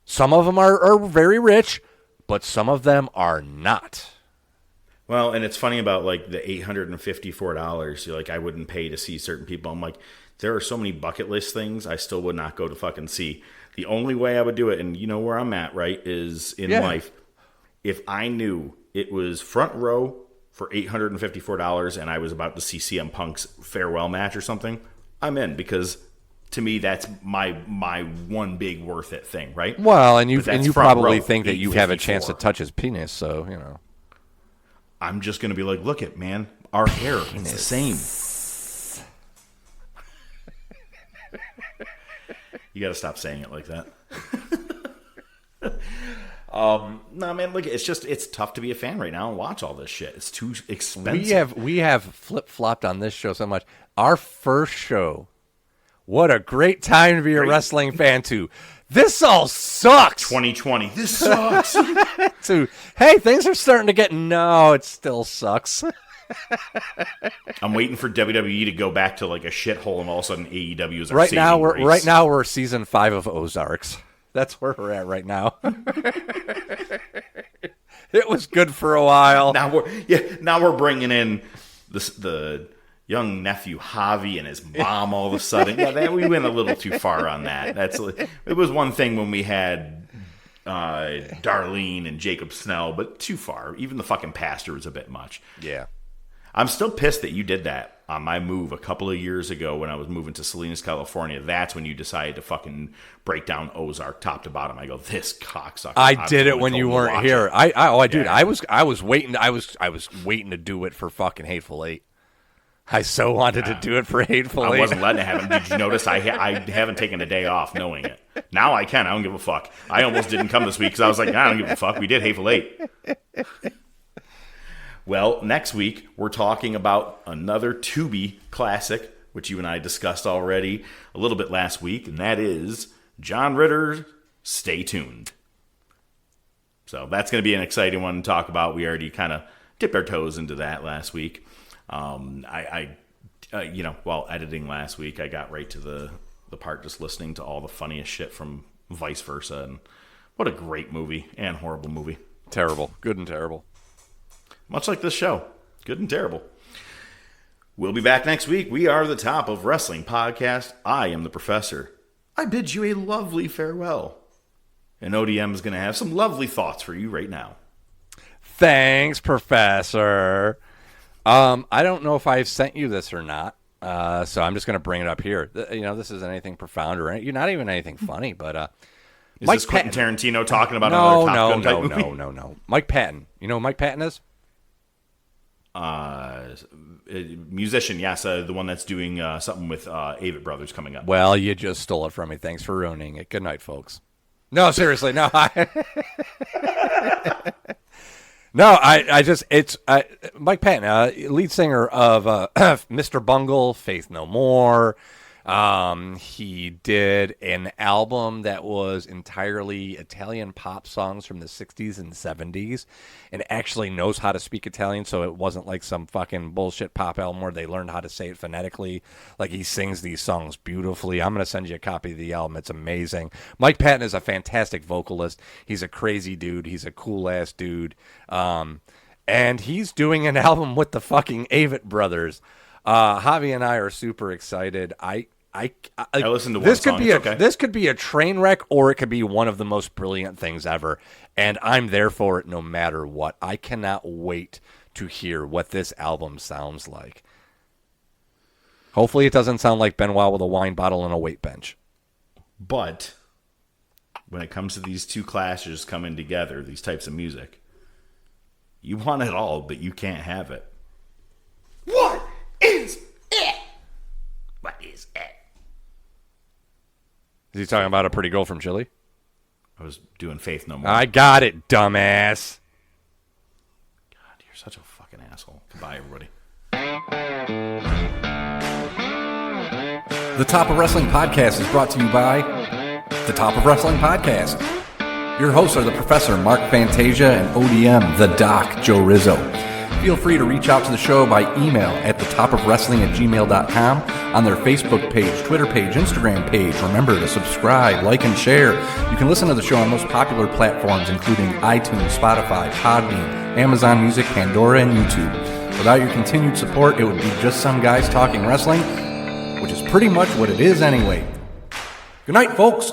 Some of them are very rich, but some of them are not. Well, and it's funny about like the $854. You're like, I wouldn't pay to see certain people. I'm like, there are so many bucket list things I still would not go to fucking see. The only way I would do it, and you know where I'm at, right, is in life. If I knew it was front row for $854 and I was about to see CM Punk's farewell match or something, I'm in, because to me that's my one big worth it thing, right? Well, and you probably think that you have a chance to touch his penis, so you know. I'm just gonna be like, look it, man, our hair is the same. You gotta stop saying it like that. No, man, look, it's tough to be a fan right now and watch all this shit. It's too expensive. We have flip-flopped on this show so much. Our first show, what a great time to be a wrestling fan too. This all sucks. 2020. This sucks. Hey, things are starting to get... No, it still sucks. I'm waiting for WWE to go back to like a shithole, and all of a sudden AEW is our right saving now. grace. Right now we're season 5 of Ozarks. That's where we're at right now. It was good for a while. Now we're bringing in the young nephew Javi and his mom all of a sudden. Yeah, we went a little too far on that. It was one thing when we had Darlene and Jacob Snell, but too far. Even the fucking pastor was a bit much. Yeah. I'm still pissed that you did that on my move a couple of years ago when I was moving to Salinas, California. That's when you decided to fucking break down Ozark top to bottom. I go, this cocksucker. I did it when you weren't here. Dude, I was waiting. I was waiting to do it for fucking Hateful Eight. I so wanted to do it for Hateful Eight. I wasn't letting it happen. Did you notice I haven't taken a day off knowing it? Now I can. I don't give a fuck. I almost didn't come this week because I was like, I don't give a fuck. We did Hateful Eight. Well, next week, we're talking about another Tubi classic, which you and I discussed already a little bit last week, and that is John Ritter's Stay Tuned. So that's going to be an exciting one to talk about. We already kind of dipped our toes into that last week. While editing last week, I got right to the part just listening to all the funniest shit from Vice Versa, and what a great movie and horrible movie. Terrible. Good and terrible. Much like this show. Good and terrible. We'll be back next week. We are the Top of Wrestling Podcast. I am the Professor. I bid you a lovely farewell. And ODM is going to have some lovely thoughts for you right now. Thanks, Professor. I don't know if I've sent you this or not, so I'm just going to bring it up here. This isn't anything profound or not even anything funny, but... Is Mike this Quentin Tarantino talking about another Top Gun type movie? No. Mike Patton. You know who Mike Patton is? Musician, yes. The one that's doing something with Avett Brothers coming up. Well, you just stole it from me. Thanks for ruining it. Good night, folks. No, seriously, no. It's Mike Patton, lead singer of Mr. Bungle, Faith No More. He did an album that was entirely Italian pop songs from the 60s and 70s and actually knows how to speak Italian, so it wasn't like some fucking bullshit pop album where they learned how to say it phonetically. Like, he sings these songs beautifully. I'm going to send you a copy of the album. It's amazing. Mike Patton is a fantastic vocalist. He's a crazy dude. He's a cool-ass dude. And he's doing an album with the fucking Avett Brothers. Javi and I are super excited. I listened to one song. This could be a train wreck, or it could be one of the most brilliant things ever, and I'm there for it no matter what. I cannot wait to hear what this album sounds like. Hopefully it doesn't sound like Benoit with a wine bottle and a weight bench. But when it comes to these two clashes coming together, these types of music, you want it all, but you can't have it. What is it? What is it? Is he talking about a pretty girl from Chile? I was doing Faith No More. I got it, dumbass. God, you're such a fucking asshole. Goodbye, everybody. The Top of Wrestling Podcast is brought to you by the Top of Wrestling podcast. Your hosts are the Professor Mark Fantasia and ODM the Doc Joe Rizzo. Feel free to reach out to the show by email at thetopofwrestling@gmail.com, on their Facebook page, Twitter page, Instagram page. Remember to subscribe, like, and share. You can listen to the show on most popular platforms, including iTunes, Spotify, Podbean, Amazon Music, Pandora, and YouTube. Without your continued support, it would be just some guys talking wrestling, which is pretty much what it is anyway. Good night, folks.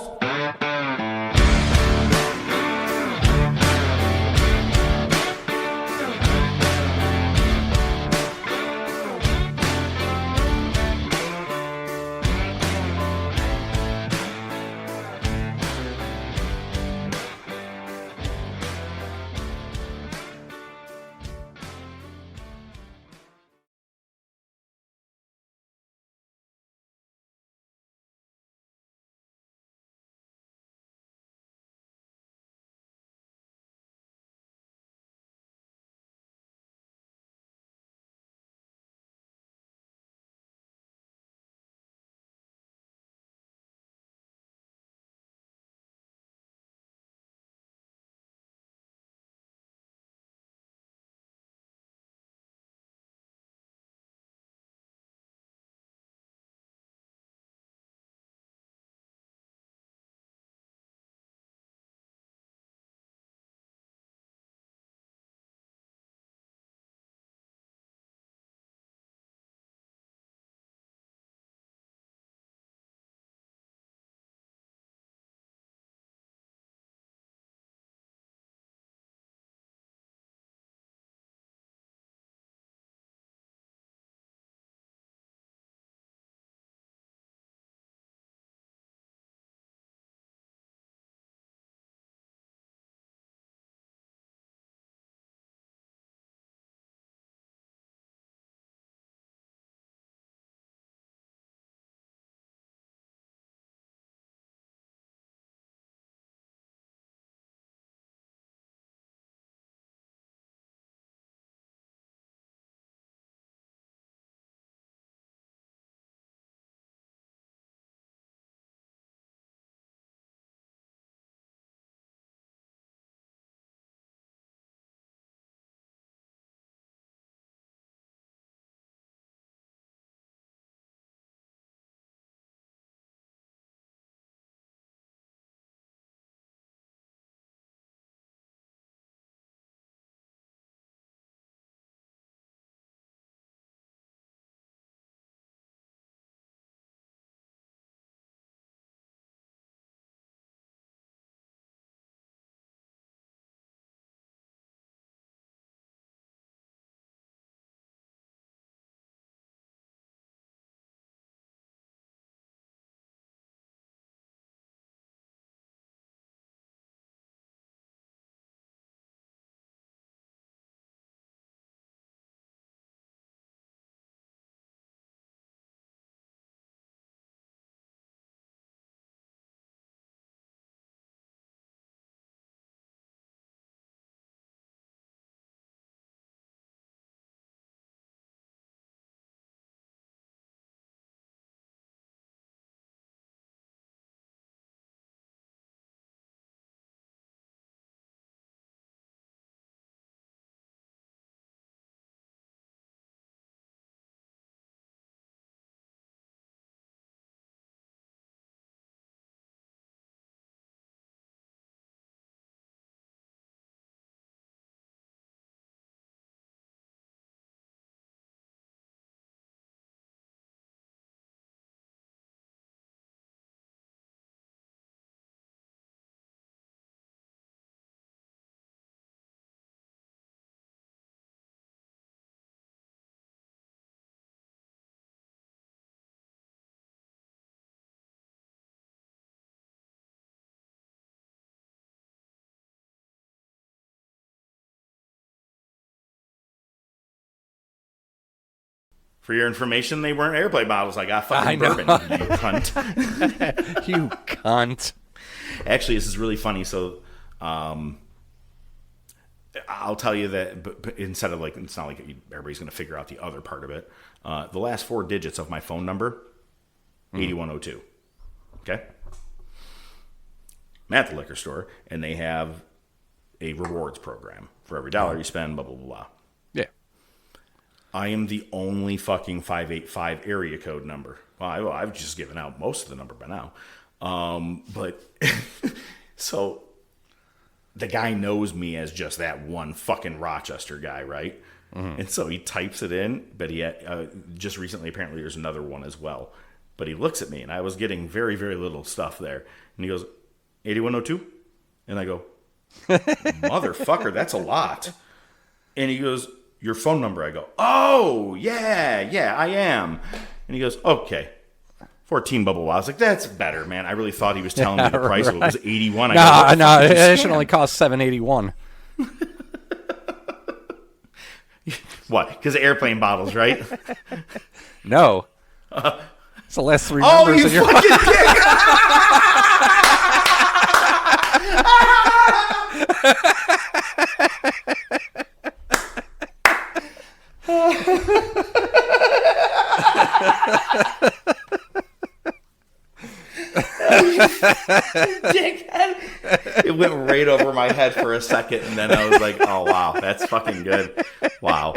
For your information, they weren't airplane models. I got fucking bourbon, you cunt. You cunt. Actually, this is really funny. So, I'll tell you that, but instead of like, it's not like everybody's going to figure out the other part of it. The last 4 digits of my phone number, 8102. Okay? I'm at the liquor store, and they have a rewards program. For every $1 you spend, blah, blah, blah, blah. Yeah. I am the only fucking 585 area code number. Well, I've just given out most of the number by now. But so the guy knows me as just that one fucking Rochester guy, right? Mm-hmm. And so he types it in, but he just recently, apparently there's another one as well. But he looks at me, and I was getting very, very little stuff there. And he goes, 8102? And I go, motherfucker, that's a lot. And he goes, your phone number? I go, oh, yeah, I am. And he goes, okay. 14 bubble wow. I was like, that's better, man. I really thought he was telling me the price of it was 81. No, it should only cost $7.81. What? Because of airplane bottles, right? No. It's the last three numbers of your fucking dick! It went right over my head for a second, and then I was like, oh, wow, that's fucking good. Wow.